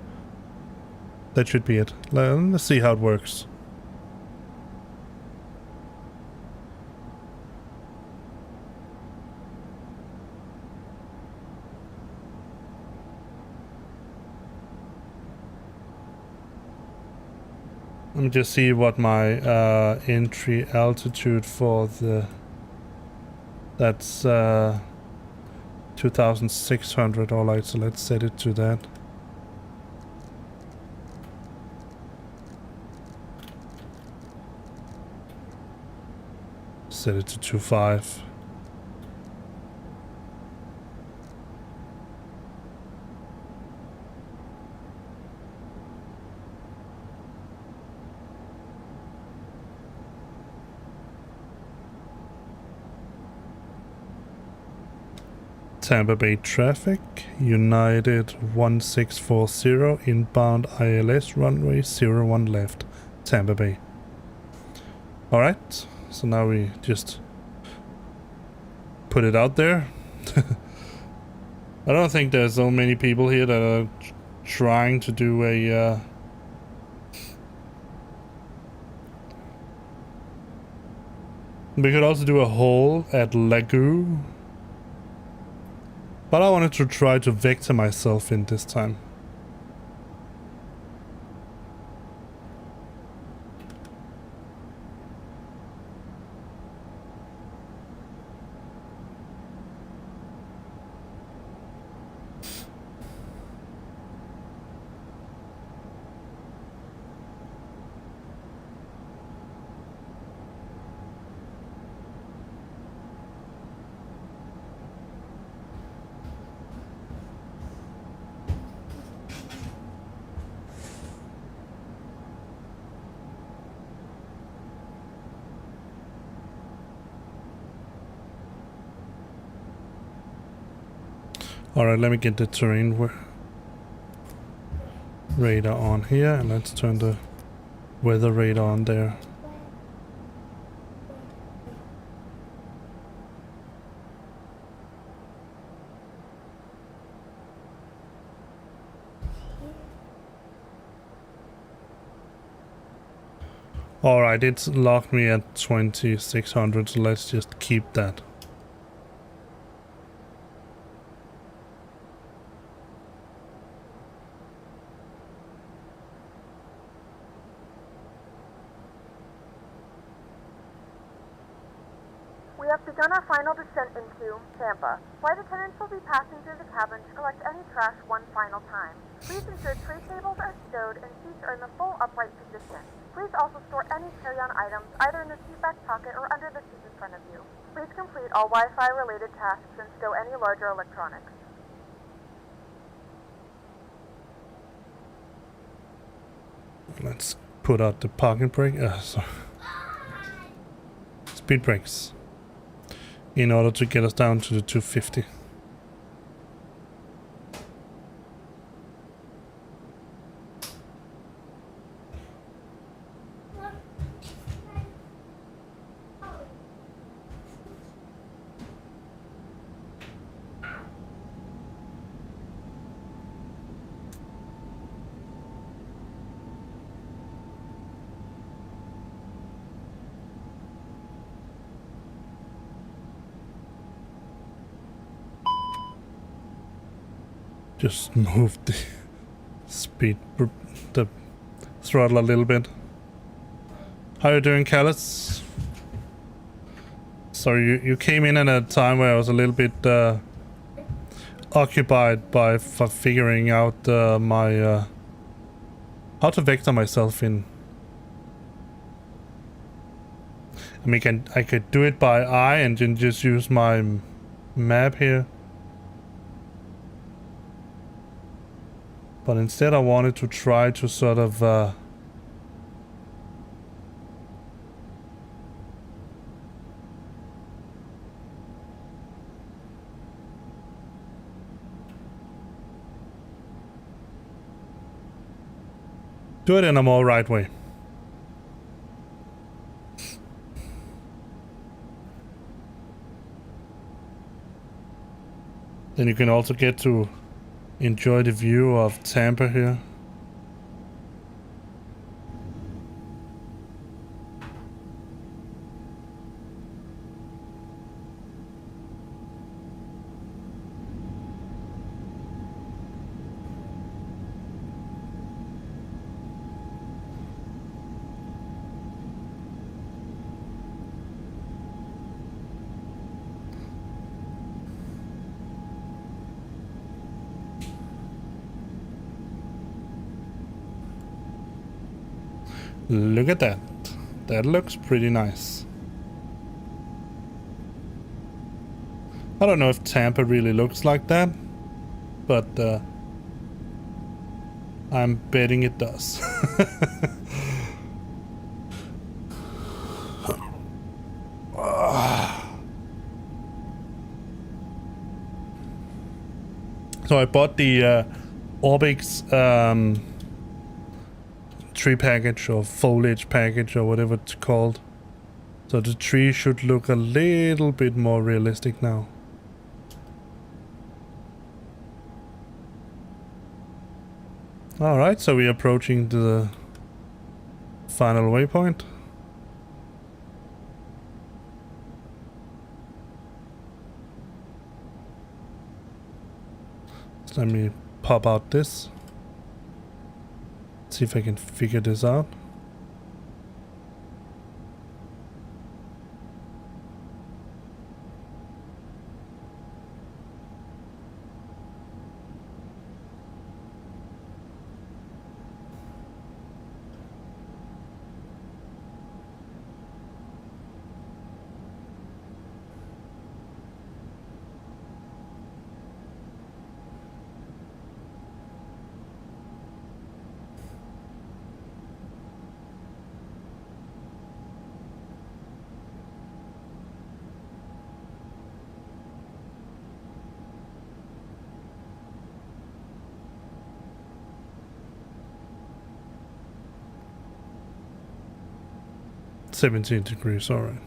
That should be it. Let's see how it works. Let me just see what my entry altitude for the, that's 2,600. All right, so let's set it to that. Set it to 25. Tampa Bay traffic, United 1640, inbound ILS runway 01 left, Tampa Bay. Alright, so now we just put it out there. I don't think there's so many people here that are trying to do a we could also do a hole at Lagoon. But I wanted to try to vector myself in this time. Alright, let me get the terrain radar on here, and let's turn the weather radar on there. Alright, it's locked me at 2600, so let's just keep that. We have begun our final descent into Tampa. Flight attendants will be passing through the cabin to collect any trash one final time. Please ensure tray tables are stowed and seats are in the full upright position. Please also store any carry-on items either in the seat back pocket or under the seat in front of you. Please complete all Wi-Fi related tasks and stow any larger electronics. Let's put out the parking brake. Sorry. Speed brakes. In order to get us down to the 250. Just move the speed, the throttle a little bit. How are you doing, Callus? Sorry, you came in at a time where I was a little bit occupied by figuring out my how to vector myself in. I mean, I could do it by eye and then just use my map here. But instead I wanted to try to sort of do it in a more right way. Then you can also get to enjoy the view of Tampa here. Look at that. That looks pretty nice. I don't know if Tampa really looks like that, but I'm betting it does. So I bought the Orbix tree package or foliage package or whatever it's called. So the tree should look a little bit more realistic now. Alright, so we're approaching the final waypoint. So let me pop out this. See if I can figure this out. $17 degrees, alright.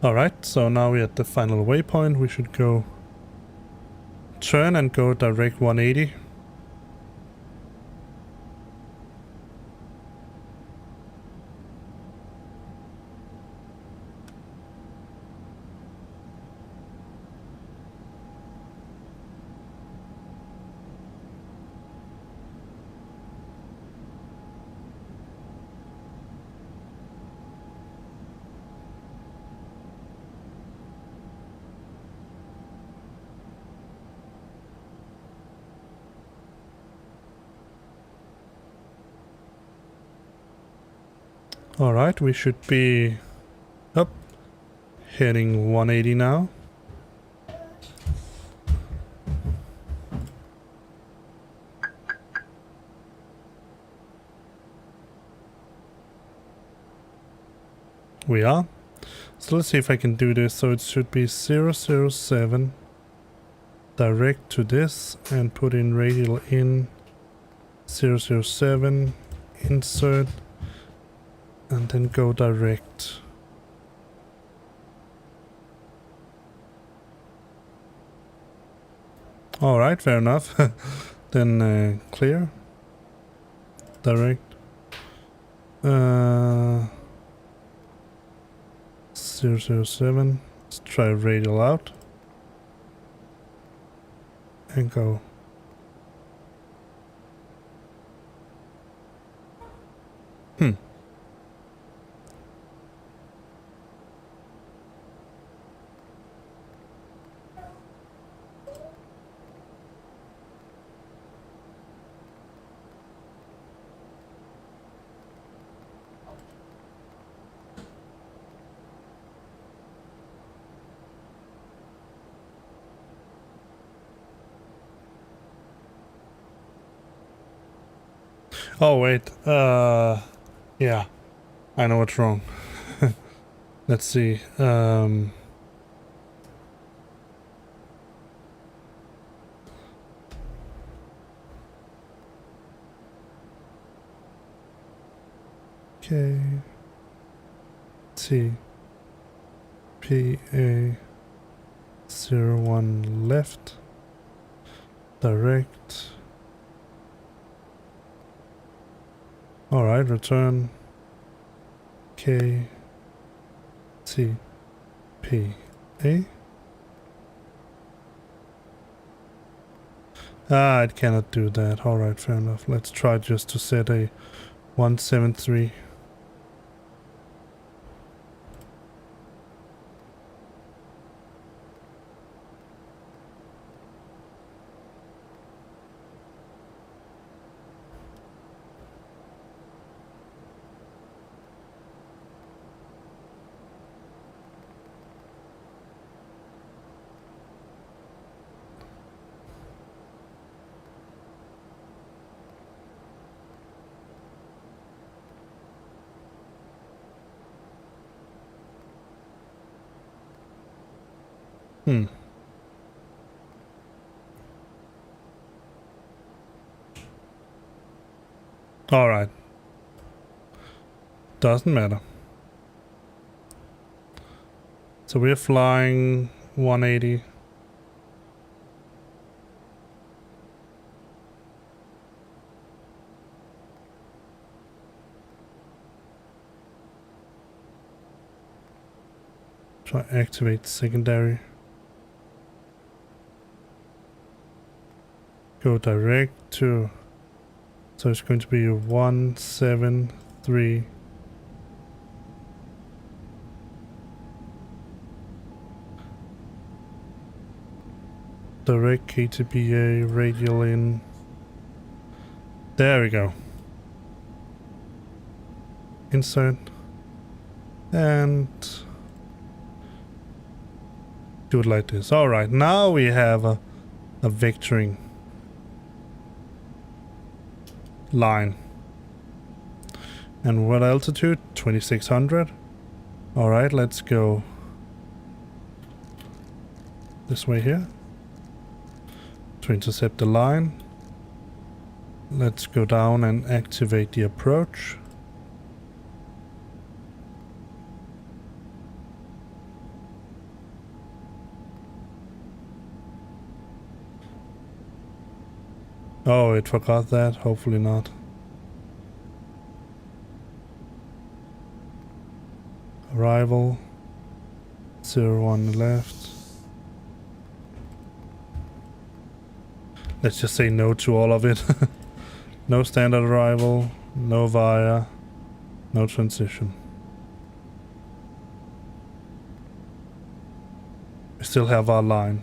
Alright, so now we're at the final waypoint. We should go turn and go direct 180. Alright, we should be up, heading 180 now. We are. So let's see if I can do this. So it should be 007, direct to this, and put in radial in 007, insert, and then go direct. Alright, fair enough. Then clear. Direct. 007. Let's try radial out. And go. Oh wait, yeah, I know what's wrong. Let's see, KTPA 01 left, direct. Alright, return KTPA KTPA. Ah, it cannot do that. Alright, fair enough. Let's try just to set a 173. Alright. Doesn't matter. So we're flying 180. Try activate secondary. Go direct to, so it's going to be 173. Direct KTPA, radial in. There we go. Insert. And do it like this. Alright, now we have a vectoring line. And what altitude? 2600. Alright, let's go this way here to intercept the line. Let's go down and activate the approach. Oh, it forgot that. Hopefully not. Arrival. 01 left. Let's just say no to all of it. No standard arrival. No via. No transition. We still have our line.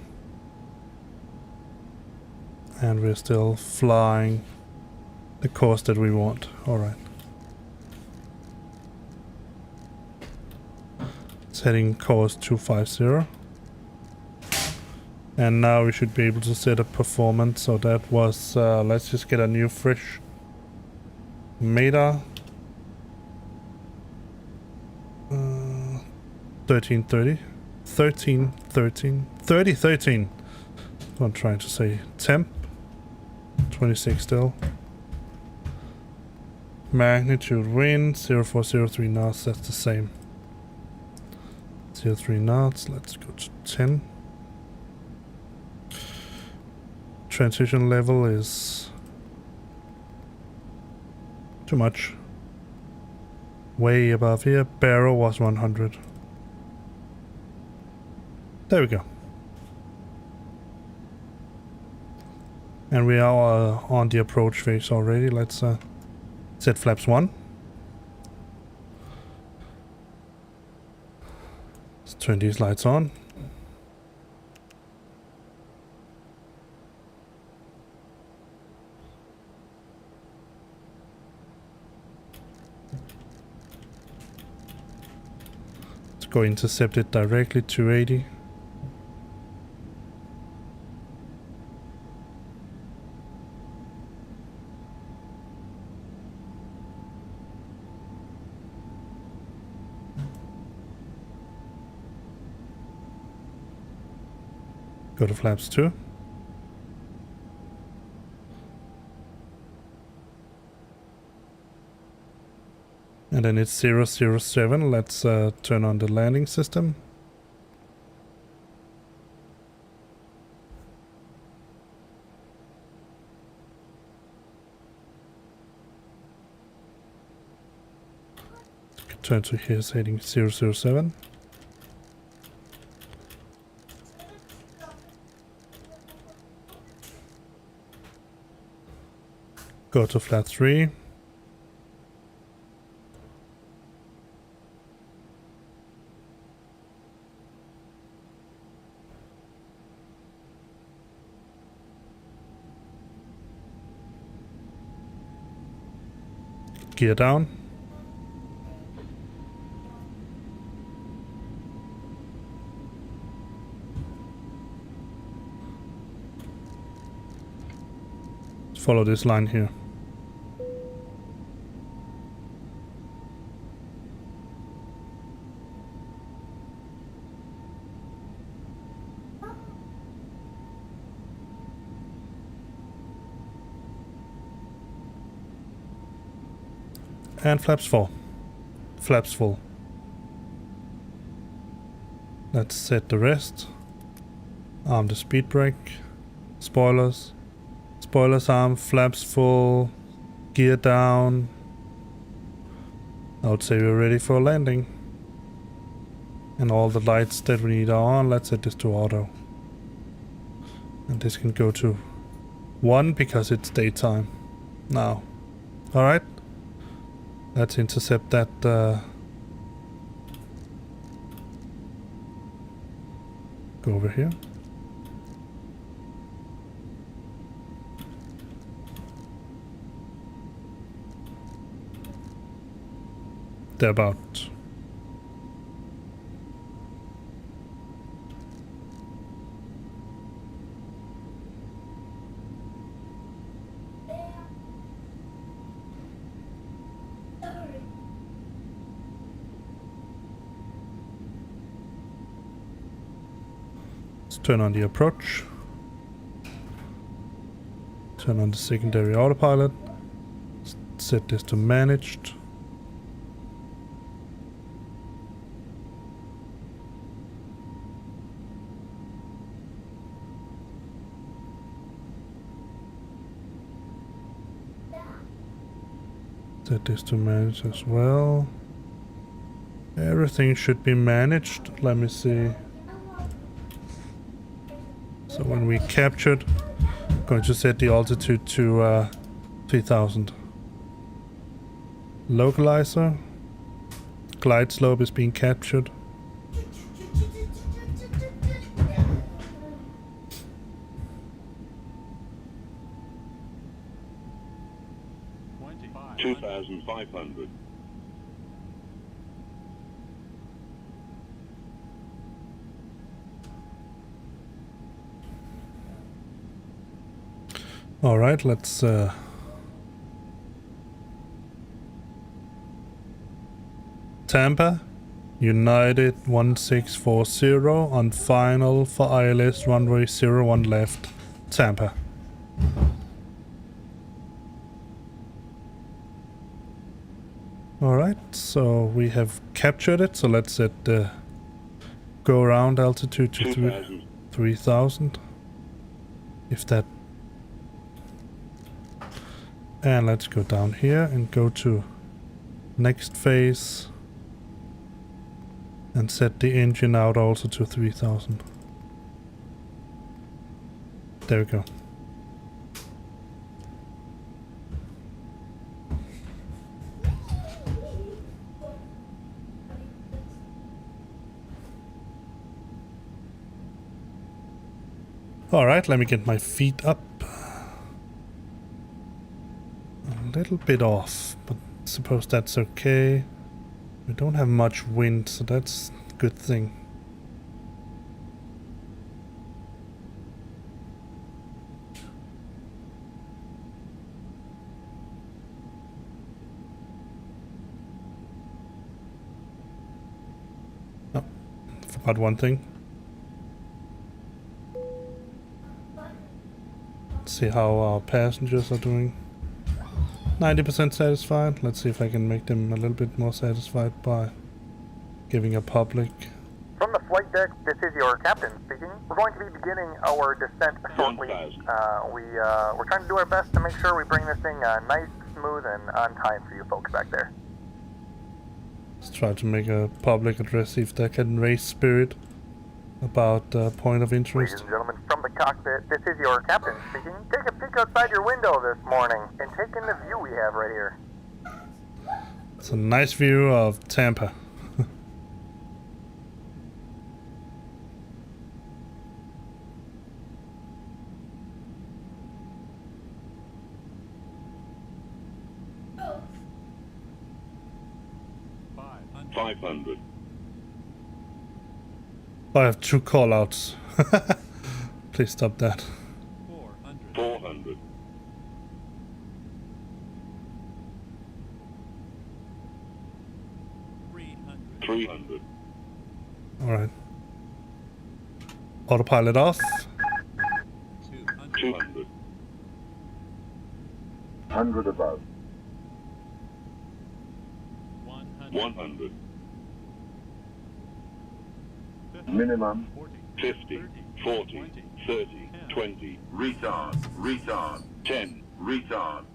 And we're still flying the course that we want. Alright. Setting course 250. And now we should be able to set a performance. So that was, let's just get a new fresh META. 1330. 3013. I'm trying to say temp. 26 still. Magnitude wind 0403 knots, that's the same. 03 knots, let's go to 10. Transition level is too much. Way above here. Barrel was 100. There we go. And we are on the approach phase already. Let's set flaps 1. Let's turn these lights on. Let's go intercept it directly, 280. Go to flaps 2. And then it's 007. Let's turn on the landing system. Turn to here's heading 007. Go to flat 3. Gear down. Follow this line here. And flaps full. Flaps full. Let's set the rest. Arm the speed brake. Spoilers. Spoilers arm, flaps full. Gear down. I would say we're ready for landing. And all the lights that we need are on. Let's set this to auto. And this can go to 1 because it's daytime now. Alright. Let's intercept that go over here. They're about. Let's turn on the approach. Turn on the secondary autopilot. Set this to managed. Set this to manage as well. Everything should be managed. Let me see. So when we captured, I'm going to set the altitude to 3000. Localizer. Glide slope is being captured. $2,500. All right, let's Tampa United 1640 on final for ILS runway 01 left, Tampa. Alright, so we have captured it, so let's set the go around altitude to 3000. If that. And let's go down here and go to next phase. And set the engine out also to 3000. There we go. Alright, let me get my feet up. A little bit off, but I suppose that's okay. We don't have much wind, so that's a good thing. Oh, forgot one thing. Let's see how our passengers are doing. 90% satisfied. Let's see if I can make them a little bit more satisfied by giving a public. From the flight deck, this is your captain speaking. We're going to be beginning our descent shortly. We're trying to do our best to make sure we bring this thing nice, smooth, and on time for you folks back there. Let's try to make a public address, see if that can raise spirit about the point of Ladies interest. and gentlemen, from the cockpit, this is your captain speaking. Take a peek outside your window this morning and take in the view we have right here. It's a nice view of Tampa. Five hundred. I have 2 callouts. Please stop that. 400. 300. Alright. Autopilot off. 200. 100 above. 100. Minimum 50, 40, 30, 20, retard, retard, 10, retard.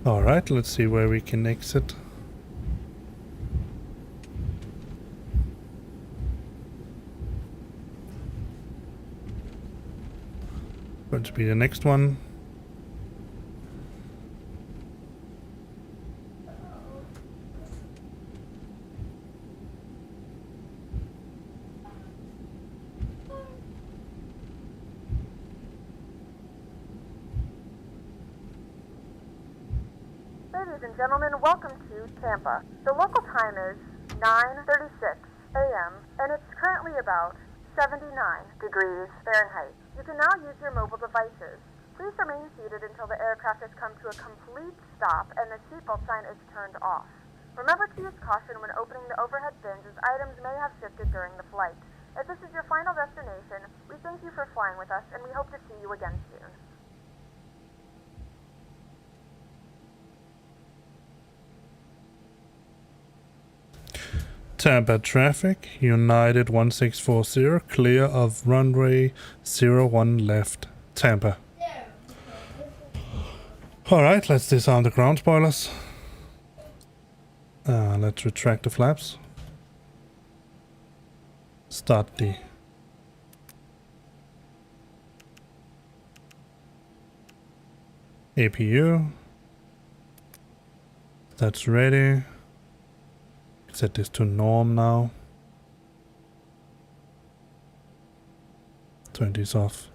Alright, let's see where we can exit. Going to be the next one. Ladies and gentlemen, welcome to Tampa. The local time is 9:36 a.m. and it's currently about 79 degrees Fahrenheit. You can now use your mobile devices. Please remain seated until the aircraft has come to a complete stop and the seatbelt sign is turned off. Remember to use caution when opening the overhead bins as items may have shifted during the flight. If this is your final destination, we thank you for flying with us and we hope to see you again soon. Tampa traffic, United 1640, clear of runway 01 left, Tampa. Alright, let's disarm the ground spoilers. Let's retract the flaps. Start the APU. That's ready. Set this to norm now. 20's off.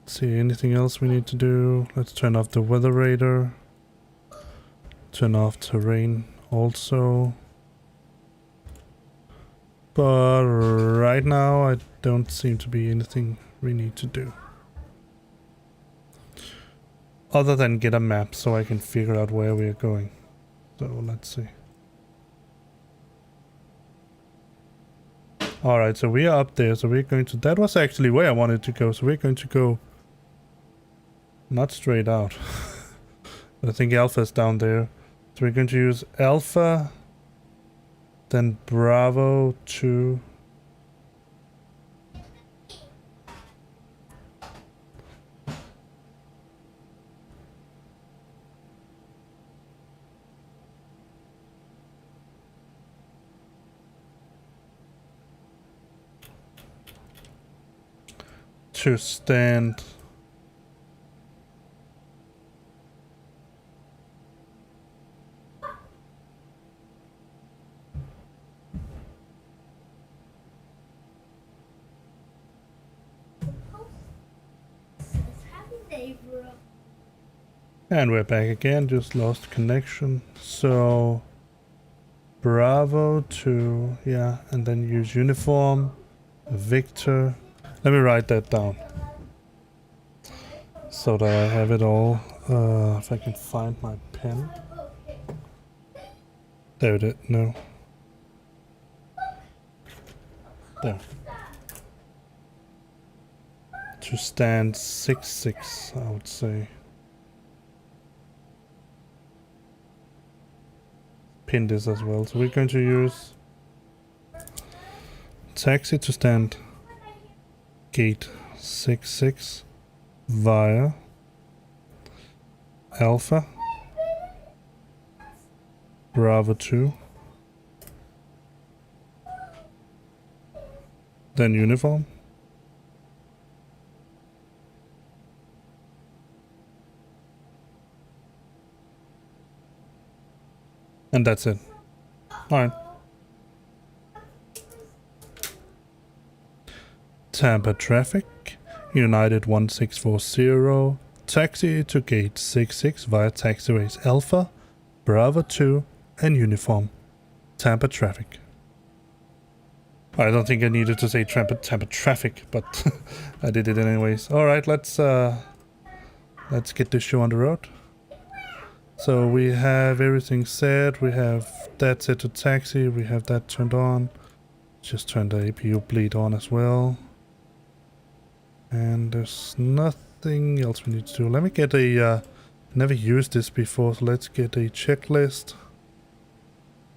See anything else we need to do? Let's turn off the weather radar. Turn off terrain also. But right now I don't seem to be anything we need to do. Other than get a map so I can figure out where we are going. So let's see. Alright, so we are up there, so we're going to... That was actually where I wanted to go, so we're going to go... Not straight out. But I think Alpha's down there. So we're going to use Alpha... Then Bravo 2... to stand and we're back again, just lost connection. So Bravo 2, yeah, and then use uniform, Victor. Let me write that down so that I have it all. If I can find my pen. There it is. No. There. To stand 6-6, I would say. Pin this as well. So we're going to use taxi to stand gate 66 via Alpha Bravo 2, then uniform, and that's it. Alright. Tampa traffic, United 1640, taxi to gate 66 via taxiways Alpha, Bravo 2, and uniform. Tampa traffic. I don't think I needed to say Tampa traffic, but I did it anyways. Alright, let's get this show on the road. So we have everything set, we have that set to taxi, we have that turned on. Just turn the APU bleed on as well. And there's nothing else we need to do. Let me get a, never used this before, so let's get a checklist.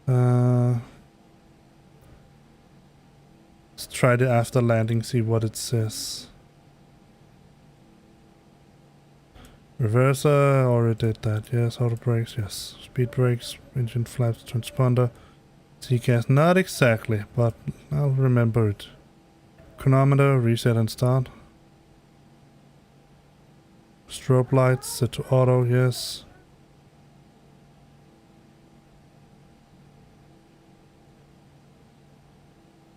Let's try the after landing, see what it says. Reverser, already did that, yes. Auto brakes, yes. Speed brakes, engine flaps, transponder. C-gas, not exactly, but I'll remember it. Chronometer, reset and start. Strobe lights, set to auto, yes.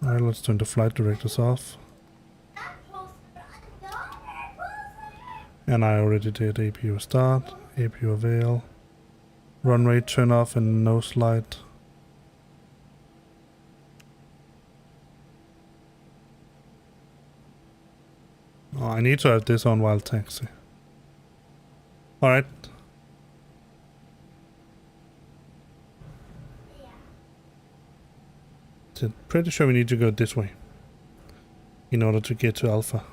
Alright, let's turn the flight directors off. And I already did APU start, APU avail. Runway turn off and nose light. Oh, I need to have this on while taxi. Alright. So pretty sure we need to go this way in order to get to Alpha.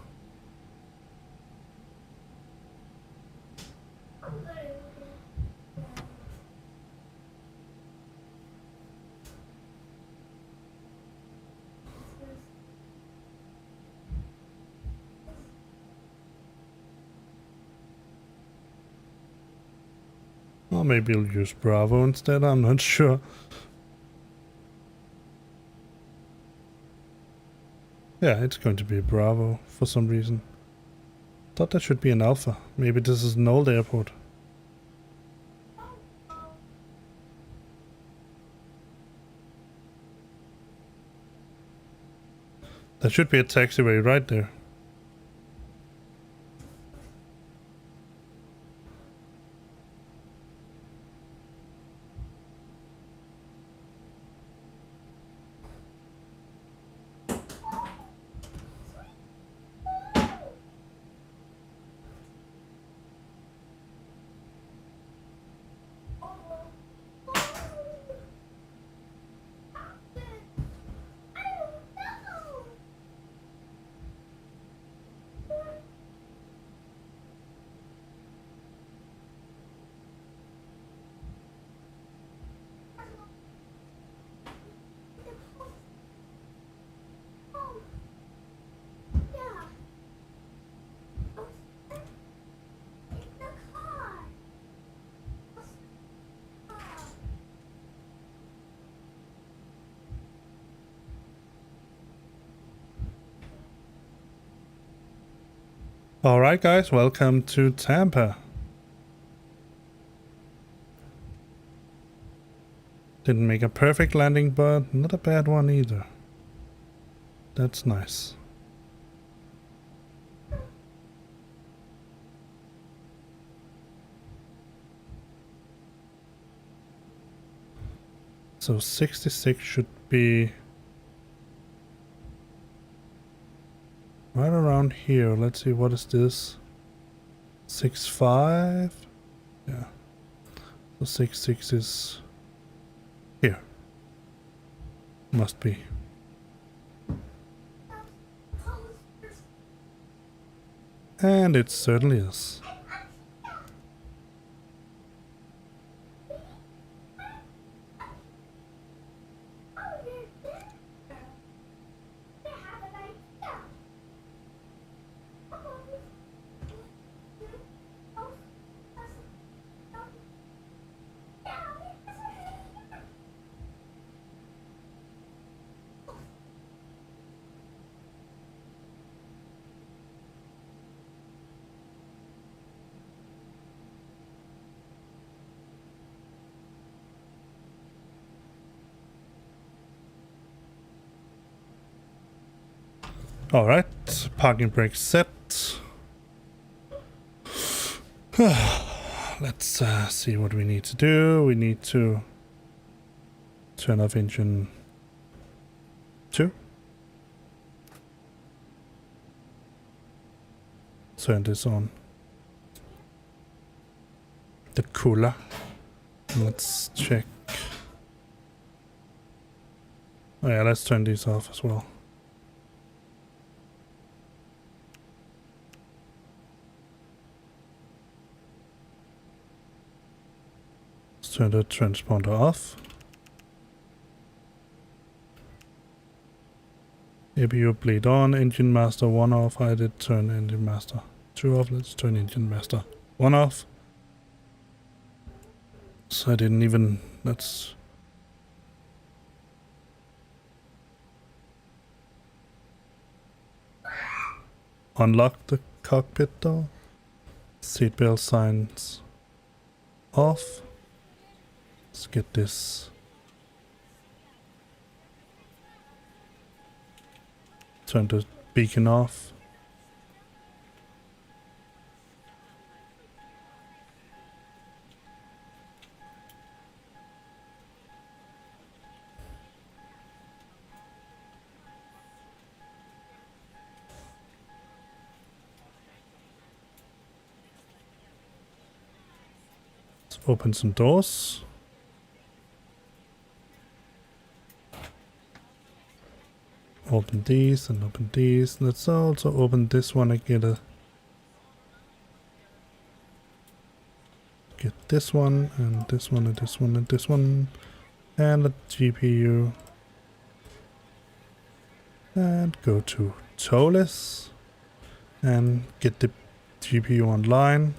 Or maybe we'll use Bravo instead, I'm not sure. Yeah, it's going to be a Bravo for some reason. Thought that should be an Alpha. Maybe this is an old airport. There should be a taxiway right there. Alright guys, welcome to Tampa. Didn't make a perfect landing, but not a bad one either. That's nice. So 66 should be right around here. Let's see, what is this? 65? Yeah. So 66 is here. Must be. And it certainly is. All right, parking brake set. Let's see what we need to do. We need to turn off engine 2. Turn this on. The cooler. Let's check. Oh yeah, let's turn these off as well. Let's turn the transponder off. APU bleed on, engine master 1 off. I did turn engine master 2 off. Let's turn engine master 1 off. So I didn't even, let's unlock the cockpit door. Seatbelt signs off. Let's get this. Turn the beacon off. Let's open some doors. Open these and open these. Let's also open this one and get this one and this one and this one and this one and a GPU and go to towless and get the GPU online.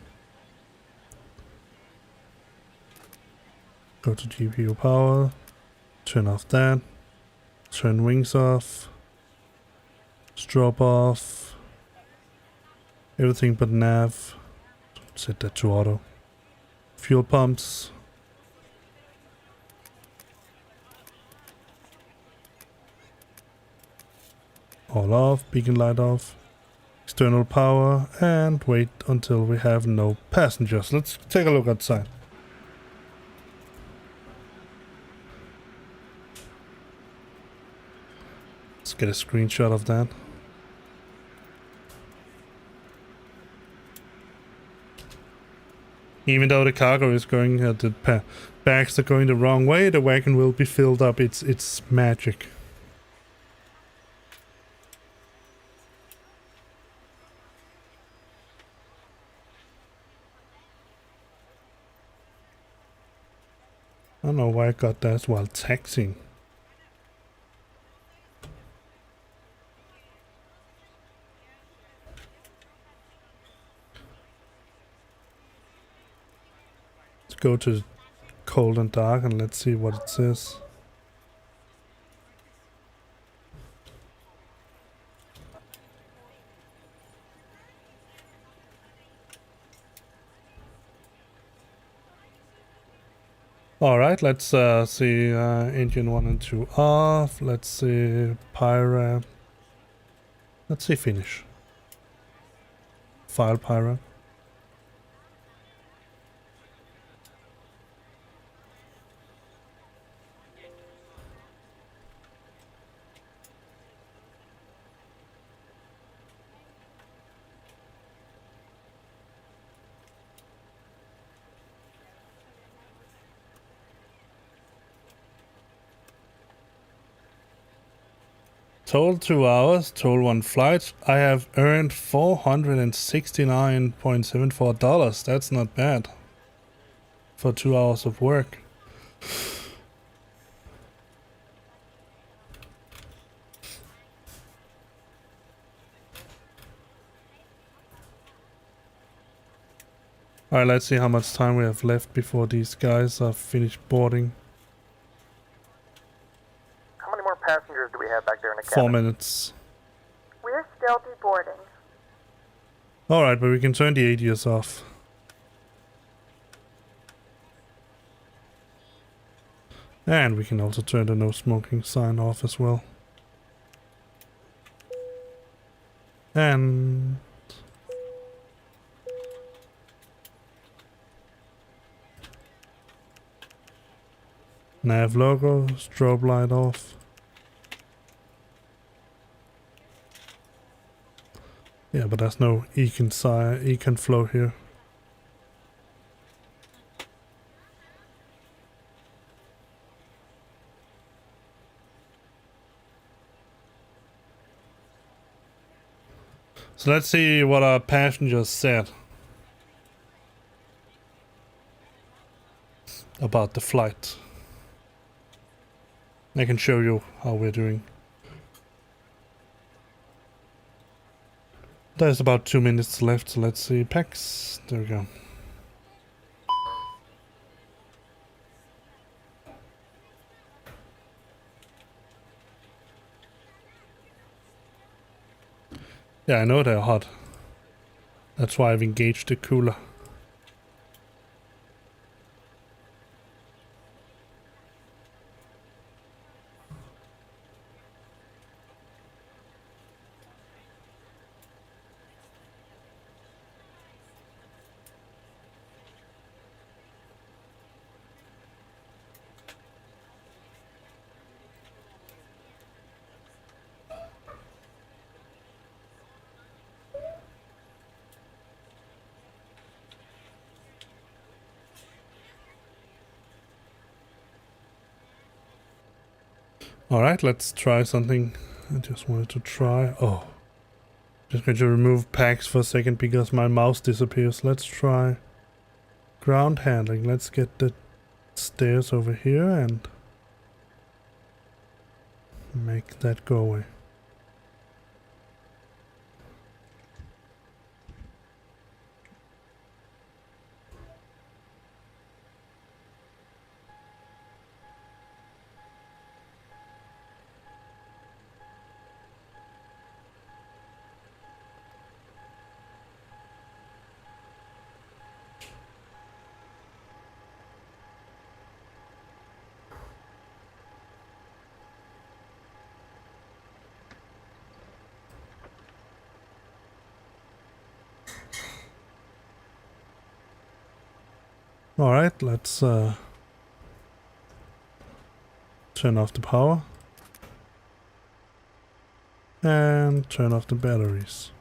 Go to GPU power, turn off that, turn wings off. Drop off everything but nav. Set that to auto. Fuel pumps. All off. Beacon light off. External power. And wait until we have no passengers. Let's take a look outside. Let's get a screenshot of that. Even though the cargo is going, the bags are going the wrong way, the wagon will be filled up. It's magic. I don't know why I got that while taxiing. Go to cold and dark and let's see what it says. Alright, let's see engine 1 and 2 off. Let's see Pyra. Let's see finish. File Pyra. Total 2 hours, total 1 flight. I have earned $469.74. That's not bad for 2 hours of work. Alright, let's see how much time we have left before these guys are finished boarding. How many more passengers do we have back there in the cabin? 4 minutes. We're still deboarding. Alright, but we can turn the ADS off. And we can also turn the no smoking sign off as well. And nav logo, strobe light off. Yeah, but there's no econ flow here. So let's see what our passengers said about the flight. I can show you how we're doing. There's about 2 minutes left, so let's see. PAX, there we go. Yeah, I know they're hot. That's why I've engaged the cooler. Alright, let's try something. I just wanted to try. Oh. Just going to remove PAX for a second because my mouse disappears. Let's try ground handling. Let's get the stairs over here and make that go away. Alright, let's turn off the power and turn off the batteries.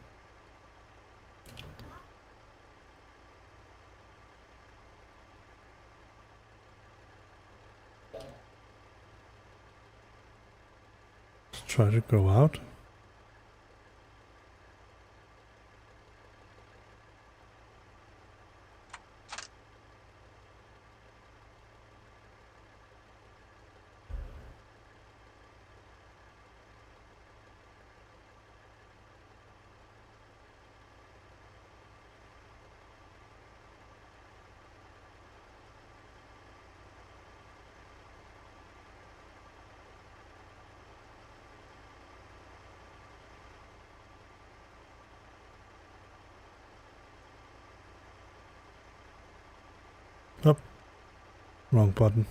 Let's try to go out. Oh, wrong button.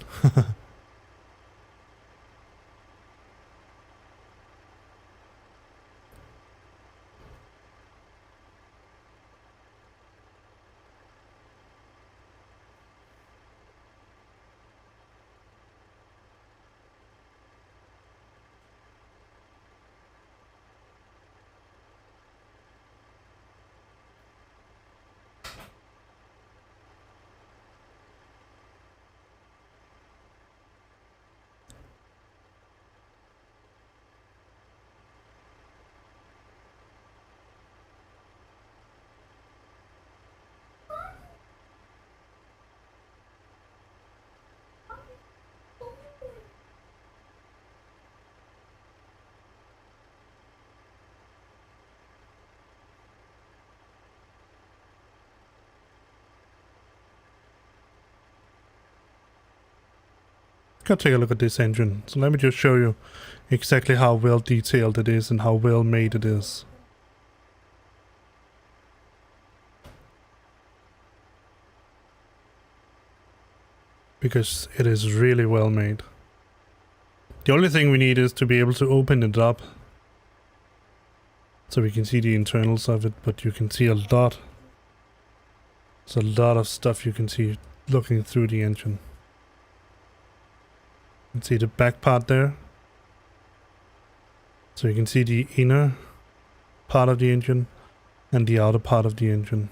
Go take a look at this engine. So let me just show you exactly how well detailed it is and how well made it is. Because it is really well made. The only thing we need is to be able to open it up. So we can see the internals of it, but you can see a lot. There's a lot of stuff you can see looking through the engine. You can see the back part there. So you can see the inner part of the engine and the outer part of the engine.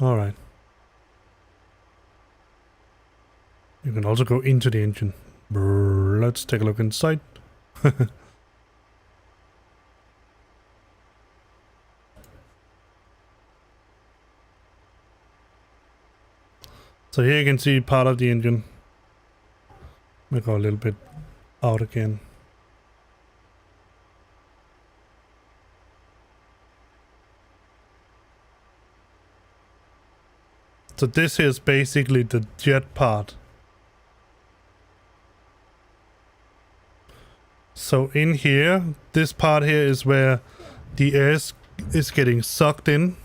All right. You can also go into the engine. Brrr, let's take a look inside. So here you can see part of the engine. We go a little bit out again. So this is basically the jet part. So in here, this part here is where the air is getting sucked in,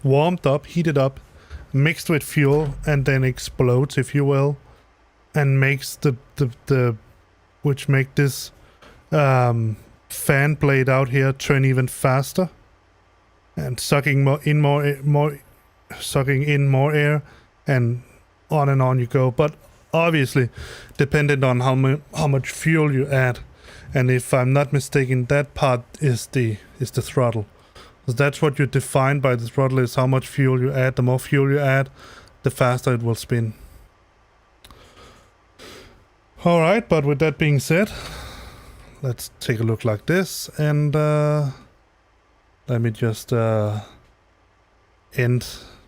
warmed up, heated up, mixed with fuel, and then explodes, if you will, and makes the which make this fan blade out here turn even faster, and sucking sucking in more air, and on you go. But obviously dependent on how much fuel you add. And if I'm not mistaken, that part is the throttle. So that's what you define by the throttle, is how much fuel you add. The more fuel you add, the faster it will spin. Alright, but with that being said, let's take a look like this, and let me just end.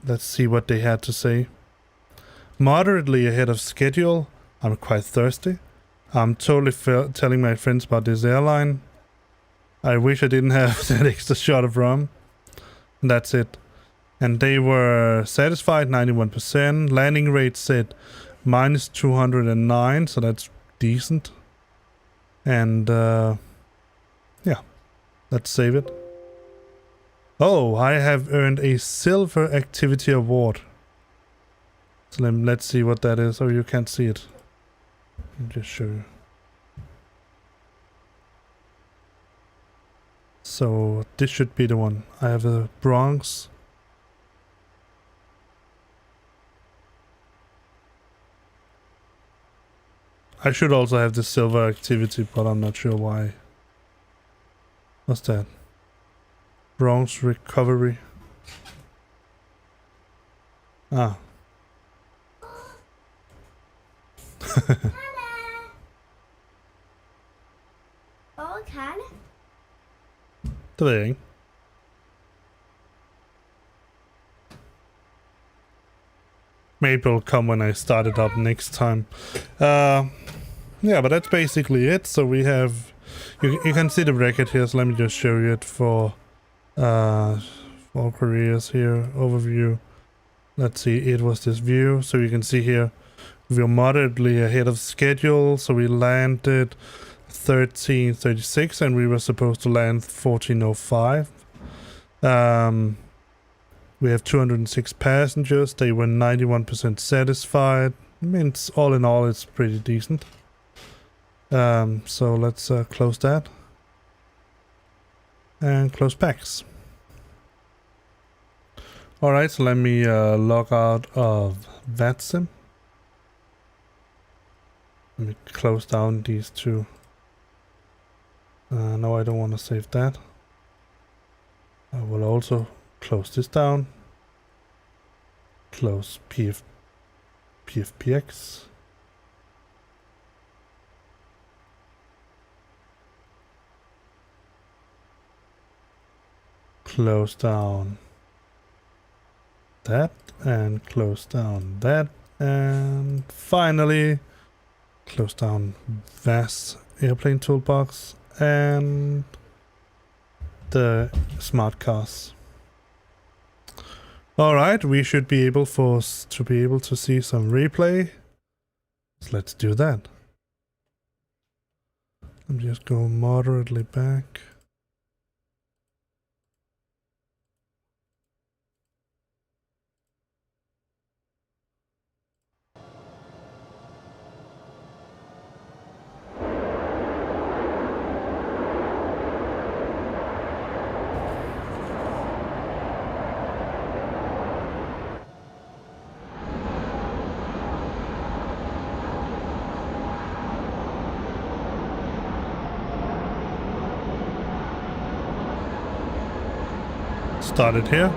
Let's see what they had to say. Moderately ahead of schedule. I'm quite thirsty. I'm totally telling my friends about this airline. I wish I didn't have that extra shot of rum. And that's it. And they were satisfied, 91%. Landing rate said minus 209, so that's decent. And yeah, let's save it. Oh, I have earned a silver activity award. So let's see what that is. Oh, you can't see it. I'll just show you. So this should be the one. I have a bronze. I should also have the silver activity, but I'm not sure why. What's that? Bronze recovery. Ah. Det ved jeg ikke. Maybe it'll come when I start it up next time. Yeah, but that's basically it. So we have... You can see the record here, so let me just show you it for all careers here. Overview. Let's see, it was this view. So you can see here, we're moderately ahead of schedule. So we landed 13:36 and we were supposed to land 14:05. We have 206 passengers. They were 91% satisfied. I mean, all in all, it's pretty decent. So let's close that. And close packs. Alright, so let me log out of VATSIM. Let me close down these two. No, I don't want to save that. I will also close this down. Close PFPX. Close down that and close down that, and finally close down VAS airplane toolbox, and the smart cars. All right, we should be able to see some replay. So let's do that. Let me just go moderately back. Started here.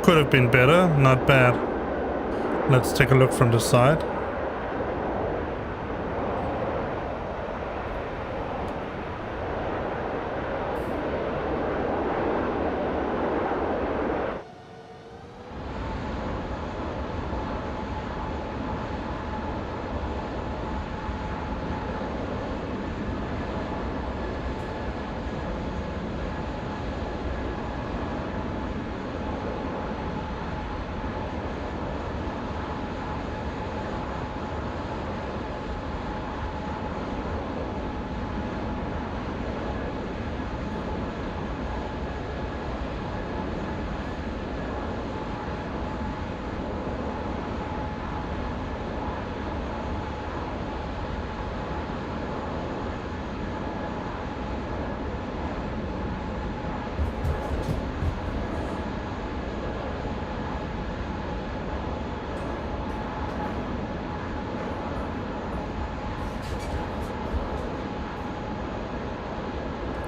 Could have been better, not bad. Let's take a look from the side.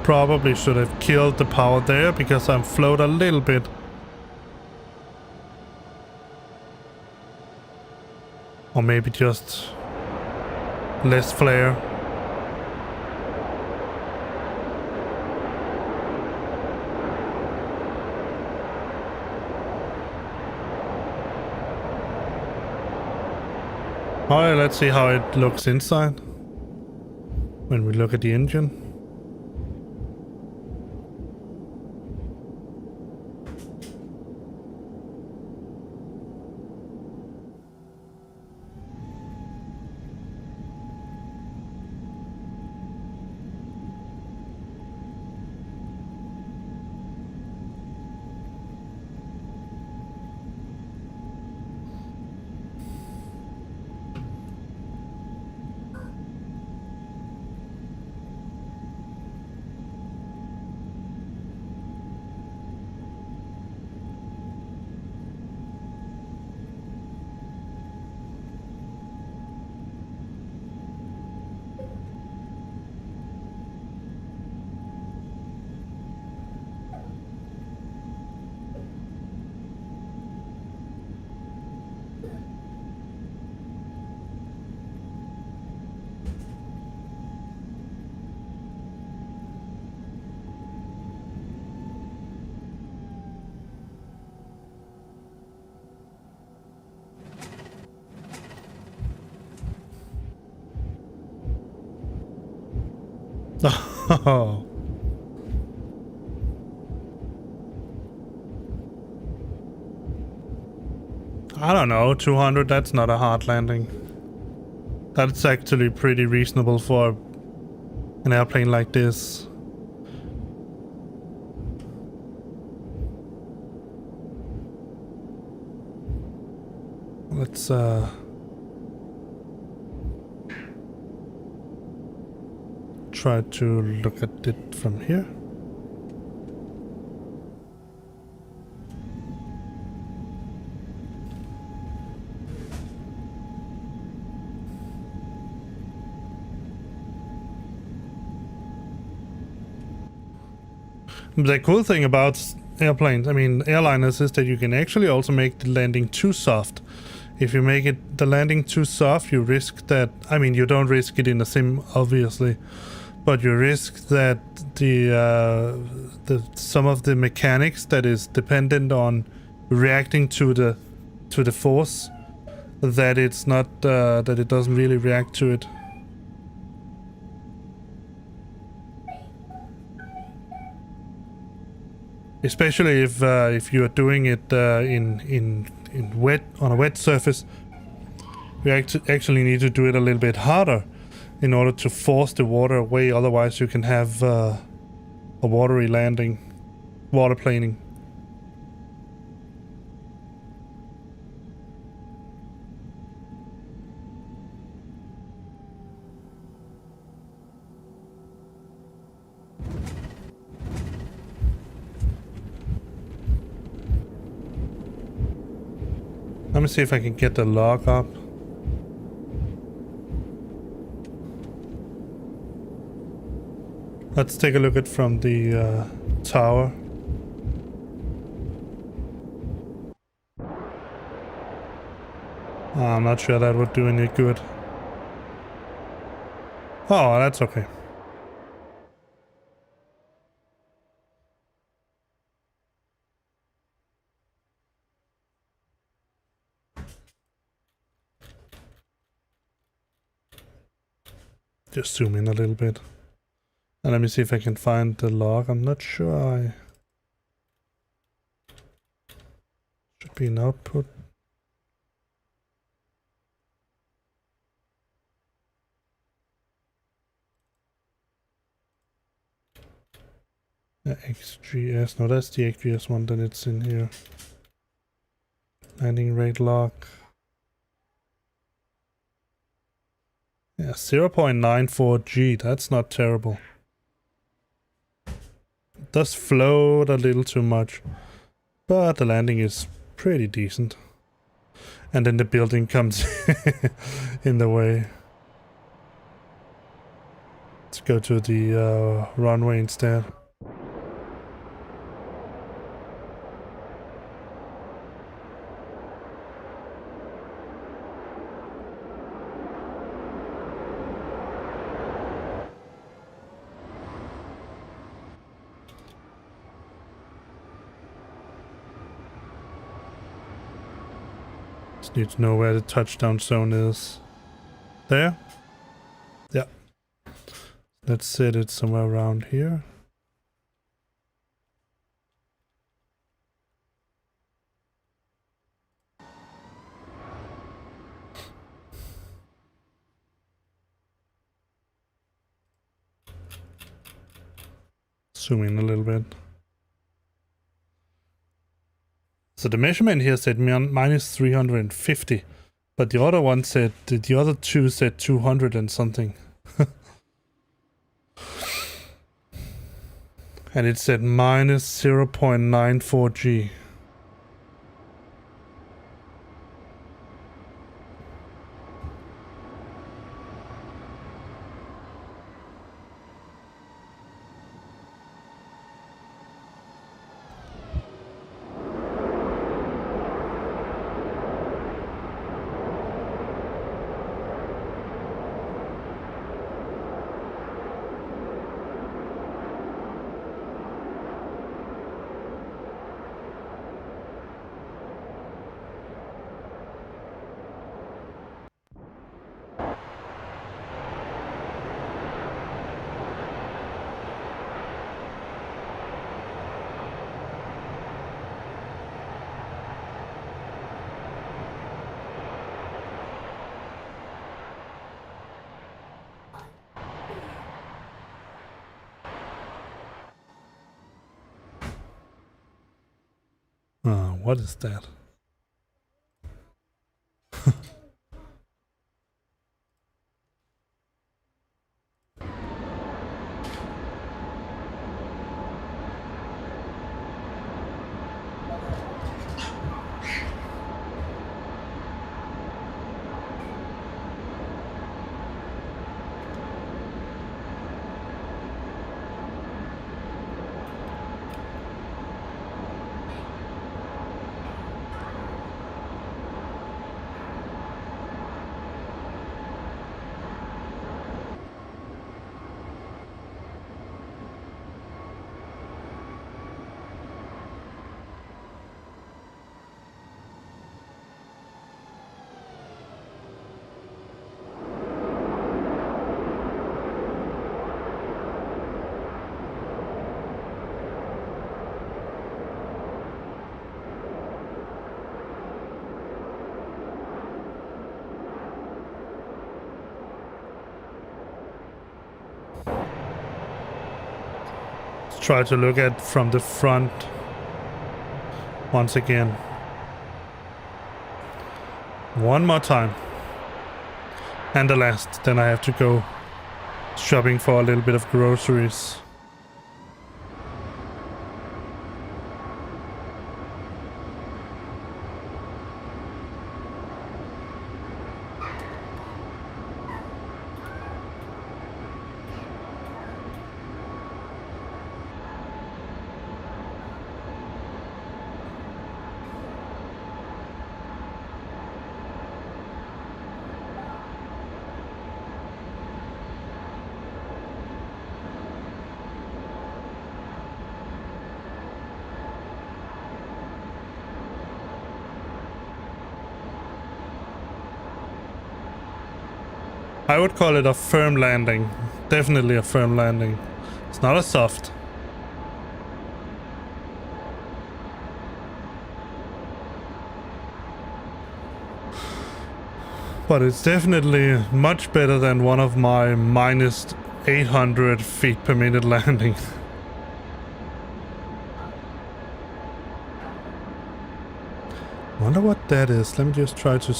Probably should have killed the power there because I'm float a little bit. Or maybe just less flare. Alright, let's see how it looks inside when we look at the engine. Oh. I don't know, 200, that's not a hard landing. That's actually pretty reasonable for an airplane like this. Let's try to look at it from here. The cool thing about airplanes, I mean airliners, is that you can actually also make the landing too soft. If you make the landing too soft, you risk that, I mean you don't risk it in a sim obviously, but you risk that the some of the mechanics that is dependent on reacting to the force, that it's not that it doesn't really react to it. Especially if you are doing it in wet, on a wet surface, you actually need to do it a little bit harder in order to force the water away. Otherwise, you can have a watery landing, waterplaning. Let me see if I can get the log up. Let's take a look at from the tower. I'm not sure that would do any good. Oh, that's okay. Just zoom in a little bit. And let me see if I can find the log. I'm not sure I... Should be an output. XGS. No, that's the XGS one, then it's in here. Landing rate log. Yeah, 0.94 G. That's not terrible. It does float a little too much, but the landing is pretty decent. And then the building comes in the way. Let's go to the runway instead. Need to know where the touchdown zone is. There? Yeah. Let's set it somewhere around here. Zoom in a little bit. So the measurement here said minus 350, but the other one said, the other two said 200 and something. And it said minus 0.94 G. What is that? try to look at from the front once again. One more time. And the last, then I have to go shopping for a little bit of groceries. I would call it a firm landing. Definitely a firm landing. It's not a soft. But it's definitely much better than one of my minus 800 feet per minute landing. Wonder what that is. Let me just try to...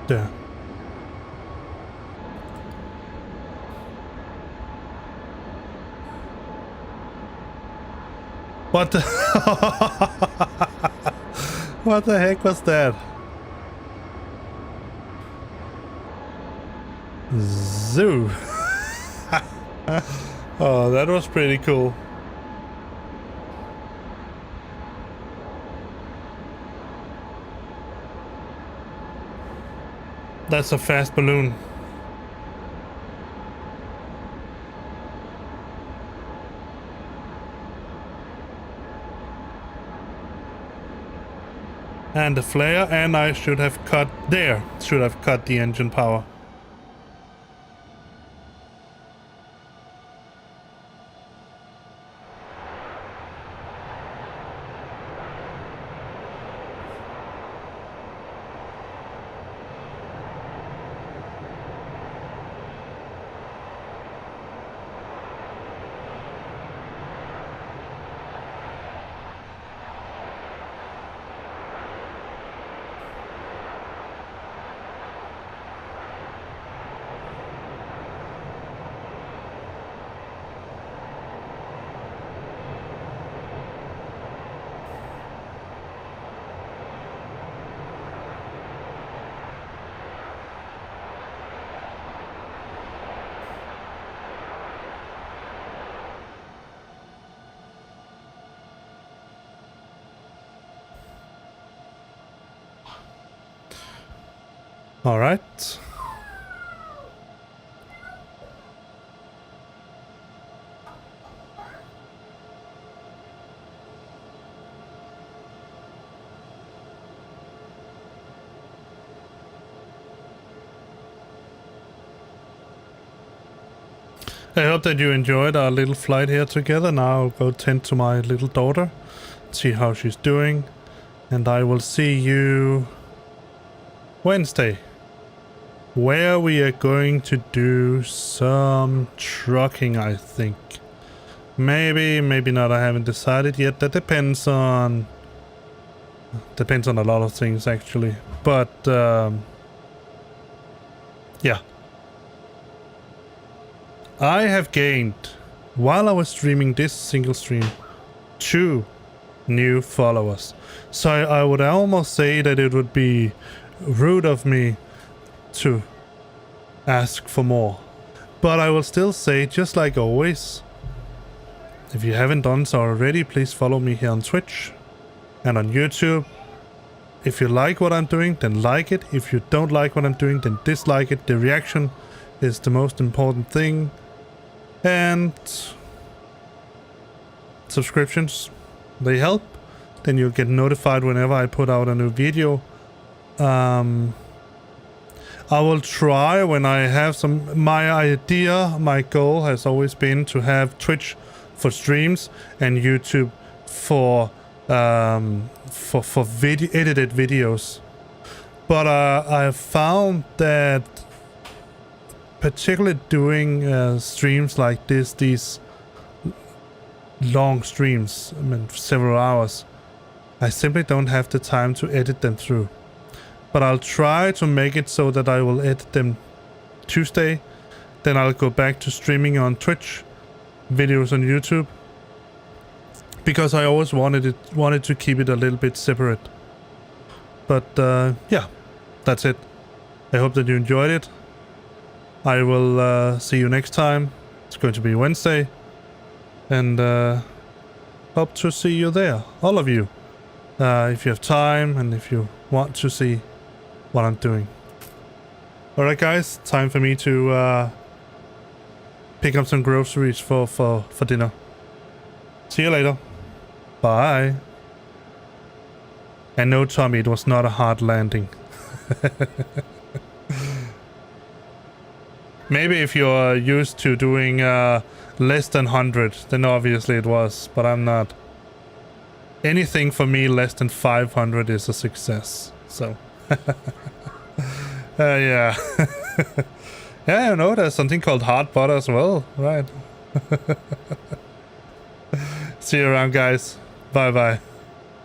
There. What the... What the heck was that? Zoo. Oh, that was pretty cool. That's a fast balloon. And the flare, and I should have cut there. Should have cut the engine power. All right. I hope that you enjoyed our little flight here together. Now I'll go tend to my little daughter, see how she's doing, and I will see you Wednesday, where we are going to do some trucking, I think. Maybe, maybe not. I haven't decided yet. That depends on a lot of things, actually. But yeah. I have gained, while I was streaming this single stream, 2 new followers. So I would almost say that it would be rude of me to ask for more. But I will still say, just like always, if you haven't done so already, please follow me here on Twitch and on YouTube. If you like what I'm doing, then like it. If you don't like what I'm doing, then dislike it. The reaction is the most important thing. And subscriptions, they help. Then you'll get notified whenever I put out a new video. I will try when I have some... My goal has always been to have Twitch for streams and YouTube for edited videos. But I found that particularly doing streams like this, these long streams, I mean several hours, I simply don't have the time to edit them through. But I'll try to make it so that I will edit them Tuesday, then I'll go back to streaming on Twitch, videos on YouTube, because I always wanted to keep it a little bit separate. But yeah, that's it. I hope that you enjoyed it. I will see you next time. It's going to be Wednesday, and hope to see you there, all of you, if you have time and if you want to see what I'm doing. Alright guys, time for me to pick up some groceries for dinner. See you later. Bye. And no, Tommy, it was not a hard landing. Maybe if you're used to doing less than 100, then obviously it was, but I'm not. Anything for me less than 500 is a success, so. Yeah. Yeah, you know, there's something called hard butter as well, right? See you around, guys. Bye-bye.